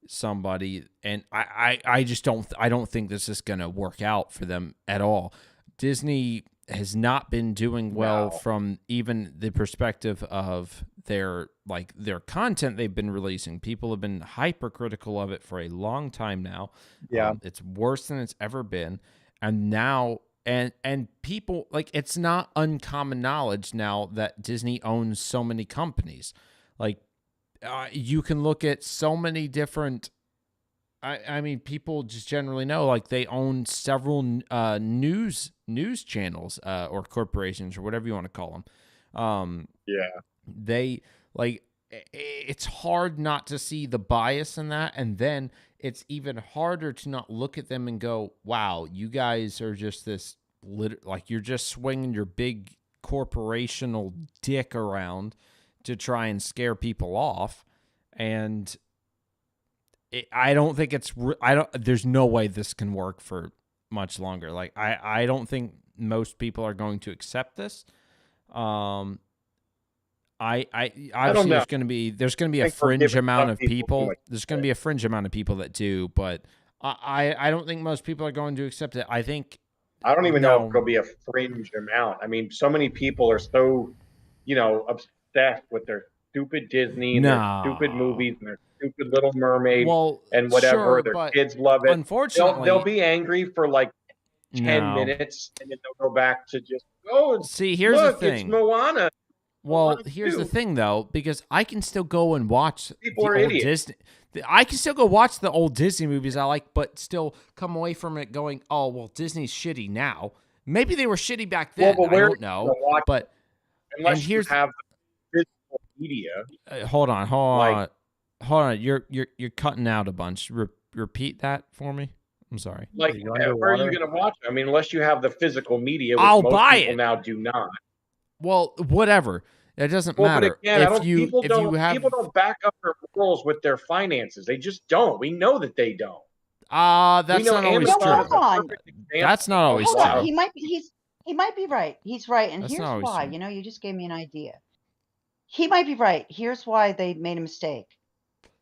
somebody, and I just don't think this is going to work out for them at all. Disney has not been doing well from even the perspective of their content they've been releasing. People have been hypercritical of it for a long time now. It's worse than it's ever been, and now and people, like, it's not uncommon knowledge now that Disney owns so many companies. Like, you can look at so many different. I mean, people just generally know, like, they own several news channels or corporations or whatever you want to call them. They, like, it's hard not to see the bias in that, and then it's even harder to not look at them and go, "Wow, you guys are just this like you're just swinging your big corporational dick around to try and scare people off," and I don't think it's. There's no way this can work for much longer. Like, I don't think most people are going to accept this. I obviously there's going to be a fringe amount of people. There's going to be a fringe amount of people that do, but I don't think most people are going to accept it. I don't even know if it'll be a fringe amount. I mean, so many people are so, obsessed with their stupid Disney and their stupid movies and their stupid Little Mermaid and whatever. Sure, their kids love it. Unfortunately, they'll be angry for like 10 minutes, and then they'll go back to just see. Here's the thing. It's Moana. Well, here's the thing, though, because I can still go and watch the old Disney. I can still go watch the old Disney movies I like, but still come away from it going, "Oh, well, Disney's shitty now. Maybe they were shitty back then. I don't know." But unless you have the physical media, hold on. You're cutting out a bunch. Repeat that for me. I'm sorry. Like, where are you going to watch it? I mean, unless you have the physical media, which I'll most buy people it. now do not. Well, whatever. It doesn't matter. But again, people don't back up their morals with their finances. They just don't. We know that they don't. That's not always true. That's not always true. Hold on. He might be right. He's right. And here's why. True. You just gave me an idea. He might be right. Here's why they made a mistake.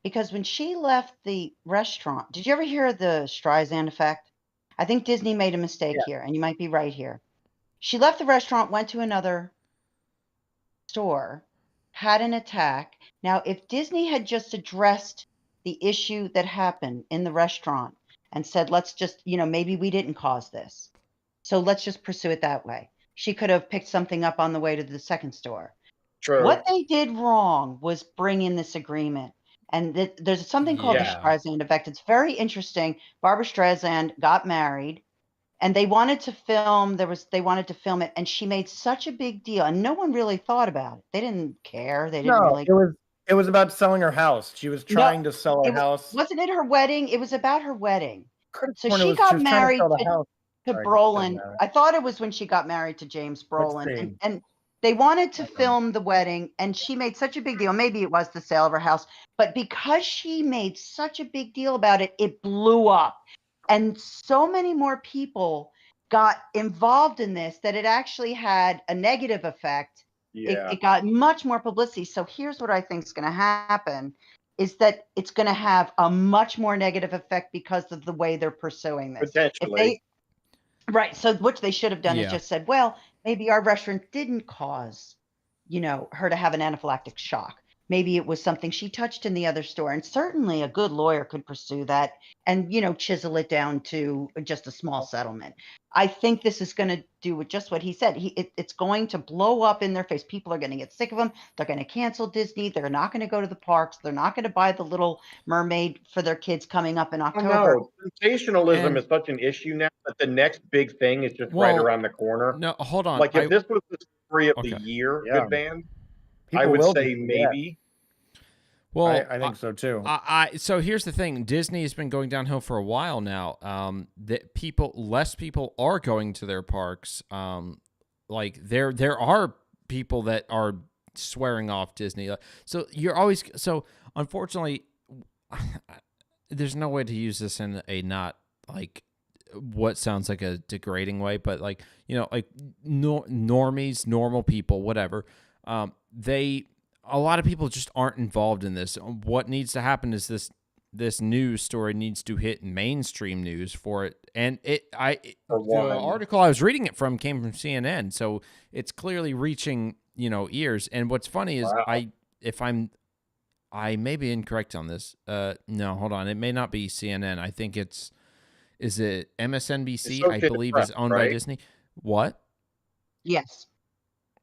Because when she left the restaurant, did you ever hear the Streisand effect? I think Disney made a mistake here, and you might be right here. She left the restaurant, went to another store, had an attack. Now, if Disney had just addressed the issue that happened in the restaurant and said, let's just, maybe we didn't cause this, so let's just pursue it that way, she could have picked something up on the way to the second store. True. What they did wrong was bring in this agreement. And there's something called the Streisand effect. It's very interesting. Barbara Streisand got married, and they wanted to film. They wanted to film it, and she made such a big deal, and no one really thought about it. They didn't care. They didn't really. It was about selling her house. She was trying to sell her house. Wasn't it her wedding? It was about her wedding. So she got married to Brolin. I thought it was when she got married to James Brolin, and they wanted to film the wedding, and she made such a big deal. Maybe it was the sale of her house, but because she made such a big deal about it, it blew up. And so many more people got involved in this that it actually had a negative effect. It got much more publicity. So here's what I think is going to happen, is that it's going to have a much more negative effect because of the way they're pursuing this. Potentially. Right. So what they should have done is just said, well, maybe our restaurant didn't cause, her to have an anaphylactic shock. Maybe it was something she touched in the other store. And certainly a good lawyer could pursue that and, chisel it down to just a small settlement. I think this is going to do just what he said. It's going to blow up in their face. People are going to get sick of them. They're going to cancel Disney. They're not going to go to the parks. They're not going to buy the Little Mermaid for their kids coming up in October. No, sensationalism is such an issue now that the next big thing is just right around the corner. No, hold on. Like, if this was the story of the year, Good Band, I would say maybe. Well, I think so too. So here's the thing: Disney has been going downhill for a while now. That less people are going to their parks. Like there are people that are swearing off Disney. So you're always unfortunately, there's no way to use this in a not like what sounds like a degrading way, but like like normies, normal people, whatever. A lot of people just aren't involved in this. What needs to happen is this news story needs to hit mainstream news for it. And the article I was reading it from came from CNN, so it's clearly reaching ears. And what's funny is I may be incorrect on this. No, hold on, it may not be CNN. I think is it MSNBC? I believe is owned by Disney. What? Yes.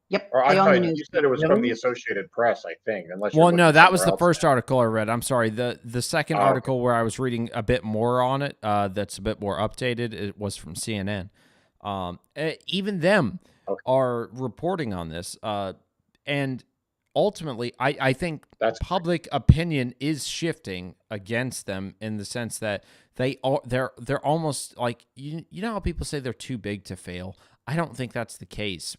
Yep. Or I thought you said it was from the Associated Press, I think. Well, no, that was the first article I read. I'm sorry. The second article where I was reading a bit more on it, that's a bit more updated, it was from CNN. Even them are reporting on this. And ultimately, I think public opinion is shifting against them in the sense that they're almost like you know how people say they're too big to fail. I don't think that's the case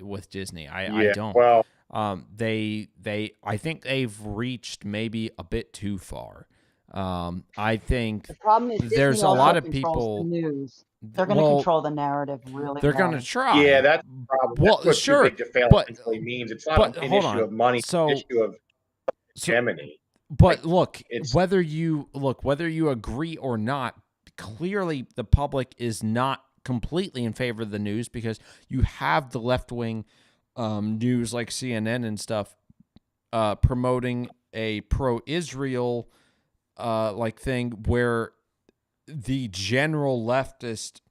with Disney. I don't. Well, I think they've reached maybe a bit too far. I think the problem is there's a lot of people. The news. They're going to control the narrative really. They're going to try. Yeah, that's the problem. Well, that's what sure, too big to fail essentially means. It's not an issue of money. It's an issue of hegemony. But whether you agree or not, clearly the public is not completely in favor of the news because you have the left-wing news like CNN and stuff promoting a pro-Israel like thing where the general leftist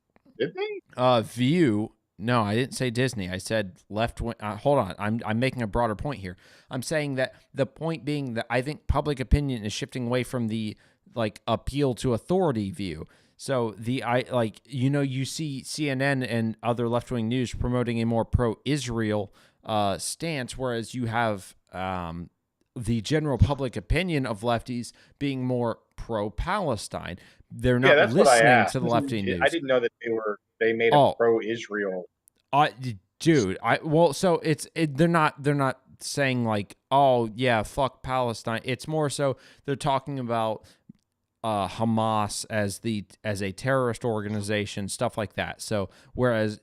view. No, I didn't say Disney. I said left-wing. Hold on, I'm making a broader point here. I'm saying that the point being that I think public opinion is shifting away from the appeal to authority view. So you see CNN and other left-wing news promoting a more pro-Israel stance, whereas you have the general public opinion of lefties being more pro-Palestine. They're not listening to the lefty news. I didn't know that they made a pro-Israel. Dude, they're not saying like, oh yeah, fuck Palestine. It's more so they're talking about Hamas as a terrorist organization, stuff like that. So whereas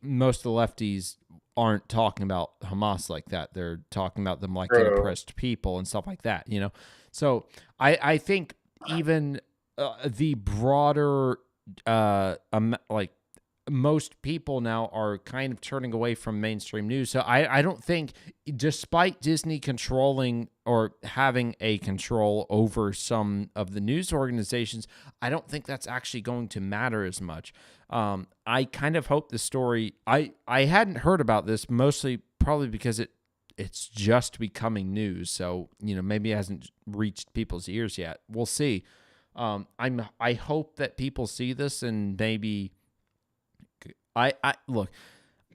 most of the lefties aren't talking about Hamas like that, they're talking about them like an oppressed people and stuff like that. So I think even the broader most people now are kind of turning away from mainstream news. So I don't think, despite Disney controlling or having a control over some of the news organizations, I don't think that's actually going to matter as much. I kind of hope the story, I hadn't heard about this, mostly probably because it's just becoming news. So, maybe it hasn't reached people's ears yet. We'll see. I hope that people see this and maybe look,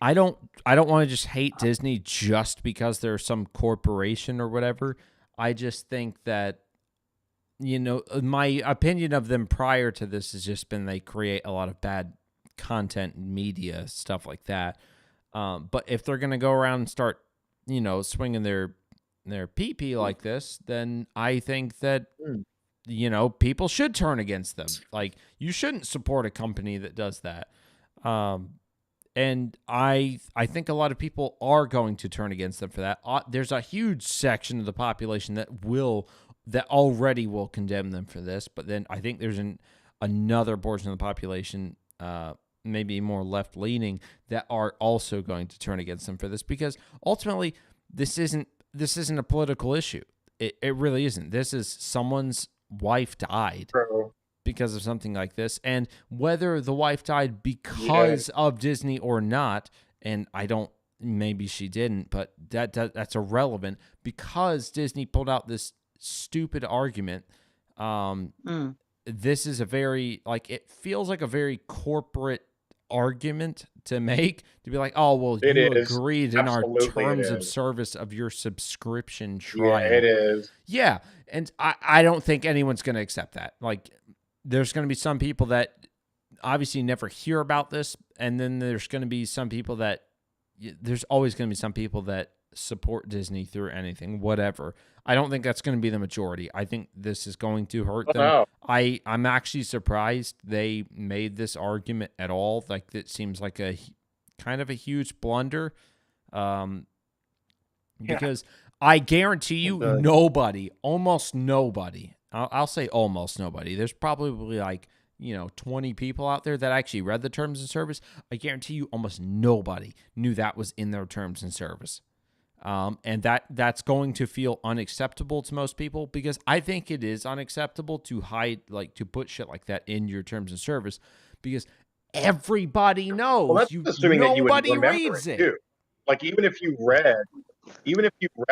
I don't want to just hate Disney just because they're some corporation or whatever. I just think that my opinion of them prior to this has just been they create a lot of bad content, media, stuff like that. But if they're gonna go around and start swinging their pee-pee like this, then I think that people should turn against them. Like, you shouldn't support a company that does that. And I think a lot of people are going to turn against them for that. There's a huge section of the population that already will condemn them for this, but then I think there's another portion of the population, maybe more left-leaning, that are also going to turn against them for this, because ultimately this isn't a political issue. It really isn't. This is someone's wife died because of something like this, and whether the wife died because of Disney or not, and maybe she didn't, but that's irrelevant, because Disney pulled out this stupid argument. This is a very, it feels like a very corporate argument to make to be like, oh, well, It you is. agreed in our Absolutely it terms of is. service of your subscription trial. Yeah, it is. Yeah. And I don't think anyone's going to accept that. Like, there's going to be some people that obviously never hear about this. And then there's going to be some people that, there's always going to be some people that support Disney through anything, whatever. I don't think that's going to be the majority. I think this is going to hurt them. No. I'm actually surprised they made this argument at all. Like, it seems like a kind of a huge blunder. Because I guarantee you nobody, almost nobody, I'll say almost nobody. There's probably like, 20 people out there that actually read the terms and service. I guarantee you almost nobody knew that was in their terms and service. And that's going to feel unacceptable to most people, because I think it is unacceptable to hide, like, to put shit like that in your terms of service, because everybody knows. Well, that's assuming that you would nobody remember reads it it. too. Like, even if you read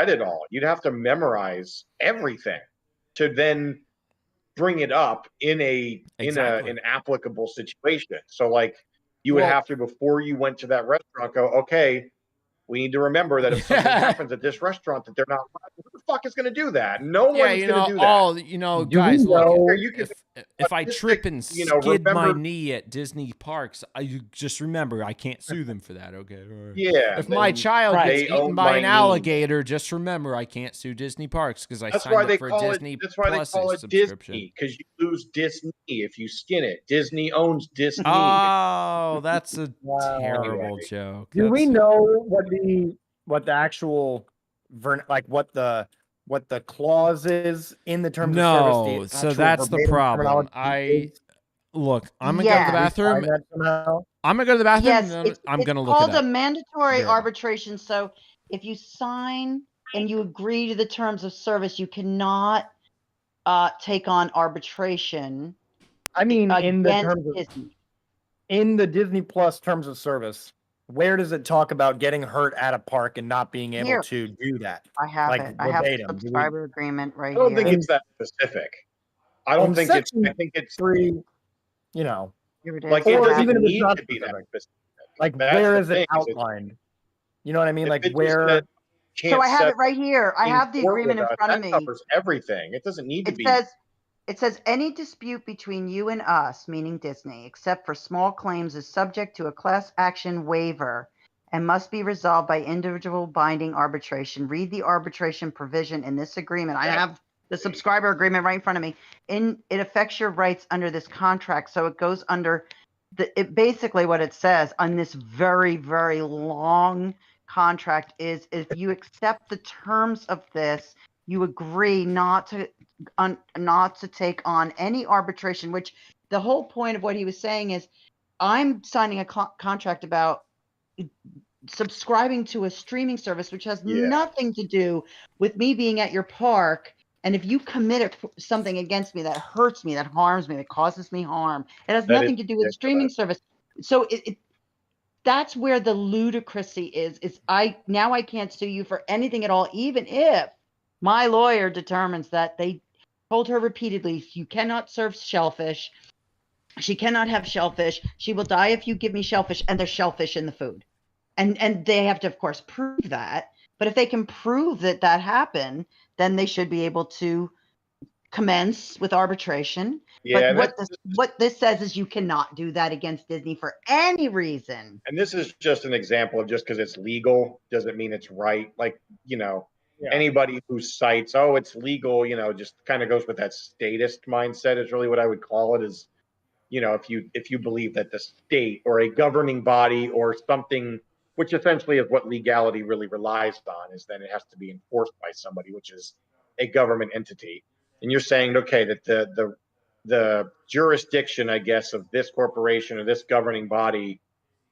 it all, you'd have to memorize everything to then bring it up in an applicable situation. So, like, you would have to, before you went to that restaurant, go, okay, we need to remember that if something happens at this restaurant that they're not, who the fuck is going to do that? No one's going to do that. Oh, guys, look, if I trip and skid my remember, knee at Disney parks, I just remember I can't sue them for that. Okay. Yeah. If my child gets eaten by an knee. alligator, just remember I can't sue Disney parks because I signed up for a Disney Plus subscription. Disney, because you lose Disney if you skin it. Disney owns Disney. Oh, that's a terrible joke. Do we know what the actual what the clause is in the terms of service? No, so that's the problem. I'm gonna go to the bathroom. I'm gonna go to the bathroom. Yes, and I'm gonna look it up. It's called a mandatory arbitration. So if you sign and you agree to the terms of service, you cannot take on arbitration. I mean, in the Disney Plus terms of service, where does it talk about getting hurt at a park and not being able to do that? I have it. I have a subscriber agreement right here. I don't think it's that specific. I don't think it's. I think it's 3. Like, it doesn't need to be that specific. Like, where is it outlined? You know what I mean? Like, where? So I have it right here. I have the agreement in front of me. That covers everything. It doesn't need to be. It says any dispute between you and us, meaning Disney, except for small claims, is subject to a class action waiver and must be resolved by individual binding arbitration. Read the arbitration provision in this agreement. I have the subscriber agreement right in front of me. It affects your rights under this contract. So it goes under basically what it says on this very, very long contract is, if you accept the terms of this, you agree not to take on any arbitration, which the whole point of what he was saying is, I'm signing a contract about subscribing to a streaming service, which has nothing to do with me being at your park. And if you commit something against me that hurts me, that harms me, that causes me harm, it has nothing to do with the streaming service. So that's where the ludicrousy is I can't sue you for anything at all, even if my lawyer determines that they told her repeatedly, you cannot serve shellfish. She cannot have shellfish. She will die if you give me shellfish, and there's shellfish in the food. And they have to, of course, prove that. But if they can prove that happened, then they should be able to commence with arbitration. Yeah, but what this says is you cannot do that against Disney for any reason. And this is just an example of, just because it's legal doesn't mean it's right. Like, anybody who cites, oh, it's legal, just kind of goes with that statist mindset is really what I would call it, is, if you believe that the state or a governing body or something, which essentially is what legality really relies on, is then it has to be enforced by somebody, which is a government entity. And you're saying, okay, that the jurisdiction, I guess, of this corporation or this governing body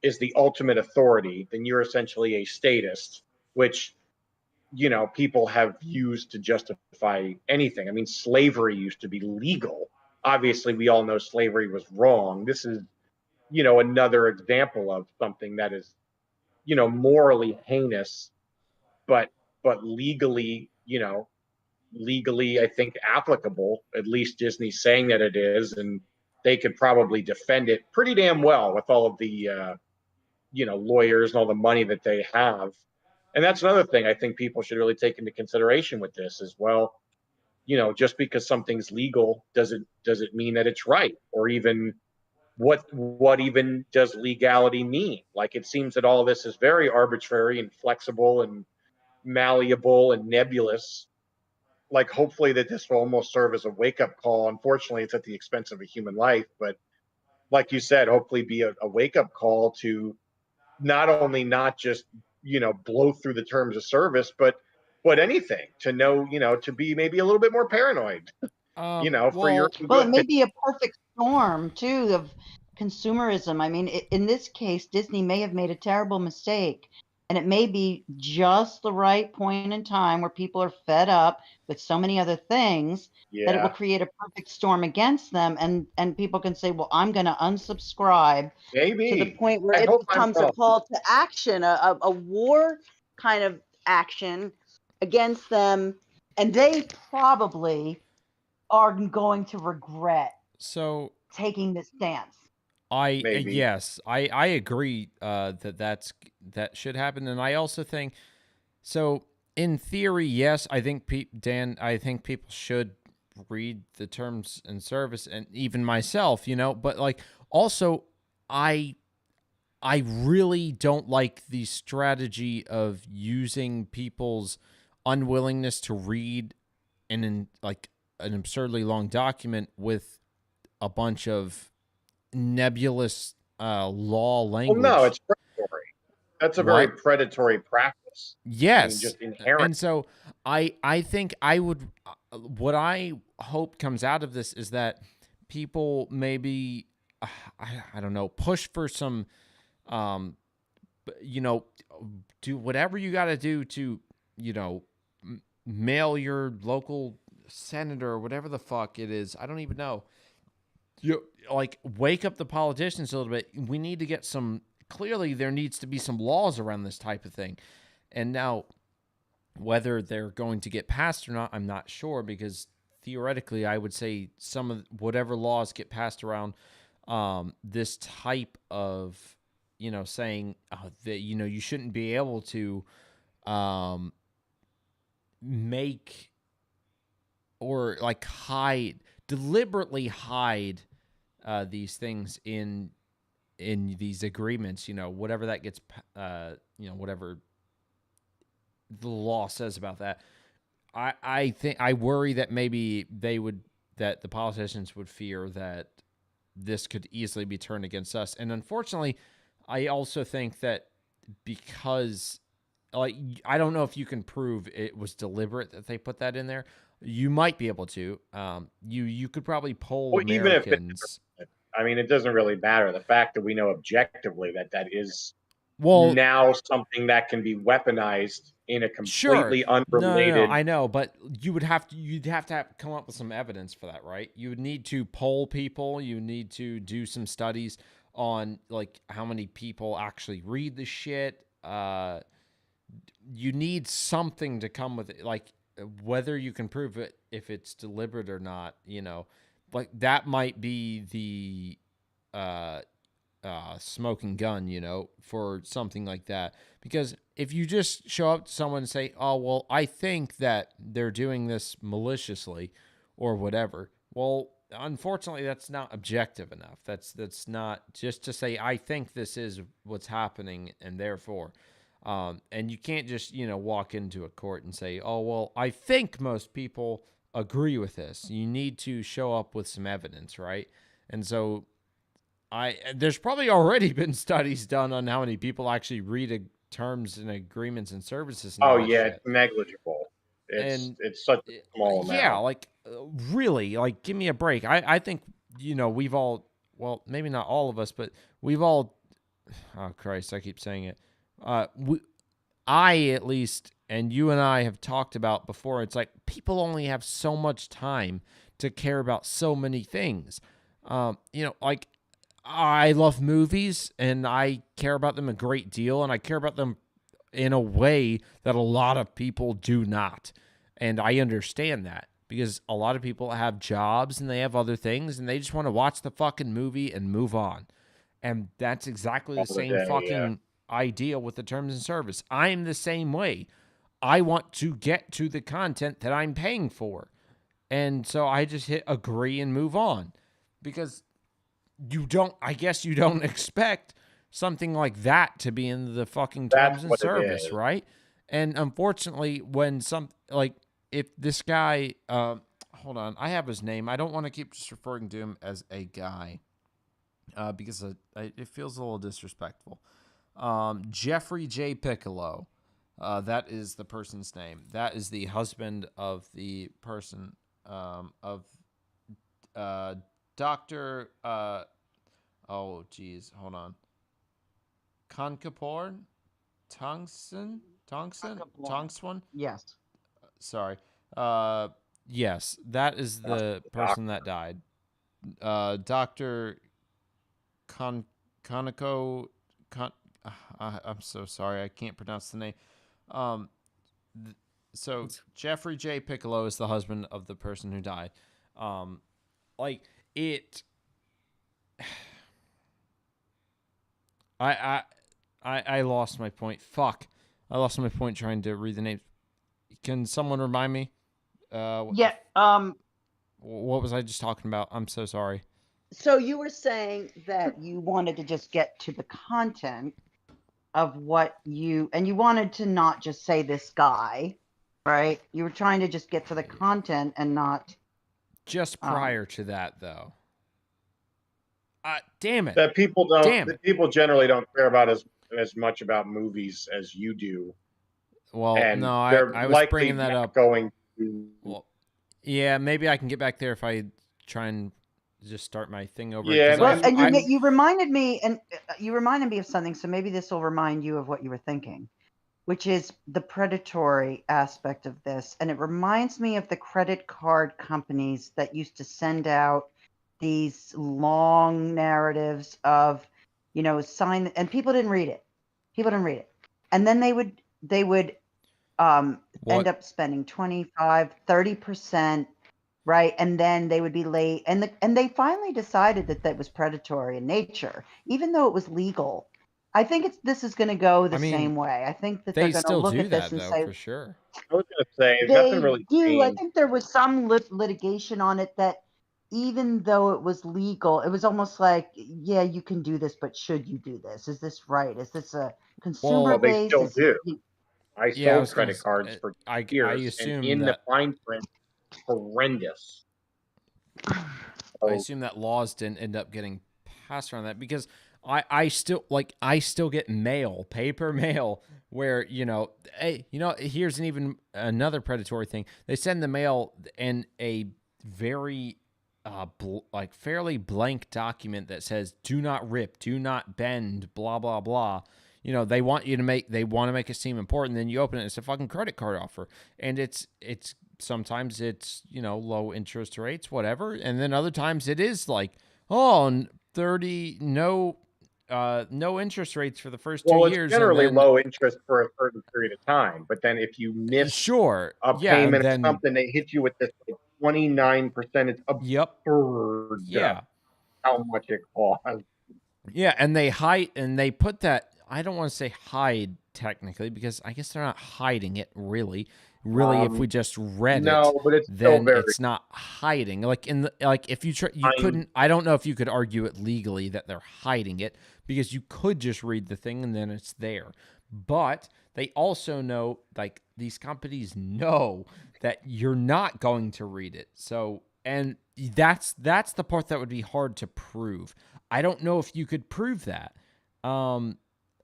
is the ultimate authority, then you're essentially a statist, which, people have used to justify anything. I mean, slavery used to be legal. Obviously, we all know slavery was wrong. This is, another example of something that is, morally heinous, but legally, I think applicable. At least Disney's saying that it is, and they could probably defend it pretty damn well with all of the lawyers and all the money that they have. And that's another thing I think people should really take into consideration with this as well. Just because something's legal doesn't mean that it's right, or even what even does legality mean? Like, it seems that all of this is very arbitrary and flexible and malleable and nebulous. Like, hopefully that this will almost serve as a wake-up call. Unfortunately, it's at the expense of a human life, but like you said, hopefully be a wake-up call to not just blow through the terms of service, but anything, to know, to be maybe a little bit more paranoid, for your Well, it good. may be a perfect storm too of consumerism. I mean, in this case, Disney may have made a terrible mistake, and it may be just the right point in time where people are fed up with so many other things that it will Yeah, create a perfect storm against them, and people can say, "Well, I'm going to unsubscribe," to the maybe. point where I it hope I'm becomes a wrong. call to action, a war kind of action against them, and they probably are going to regret So taking this stance. Maybe. Yes, I agree that should happen, and I also think so. In theory, yes, I think Dan, I think people should read the terms and service, and even myself, But like, also, I really don't like the strategy of using people's unwillingness to read like an absurdly long document with a bunch of nebulous law Well, no, language. it's predatory. That's a very What? predatory practice. I mean, Yes. just inherent. And so I think I would what I hope comes out of this is that people maybe I don't know, push for some you know do whatever you got to do to, mail your local senator or whatever the fuck it is. I don't even know. You like wake up the politicians a little bit. We need to get some. Clearly, there needs to be some laws around this type of thing. And now, whether they're going to get passed or not, I'm not sure, because theoretically, I would say some of whatever laws get passed around this type of, saying that you shouldn't be able to make or like deliberately hide these things in these agreements, whatever that gets, whatever the law says about that. I worry that maybe that the politicians would fear that this could easily be turned against us. And unfortunately, I also think that because, like, I don't know if you can prove it was deliberate that they put that in there. You might be able to. You could probably poll Well, even if Americans. I mean, it doesn't really matter. The fact that we know objectively that is Well, now something that can be weaponized in a sure. completely No, unrelated. I know, but you'd have to come up with some evidence for that, right? You would need to poll people. You need to do some studies on like how many people actually read the shit. You need something to come with it, like whether you can prove it if it's deliberate or not. Like that might be the smoking gun, for something like that. Because if you just show up to someone and say, "Oh, well, I think that they're doing this maliciously," or whatever, well, unfortunately, that's not objective enough. That's not just to say, "I think this is what's happening," and therefore, and you can't just walk into a court and say, "Oh, well, I think most people agree with this." You need to show up with some evidence, right? And so there's probably already been studies done on how many people actually read terms and agreements and services. And Oh all that yeah, shit. it's negligible. It's such a small amount. Yeah, like really, like give me a break. I think we've all, well, maybe not all of us, but we've all. Oh Christ, I keep saying it. I at least, and you and I have talked about before. It's like people only have so much time to care about so many things. Like. I love movies and I care about them a great deal, and I care about them in a way that a lot of people do not. And I understand that because a lot of people have jobs and they have other things and they just want to watch the fucking movie and move on. And that's exactly All the the same day, fucking idea with the terms and service. I'm the same way. I want to get to the content that I'm paying for. And so I just hit agree and move on. Because I guess you don't expect something like that to be in the fucking That's terms and what it service, is. right? And unfortunately, when if this guy, hold on, I have his name. I don't want to keep just referring to him as a guy because it feels a little disrespectful. Jeffrey J. Piccolo. That is the person's name. That is the husband of the person of Dr. Oh, geez. Hold on. Kapoor? Tongson? Yes. Sorry. Yes, that is the person that died. Dr. Kaneko. I'm so sorry. I can't pronounce the name. So Jeffrey J. Piccolo is the husband of the person who died. I lost my point. Fuck. I lost my point trying to read the names. Can someone remind me? Yeah. What was I just talking about? I'm so sorry. So you were saying that you wanted to just get to the content of what you wanted to not just say this guy, right? You were trying to just get to the content and not. Just prior to that, though. Damn it. That people generally don't care about as much about movies as you do. Well, and no, I was bringing that up. Going to. Well, yeah, maybe I can get back there if I try and just start my thing over. Yeah, and you reminded me, of something. So maybe this will remind you of what you were thinking, which is the predatory aspect of this, and it reminds me of the credit card companies that used to send out these long narratives of, sign, and people didn't read it. And then they would end up spending 25-30%, right? And then they would be late, and they finally decided that was predatory in nature, even though it was legal. I think this is going to go the same way. I think that they're going to look at this and say, for sure. I was going to say they really do. changed. I think there was some litigation on it that, even though it was legal, it was almost like, yeah, you can do this, but should you do this? Is this right? Is this a consumer base? They still do. I sold credit cards for years, and in the fine print, horrendous. I assume that laws didn't end up getting passed around that because I still get mail, paper mail, where here's another predatory thing. They send the mail in a very fairly blank document that says "do not rip, do not bend," blah blah blah. They want to make it seem important. Then you open it, it's a fucking credit card offer, and it's sometimes it's low interest rates, whatever, and then other times it is like 30 no interest rates for the first 2 years. It's generally low interest for a certain period of time, but then if you miss a payment or something, they hit you with this 29%. It's absurd. Yeah, how much it costs. Yeah, and they hide, and they put that. I don't want to say hide technically because I guess they're not hiding it really. If we just read it, but then it's not hiding. If you couldn't. I don't know if you could argue it legally that they're hiding it because you could just read the thing and then it's there. But they also know, these companies know that you're not going to read it. So, and that's the part that would be hard to prove. I don't know if you could prove that.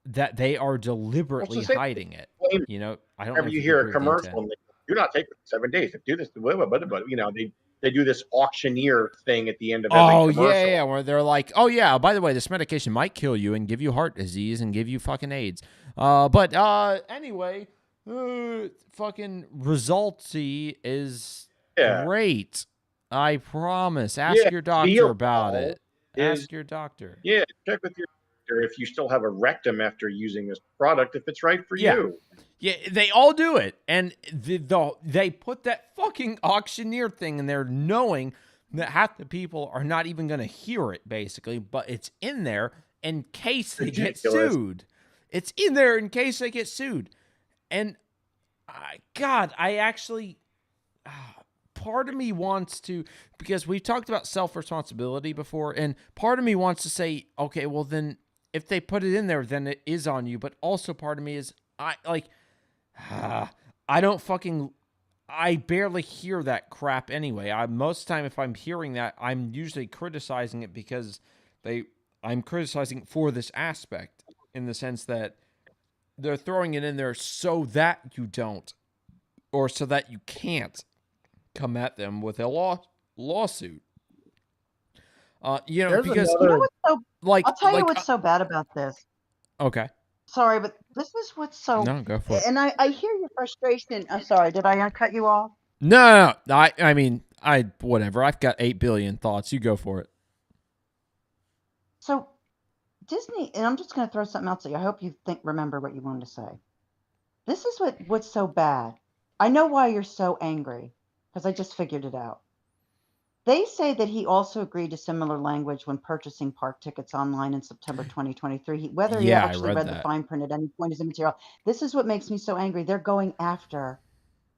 That they are deliberately hiding it. I don't know. Whenever you hear a commercial, do not take 7 days to do this. They do this auctioneer thing at the end of every commercial. Yeah, where they're like, oh yeah, by the way, this medication might kill you and give you heart disease and give you fucking AIDS. But anyway, fucking Resulty is great. I promise. Ask your doctor about it. Ask your doctor. Yeah, check with your doctor if you still have a rectum after using this product, if it's right for you. Yeah, they all do it. And they put that fucking auctioneer thing in there knowing that half the people are not even going to hear it, basically. But it's in there, in case they get Ridiculous. sued. It's in there in case they get sued. And God, I actually, part of me wants to, because we've talked about self-responsibility before, and part of me wants to say, okay, well then, if they put it in there, then it is on you. But also part of me is, I barely hear that crap anyway. Most of the time, if I'm hearing that, I'm usually criticizing it because I'm criticizing for this aspect, in the sense that they're throwing it in there so that you don't, or so that you can't come at them with a lawsuit. There's because another- I'll tell you what's so bad about this. Okay. Sorry, but this is what's so. No, go for it. And I hear your frustration. I'm sorry. Did I cut you off? No. I mean, whatever. I've got 8 billion thoughts. You go for it. So Disney, and I'm just going to throw something else at you. I hope you remember what you wanted to say. This is what's so bad. I know why you're so angry, because I just figured it out. They say that he also agreed to similar language when purchasing park tickets online in September 2023. Whether he actually read the fine print at any point is immaterial. This is what makes me so angry. They're going after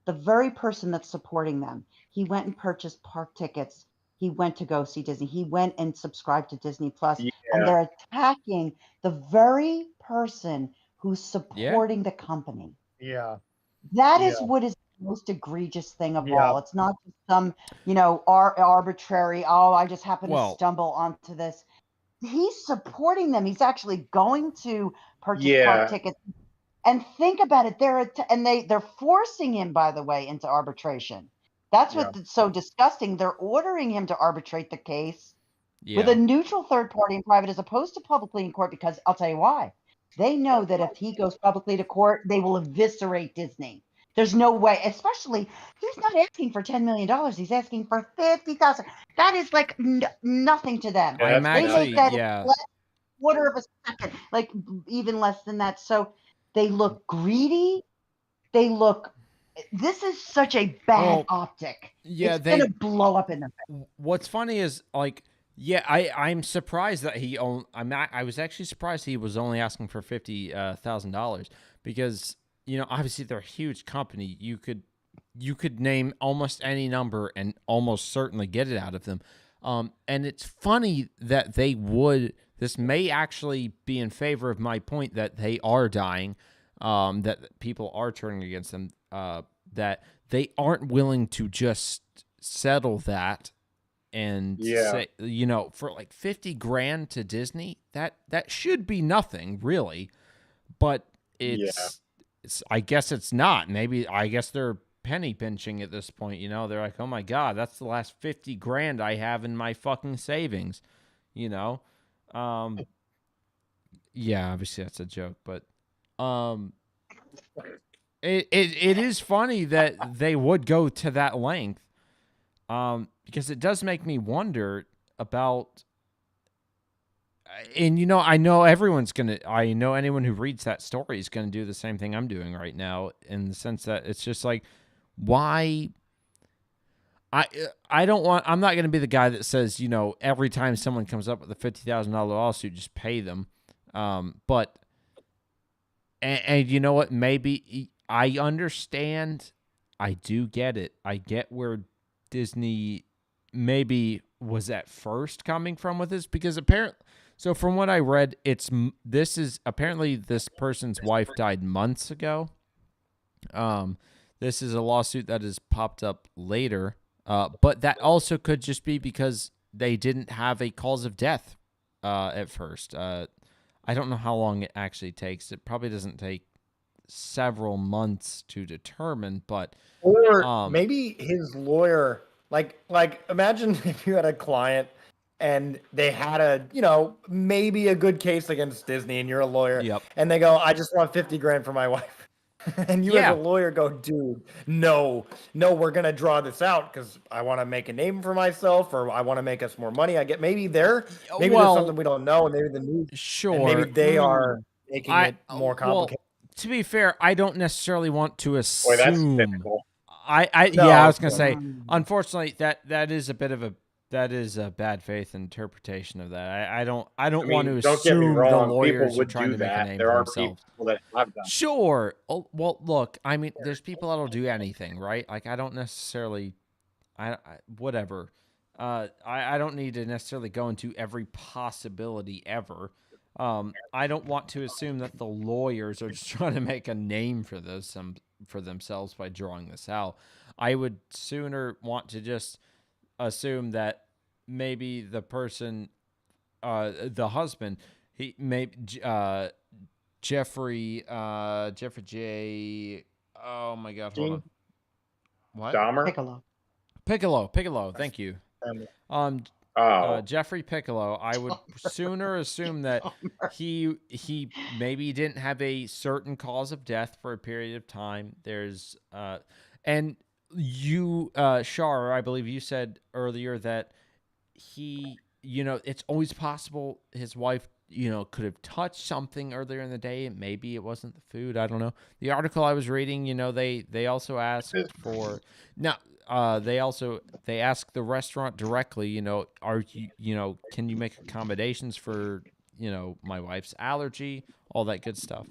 the very person that's supporting them. He went and purchased park tickets. He went to go see Disney. He went and subscribed to Disney Plus, and they're attacking the very person who's supporting the company. Yeah. That is what is the most egregious thing of all. It's not just some, arbitrary, I just happened to stumble onto this. He's supporting them. He's actually going to purchase park tickets. And think about it. They're forcing him, by the way, into arbitration. That's what's so disgusting. They're ordering him to arbitrate the case with a neutral third party in private, as opposed to publicly in court, because I'll tell you why. They know that if he goes publicly to court, they will eviscerate Disney. There's no way, especially, he's not asking for $10 million. He's asking for $50,000. That is like nothing to them. I'm actually, they make that quarter of a second, like even less than that. So they look greedy. This is such a bad optic. Yeah, it's going to blow up in the face. What's funny is, I'm surprised that I was actually surprised he was only asking for $50,000, because obviously they're a huge company. You could name almost any number and almost certainly get it out of them. And it's funny that they would. This may actually be in favor of my point that they are dying, that people are turning against them, that they aren't willing to just settle that. And say, for like $50,000 to Disney, that should be nothing, really. But it's I guess it's not. I guess they're penny pinching at this point. They're like, oh my God, that's the last $50,000 I have in my fucking savings. Yeah, obviously that's a joke, but it is funny that they would go to that length. Because it does make me wonder about, and I know I know anyone who reads that story is going to do the same thing I'm doing right now, in the sense that it's just like, why? I'm not going to be the guy that says, every time someone comes up with a $50,000 lawsuit, just pay them. But you know what? Maybe I understand. I do get it. I get where Disney maybe was at first coming from with this, because so from what I read, this is apparently this person's wife died months ago. This is a lawsuit that has popped up later, but that also could just be because they didn't have a cause of death at first. I don't know how long it actually takes. It probably doesn't take several months to determine, but maybe his lawyer, like imagine if you had a client and they had maybe a good case against Disney, and you're a lawyer, and they go, I just want $50,000 for my wife. And you as a lawyer go, dude, no, we're going to draw this out because I want to make a name for myself, or I want to make us more money. Maybe there's something we don't know, and maybe the news, and maybe they are making it more complicated. To be fair, I don't necessarily want to assume. Boy, that's typical. I was going to say, unfortunately, that is a bit of a That is a bad faith interpretation of that. I don't want to don't get me assume the wrong. lawyers People are would trying do to make a that. name There for are themselves. people that have done. Sure. Oh, well, look, I mean, there's people that'll do anything, right? Like, I don't necessarily, whatever. I don't need to necessarily go into every possibility ever. I don't want to assume that the lawyers are just trying to make a name for for themselves by drawing this out. I would sooner want to just assume that maybe the person, the husband, he maybe Jeffrey J. Oh my God, hold on. What? Dahmer? Piccolo. Thank you. Jeffrey Piccolo. I would sooner assume that he maybe didn't have a certain cause of death for a period of time. There's and you Shar, I believe you said earlier that he, it's always possible his wife, could have touched something earlier in the day. Maybe it wasn't the food. I don't know. The article I was reading, they also asked for now. They ask the restaurant directly. Are you, can you make accommodations for my wife's allergy, all that good stuff.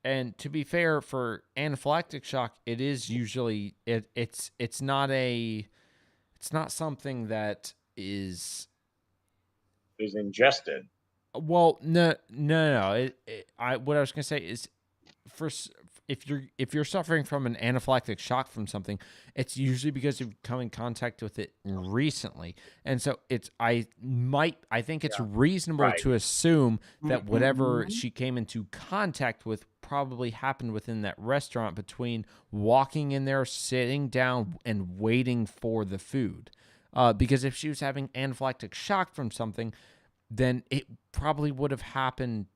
And to be fair, for anaphylactic shock, it is usually it's not something that is ingested. Well, no. What I was gonna say is, if you're suffering from an anaphylactic shock from something, it's usually because you've come in contact with it recently, and so I think it's reasonable to assume that whatever she came into contact with probably happened within that restaurant between walking in there, sitting down, and waiting for the food. Because if she was having anaphylactic shock from something, then it probably would have happened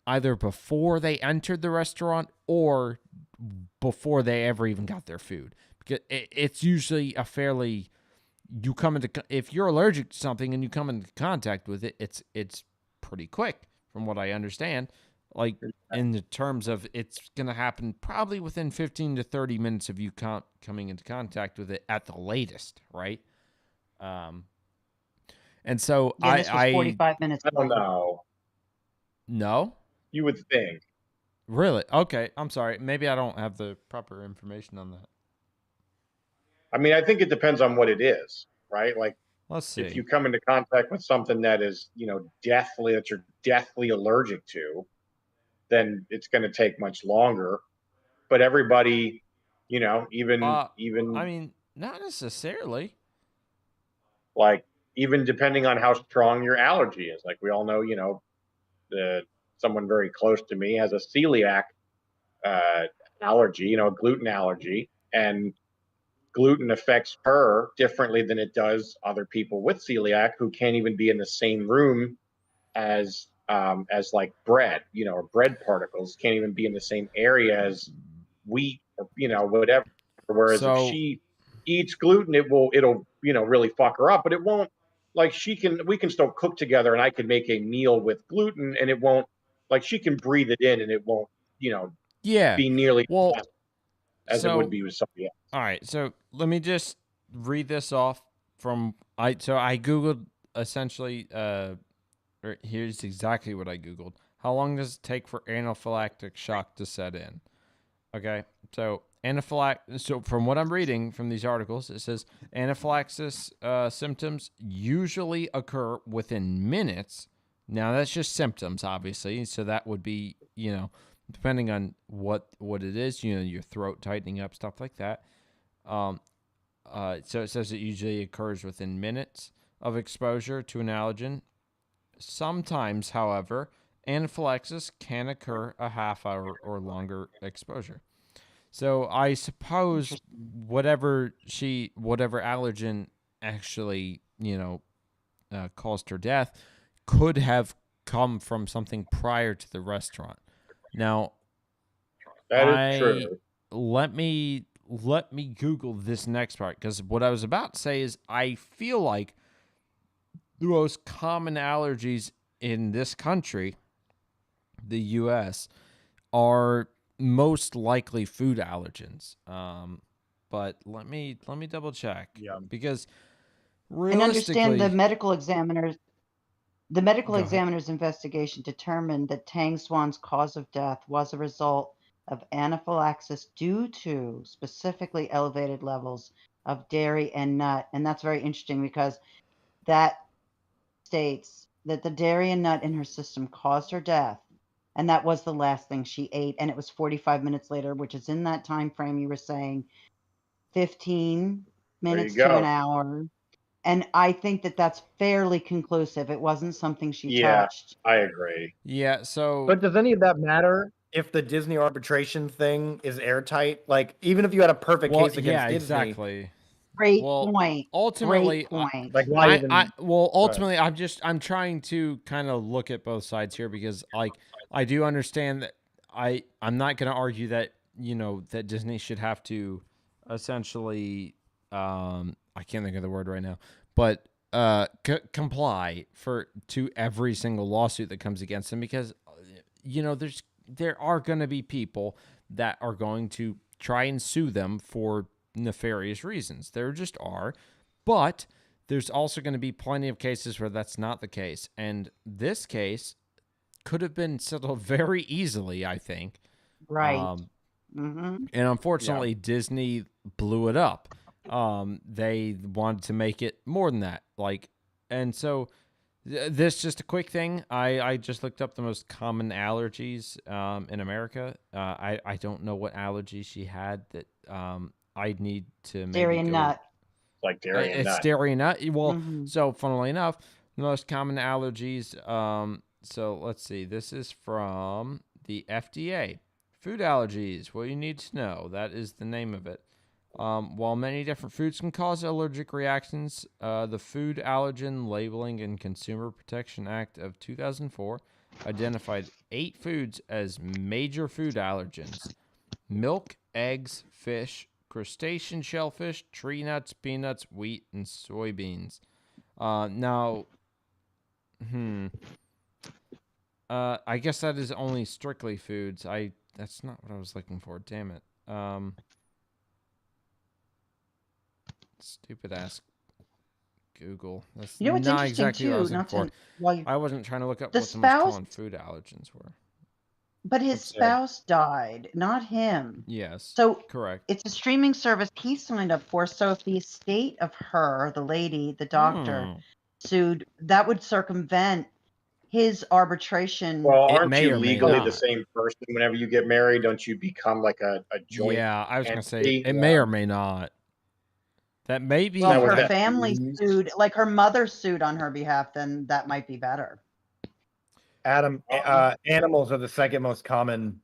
either before they entered the restaurant or before they ever even got their food. Because it's usually a fairly, if you're allergic to something and you come into contact with it, it's pretty quick from what I understand. Like, in the terms of, it's going to happen probably within 15 to 30 minutes of you coming into contact with it at the latest, right? And so this was 45 minutes. I don't know. No? You would think. Really? Okay. I'm sorry. Maybe I don't have the proper information on that. I mean, I think it depends on what it is, right? Like, let's see. If you come into contact with something that is, that you're deathly allergic to, then it's going to take much longer. But everybody, even I mean, not necessarily. Like, even depending on how strong your allergy is, like we all know, someone very close to me has a celiac allergy, a gluten allergy, and gluten affects her differently than it does other people with celiac who can't even be in the same room as like bread, or bread particles can't even be in the same area as wheat, or whatever. Whereas if she eats gluten, it'll really fuck her up, but it won't. Like, we can still cook together, and I can make a meal with gluten, and it won't, like, she can breathe it in, and it won't, be nearly as it would be with somebody else. All right, so let me just read this off from I googled essentially. Here's exactly what I googled. How long does it take for anaphylactic shock to set in? Okay, so So from what I'm reading from these articles, it says anaphylaxis symptoms usually occur within minutes. Now that's just symptoms, obviously. So that would be, depending on what it is, your throat tightening up, stuff like that. So it says it usually occurs within minutes of exposure to an allergen. Sometimes, however, anaphylaxis can occur a half hour or longer exposure. So I suppose whatever allergen actually, caused her death could have come from something prior to the restaurant. Now, that is true. Let me Google this next part, because what I was about to say is I feel like the most common allergies in this country, the U.S., are most likely food allergens. But let me double check. Yeah. Because And understand realistically, the medical go ahead. examiner's investigation determined that Tang Swan's cause of death was a result of anaphylaxis due to specifically elevated levels of dairy and nut. And that's very interesting because that states that the dairy and nut in her system caused her death. And that was the last thing she ate. And it was 45 minutes later, which is in that time frame you were saying, 15 There you minutes to an go. hour. And I think that that's fairly conclusive. It wasn't something she Yeah, touched. I agree. Yeah, so But does any of that matter if the Disney arbitration thing is airtight? Like, even if you had a perfect well, case against yeah, Disney, exactly. Great Well, point. ultimately, Great point. like, why even? well, Go ahead. ultimately, I'm trying to kind of look at both sides here because, like, I do understand that I'm not going to argue that that Disney should have to essentially, I can't think of the word right now, but comply to every single lawsuit that comes against them because there are going to be people that are going to try and sue them for nefarious reasons. There just are. But there's also going to be plenty of cases where that's not the case. And this case could have been settled very easily, I think. Right. Mm-hmm. And unfortunately, Disney blew it up. They wanted to make it more than that. And so this just a quick thing. I just looked up the most common allergies in America. I don't know what allergy she had that I need to maybe Dairy and go. nut. Like dairy and It's nut. dairy and nut. Well, Mhm. so funnily enough, the most common allergies. So let's see. This is from the FDA. Food allergies. What you need to know. That is the name of it. While many different foods can cause allergic reactions, the Food Allergen Labeling and Consumer Protection Act of 2004 identified 8 foods as major food allergens: milk, eggs, fish, crustacean shellfish, tree nuts, peanuts, wheat, and soybeans. Now, I guess that is only strictly foods. That's not what I was looking for. Damn it. Stupid ass Google. That's You know what's not interesting exactly what I too, was looking not for. to while you I wasn't trying to look up the what the most spouse, common food allergens were. but his Let's say. spouse died, not him. Yes, So correct. it's a streaming service he signed up for. So if the estate of her, the lady, the doctor, sued, that would circumvent his arbitration. Well, It aren't may you or may legally the not. same person whenever you get married? Don't you become like a joint Yeah, I was going to say entity? it may or may not. That may be. Well, Now, if would her that family freeze? sued, like her mother sued on her behalf, then that might be better. Adam, animals are the second most common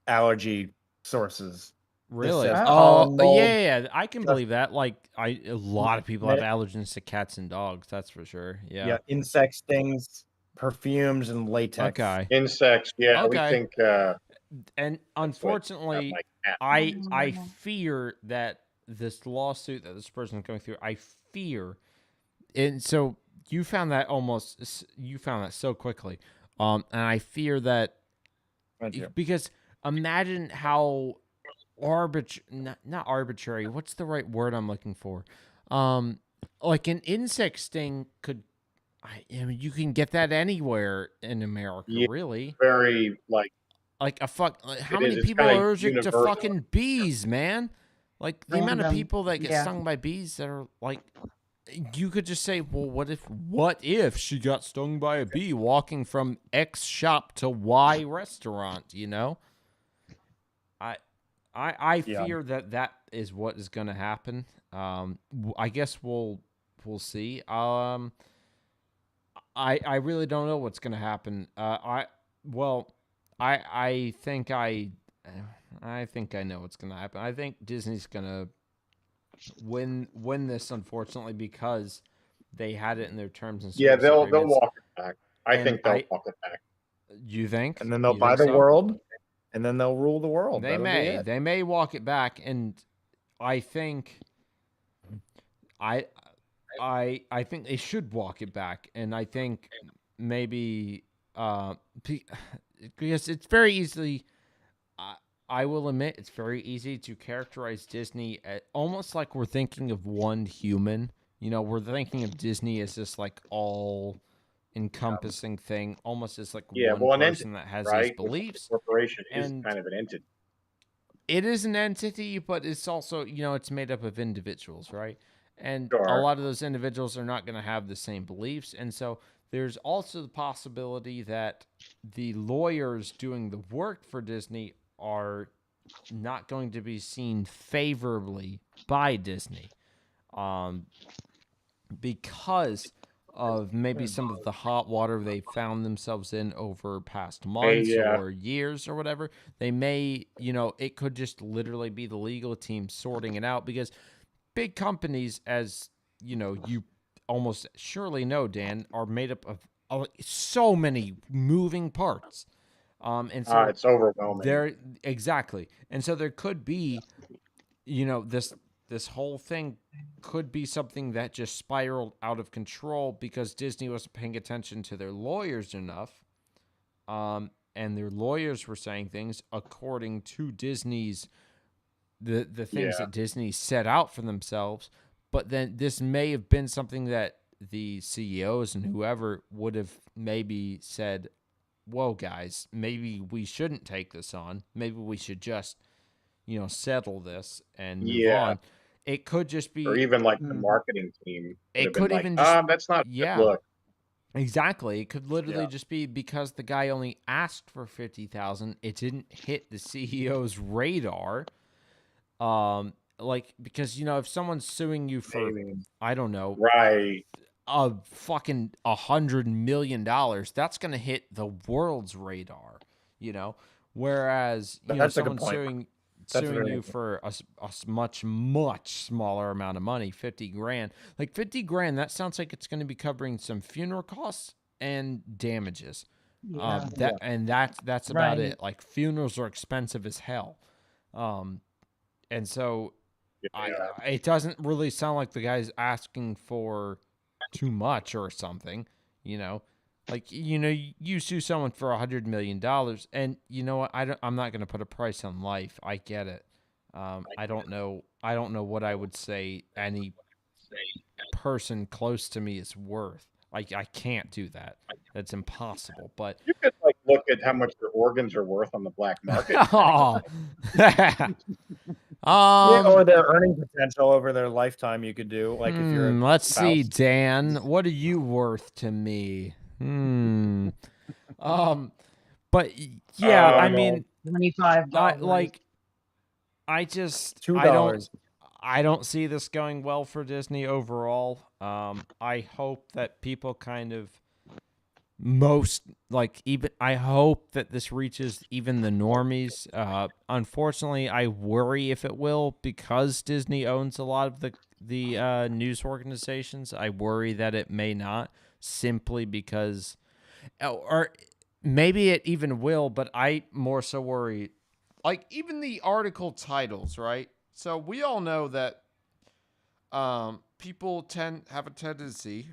allergy sources. Really? says Oh. pollen, mold, yeah, I can believe that. Like, a lot of people have allergens to cats and dogs. That's for sure. Yeah. insect stings, perfumes, and latex. Okay. Insects, yeah, we Okay. think And that's what unfortunately, like cat. I fear that this lawsuit that this person is going through, I fear, and so you found that so quickly, and I fear that because imagine how not arbitrary. What's the right word I'm looking for? Like an insect sting could. I mean, you can get that anywhere in America, Yeah, really. very Like how it is. many It's people kind are of allergic to universal. fucking bees, man? Like the amount of Random, people that get yeah. stung by bees that are like, you could just say, well, what if she got stung by a bee walking from X shop to Y restaurant? I fear that is what is going to happen. I guess we'll see. I really don't know what's going to happen. I think I know what's going to happen. I think Disney's going to win this, unfortunately, because they had it in their terms and Yeah, service they'll agreements. walk it back. I And think they'll walk it back. You think? And then they'll You buy think the so? world, and then they'll rule the world. They may walk it back, and I think I think they should walk it back, and I think maybe because it's very easily. I will admit it's very easy to characterize Disney almost like we're thinking of one human You know, we're thinking of Disney as this like all encompassing thing, almost as like one well, an person entity, that has these right? The beliefs. corporation is And kind of an entity. it is an entity, but it's also, you know, it's made up of individuals, right? And a Sure. lot of those individuals are not going to have the same beliefs. And so there's also the possibility that the lawyers doing the work for Disney are not going to be seen favorably by Disney, because of maybe some of the hot water they found themselves in over past months or years or whatever. They may, you know, it could just literally be the legal team sorting it out, because big companies, as you know, you almost surely know, Dan, are made up of so many moving parts. And so It's overwhelming. there, exactly. And so there could be, you know, this whole thing could be something that just spiraled out of control because Disney wasn't paying attention to their lawyers enough. And their lawyers were saying things according to Disney's the things that Disney set out for themselves. But then this may have been something that the CEOs and whoever would have maybe said, whoa, guys, maybe we shouldn't take this on. Maybe we should just, you know, settle this and move on. It could just be, or even like the marketing team would it have been could like, even just, that's not a good yeah, look. exactly. It could literally just be because the guy only asked for 50,000. It didn't hit the CEO's radar. Like, because, you know, if someone's suing you for, I don't know, right, a fucking $100 million, that's gonna hit the world's radar, you know. Whereas, you know, someone suing you for a much smaller amount of money, 50 grand, like 50 grand, that sounds like it's going to be covering some funeral costs and damages. That's about it. Like, funerals are expensive as hell. And so it doesn't really sound like the guy's asking for too much or something, you know. Like, you know, you sue someone for $100 million, and you know what? I'm not going to put a price on life. I get it. I don't know what I would say any person close to me is worth. I can't do that. That's impossible. But you could like look at how much your organs are worth on the black market. Oh. Or their earning potential over their lifetime. You could do like if you're. Let's see, Dan. What are you worth to me? But yeah, I mean, $25. I don't see this going well for Disney overall. I hope that people kind of I hope that this reaches even the normies. Unfortunately, I worry if it will, because Disney owns a lot of the news organizations. I worry that it may not, simply because, or maybe it even will, but I more so worry, like, even the article titles, right? So we all know that people have a tendency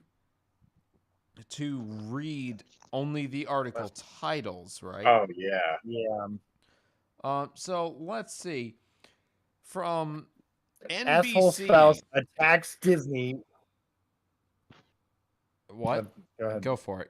to read only the article titles, right? Oh yeah. So let's see. From NBC. Asshole spouse attacks Disney. What? Go ahead. Go for it.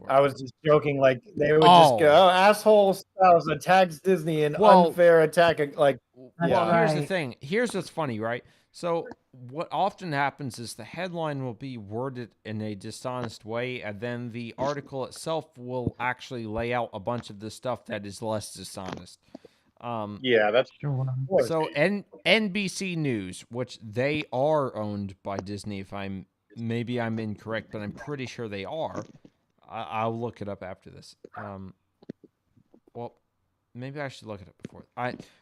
I was just joking. Like, they would just go, asshole spouse attacks Disney in unfair attack. Like, well, here's the thing. Here's what's funny, right? So what often happens is the headline will be worded in a dishonest way, and then the article itself will actually lay out a bunch of the stuff that is less dishonest. That's true. So NBC News, which they are owned by Disney, if maybe I'm incorrect, but I'm pretty sure they are. I'll look it up after this. Well, maybe I should look it up before.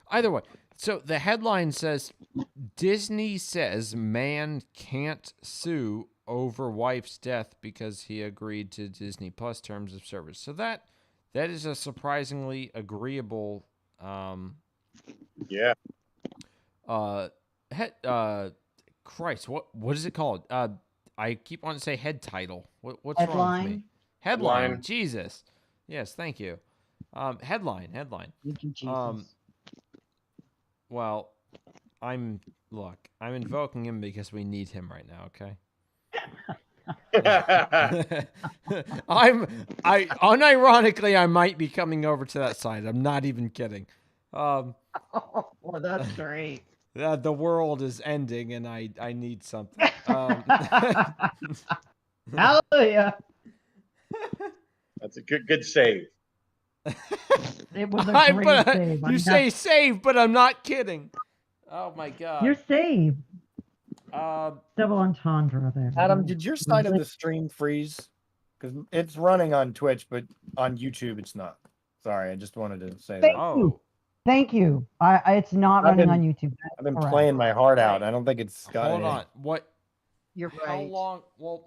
Either way. So the headline says, Disney says man can't sue over wife's death because he agreed to Disney Plus terms of service. So that is a surprisingly agreeable Christ, what is it called? I keep wanting to say head title. What's wrong with me? Headline. Jesus. Yes, thank you. Headline. Thank you, Jesus. Well, I'm look, I'm invoking him because we need him right now. Okay. Unironically, I might be coming over to that side. I'm not even kidding. Oh, well, that's great. The world is ending, and I need something. Hallelujah. That's a good save. It was a great save. You say save, but I'm not kidding. Oh my god. You're saved. Double entendre there. Adam, did your side of the stream freeze? Because it's running on Twitch, but on YouTube it's not. Sorry, I just wanted to say that. Oh. Thank you. It's not running on YouTube. I've been playing my heart out. I don't think it's got Hold any. on. What? You're How right. long? Well,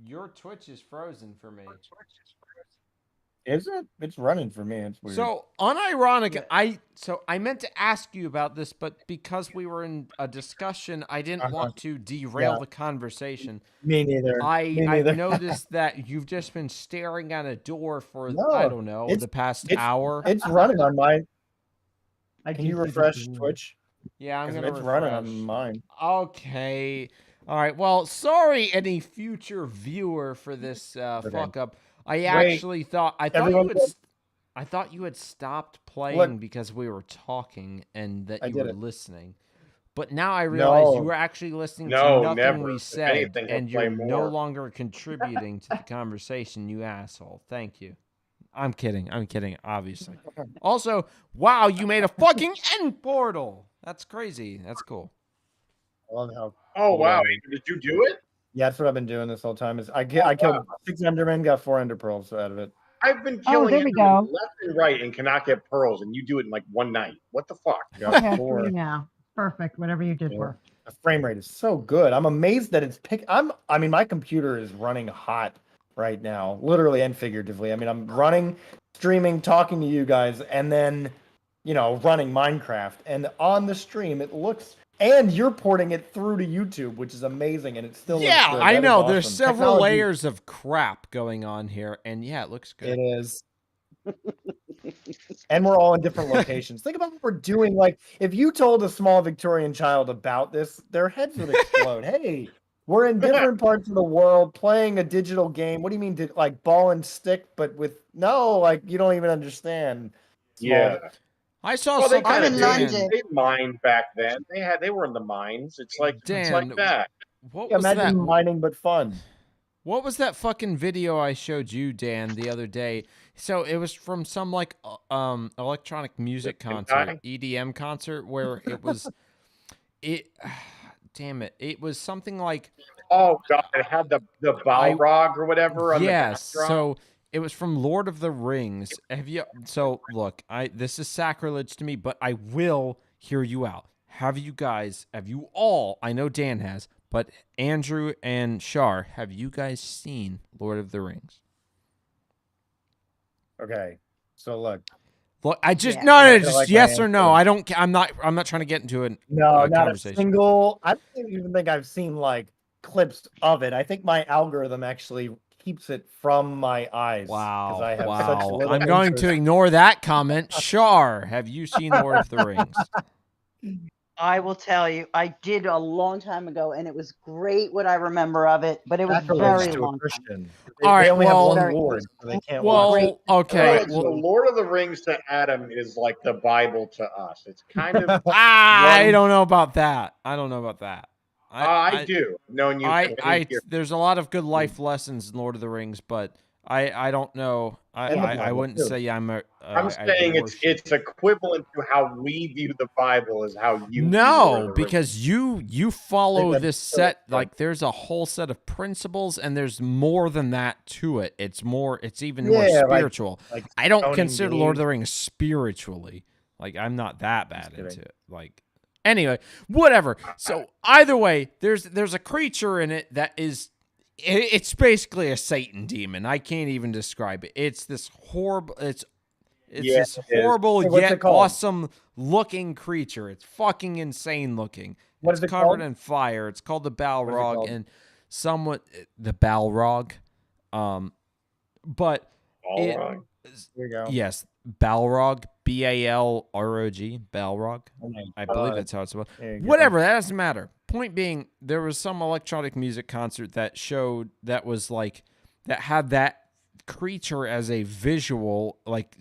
your Twitch is frozen for me. Is it? It's running for me. It's weird. So unironic, I meant to ask you about this, but because we were in a discussion, I didn't want to derail the conversation. Me neither. I've noticed that you've just been staring at a door for I don't know the past hour. It's running on mine. Can you refresh Twitch? Yeah, I'm gonna It's refresh. running on mine. Okay. All right. Well, sorry, any future viewer for this fuck up. I actually thought you had stopped playing because we were talking and that you were listening. But now I realize you were actually listening to nothing we said, and you're no longer contributing to the conversation, you asshole. Thank you. I'm kidding, obviously. Also, wow, you made a fucking end portal. That's crazy. That's cool. I love how. Oh wow! Did you do it? Yeah, that's what I've been doing this whole time. Is I killed 6 Endermen, got 4 Ender Pearls out of it. I've been killing Endermen left and right and cannot get pearls, and you do it in like one night. What the fuck? Okay, 3 now. Perfect. Whatever you did worked. The frame rate is so good. I'm amazed that it's I mean, my computer is running hot right now, literally and figuratively. I mean, I'm running, streaming, talking to you guys, and then, running Minecraft. And on the stream, it looks, and you're porting it through to YouTube, which is amazing, and it still looks good. I know. Awesome. There's several layers of crap going on here, and yeah, it looks good. It is. And we're all in different locations. Think about what we're doing. Like, if you told a small Victorian child about this, their heads would explode. Hey, we're in different parts of the world playing a digital game. What do you mean, like ball and stick, but with you don't even understand. Yeah. I saw something. I'm in London. They mined back then. They were in the mines. It's like that. What was imagine that? mining, but fun. What was that fucking video I showed you, Dan, the other day? So it was from some electronic music concert, EDM concert, where it was damn it. It was something like, oh god, it had the Balrog or whatever on the backdrop. So it was from Lord of the Rings. So look, this is sacrilege to me, but I will hear you out. Have you all, I know Dan has, but Andrew and Shar, have you guys seen Lord of the Rings? Okay. So look, I just just yes or no. I'm not trying to get into a not conversation. A single. I don't even think I've seen clips of it. I think my algorithm actually keeps it from my eyes. Wow. I have such little I'm going to ignore that comment. Shar, have you seen Lord of the Rings? I will tell you, I did a long time ago, and it was great what I remember of it, but it was very long time. All right, they only have well, one Lord, so they can't okay. The Lord of the Rings to Adam is like the Bible to us. It's kind of. I don't know about that. I do. Knowing you, there's a lot of good life lessons in Lord of the Rings, but I don't know. I wouldn't say I'm saying it's equivalent to how we view the Bible as how you. No, because you follow this set. Like, there's a whole set of principles, and there's more than that to it. It's even more spiritual. Like I don't consider Lord of the Rings spiritually. Like, I'm not that bad into it. Like. Anyway, whatever. So either way, there's a creature in it that is, it's basically a Satan demon. I can't even describe it. It's this horrible. It's this horrible yet awesome looking creature. It's fucking insane looking. It's covered in fire. It's called the Balrog, and somewhat the Balrog. But Balrog. Here you go. Yes, Balrog. Balrog, Balrog. Oh my I believe God. that's how it's spelled. There you go. Whatever, that doesn't matter. Point being, there was some electronic music concert that showed that was like that had that creature as a visual, like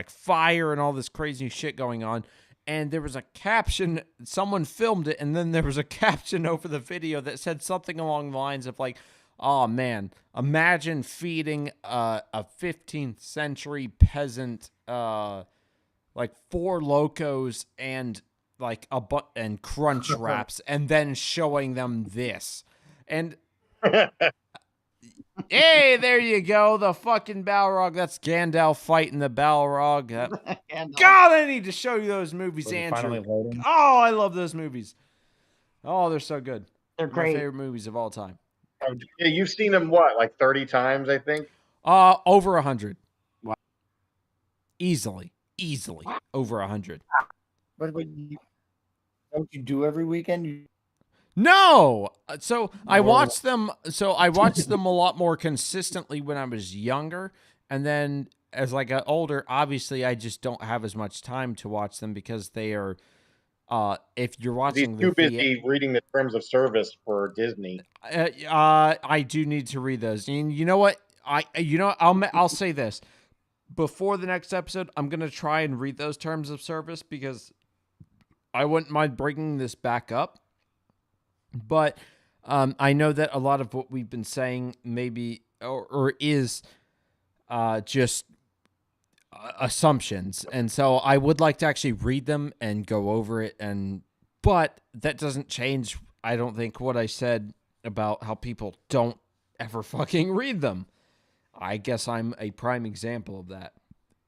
fire and all this crazy shit going on. And there was a caption, someone filmed it, and then there was a caption over the video that said something along the lines of like, "Oh man, imagine feeding a 15th century peasant like 4 Locos and like and Crunch Wraps, and then showing them this." And hey, there you go, the fucking Balrog. That's Gandalf fighting the Balrog. God, I need to show you those movies, Andrew. Oh, I love those movies. Oh, they're so good. They're My great. favorite movies of all time. Yeah, you've seen them what, like 30 times, I think? Over 100. Wow. Easily over 100. What don't you do every weekend? No. So I watched them. So I watched them a lot more consistently when I was younger, and then as I got older, obviously I just don't have as much time to watch them because they are. If you're watching, He's too busy reading the terms of service for Disney. I do need to read those. And you know what? I'll say this. Before the next episode, I'm going to try and read those terms of service because I wouldn't mind bringing this back up. But I know that a lot of what we've been saying maybe or is just assumptions. And so I would like to actually read them and go over it. But that doesn't change, I don't think, what I said about how people don't ever fucking read them. I guess I'm a prime example of that.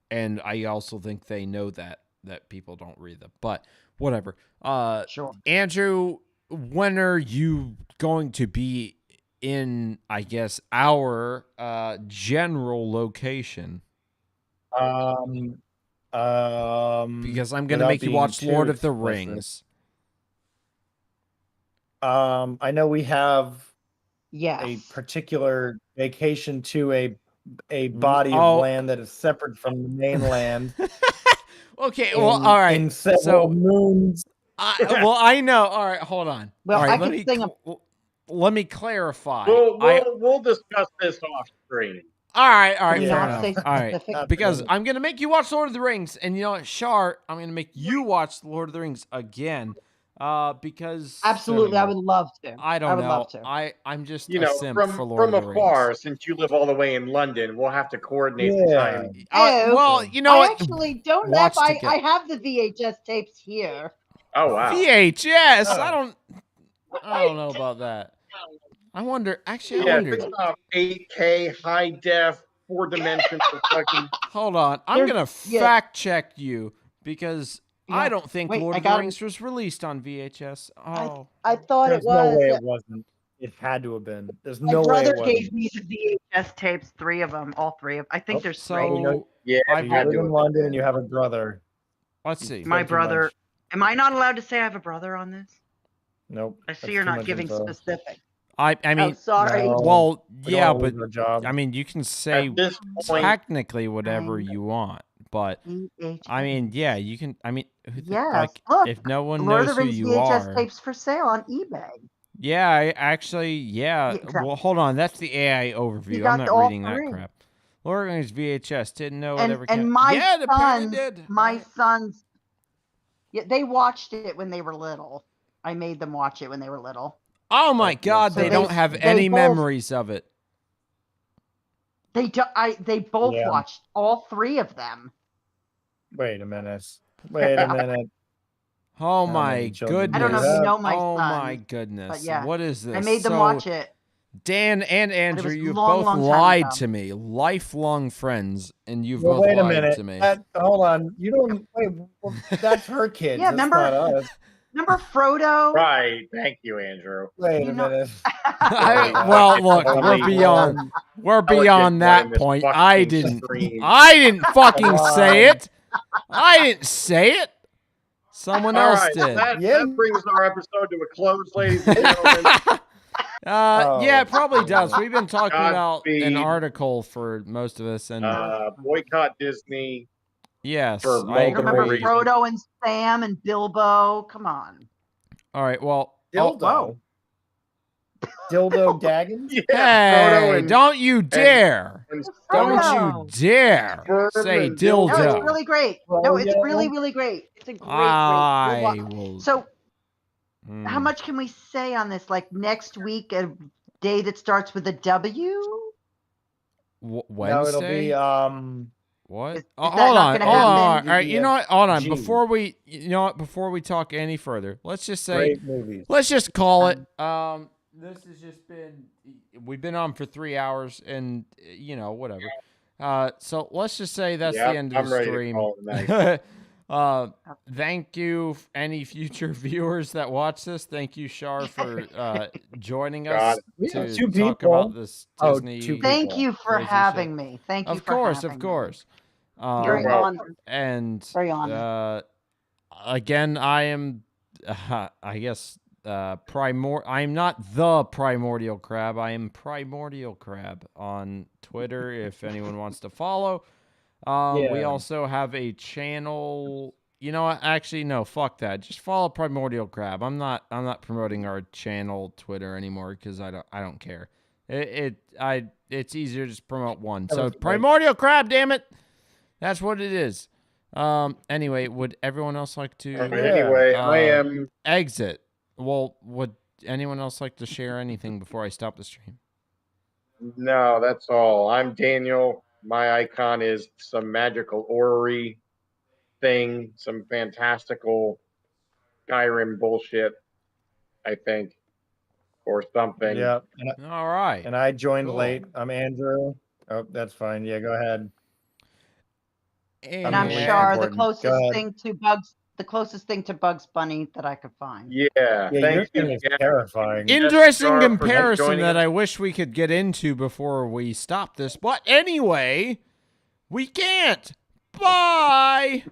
And I also think they know that people don't read them. But whatever. Sure. Andrew, when are you going to be in, I guess, our general location? Because I'm going to make you watch Lord of the Rings. I know we have Yes. a particular vacation to a body of land that is separate from the mainland. Okay, well, all right. In several moons. I know. All right, hold on. Well, all right, let me clarify. We'll discuss this off screen. All right, Yeah. fair enough. All right, because I'm gonna make you watch Lord of the Rings, and you know what, Shar, I'm gonna make you watch Lord of the Rings again, because absolutely, I would love to. I don't know. Love to. I'm just a simp for Lord of the afar, Rings. Since you live all the way in London, we'll have to coordinate the time. Well, you know I what? actually don't know if I have the VHS tapes here. Oh wow. VHS. I don't know about that. I wonder. Actually, I wonder. 8K high def 4-dimensional fucking. Hold on, I'm gonna fact check you because I don't think Lord of the Rings was released on VHS. Oh, I thought it was. There's no way it wasn't. It had to have been. There's no way it wasn't. My brother gave me the VHS tapes, 3 of them, all 3 of. I think there's 3. Yeah, you live in London and you have a brother. Let's see. My brother. Am I not allowed to say I have a brother on this? Nope. I see you're not giving specific. I mean, sorry. No, well, yeah, but job. I mean, you can say technically whatever you want, but I mean, yeah, you can. I mean, look, if no one Lord knows of the who Rings you VHS are, tapes for sale on eBay. Yeah, exactly. Well, hold on, that's the AI overview. I'm not reading that crap. Lord of the Rings VHS didn't know whatever. And my sons, yeah, they watched it when they were little. I made them watch it when they were little. Oh my God! They don't have any memories of it. They both watched all 3 of them. Wait a minute. Oh my goodness! I don't know if you know my son. Oh my goodness! But yeah, what is this? I made them watch it. Dan and Andrew, you've both lied to me. Lifelong friends, and you've both lied to me. Hold on. You don't wait. Well, that's her kids. Yeah, remember? Not us. Remember Frodo? Right. Thank you, Andrew. Wait a minute. Well, look, we're beyond that point. I didn't fucking say it. I didn't say it. Someone else did. That brings our episode to a close, ladies and gentlemen. Yeah, it probably does. We've been talking about an article for most of us, and boycott Disney. Yes, For I You remember agree. Frodo and Sam and Bilbo? Come on. All right, well, Dildo. Dildo Daggins? Frodo hey, and don't you dare. and Don't Frodo. you dare Sperm say and No, it's dildo. really great. No, it's really, really great. It's a great, I great. will. So, how much can we say on this? Like next week, a day that starts with a W? Wednesday? No, it'll be What? Is hold that not on, gonna hold on. happen? All right, you know what? Hold on. G. Before we talk any further, let's just say, great movies. let's just call it. This has just been. We've been on for 3 hours, and whatever. So let's just say that's the end of I'm the ready to stream. call it night. Thank you, any future viewers that watch this. Thank you, Shar, for joining us to two talk people. about this Disney. Two people. Thank you for crazy having shit. me. Thank you Of for course, having of course. me. Very honored. And Very honored. again, I am, I guess, I'm not the Primordial Crab. I am Primordial Crab on Twitter. If anyone wants to follow, we also have a channel. You know what? Actually, no. Fuck that. Just follow Primordial Crab. I'm not promoting our channel Twitter anymore because I don't care. It's easier to just promote one. So Primordial Crab, damn it. That's what it is. Anyway, would everyone else like to Anyway, I am exit? Well, would anyone else like to share anything before I stop the stream? No, that's all. I'm Daniel. My icon is some magical orrery thing, some fantastical Skyrim bullshit, I think, or something. Yeah. All right. And I joined Cool. late. I'm Andrew. Oh, that's fine. Yeah, go ahead. And I'm Shar, the closest thing to Bugs Bunny that I could find. Yeah, your thing is terrifying. Interesting comparison that I wish we could get into before we stop this. But anyway, we can't. Bye.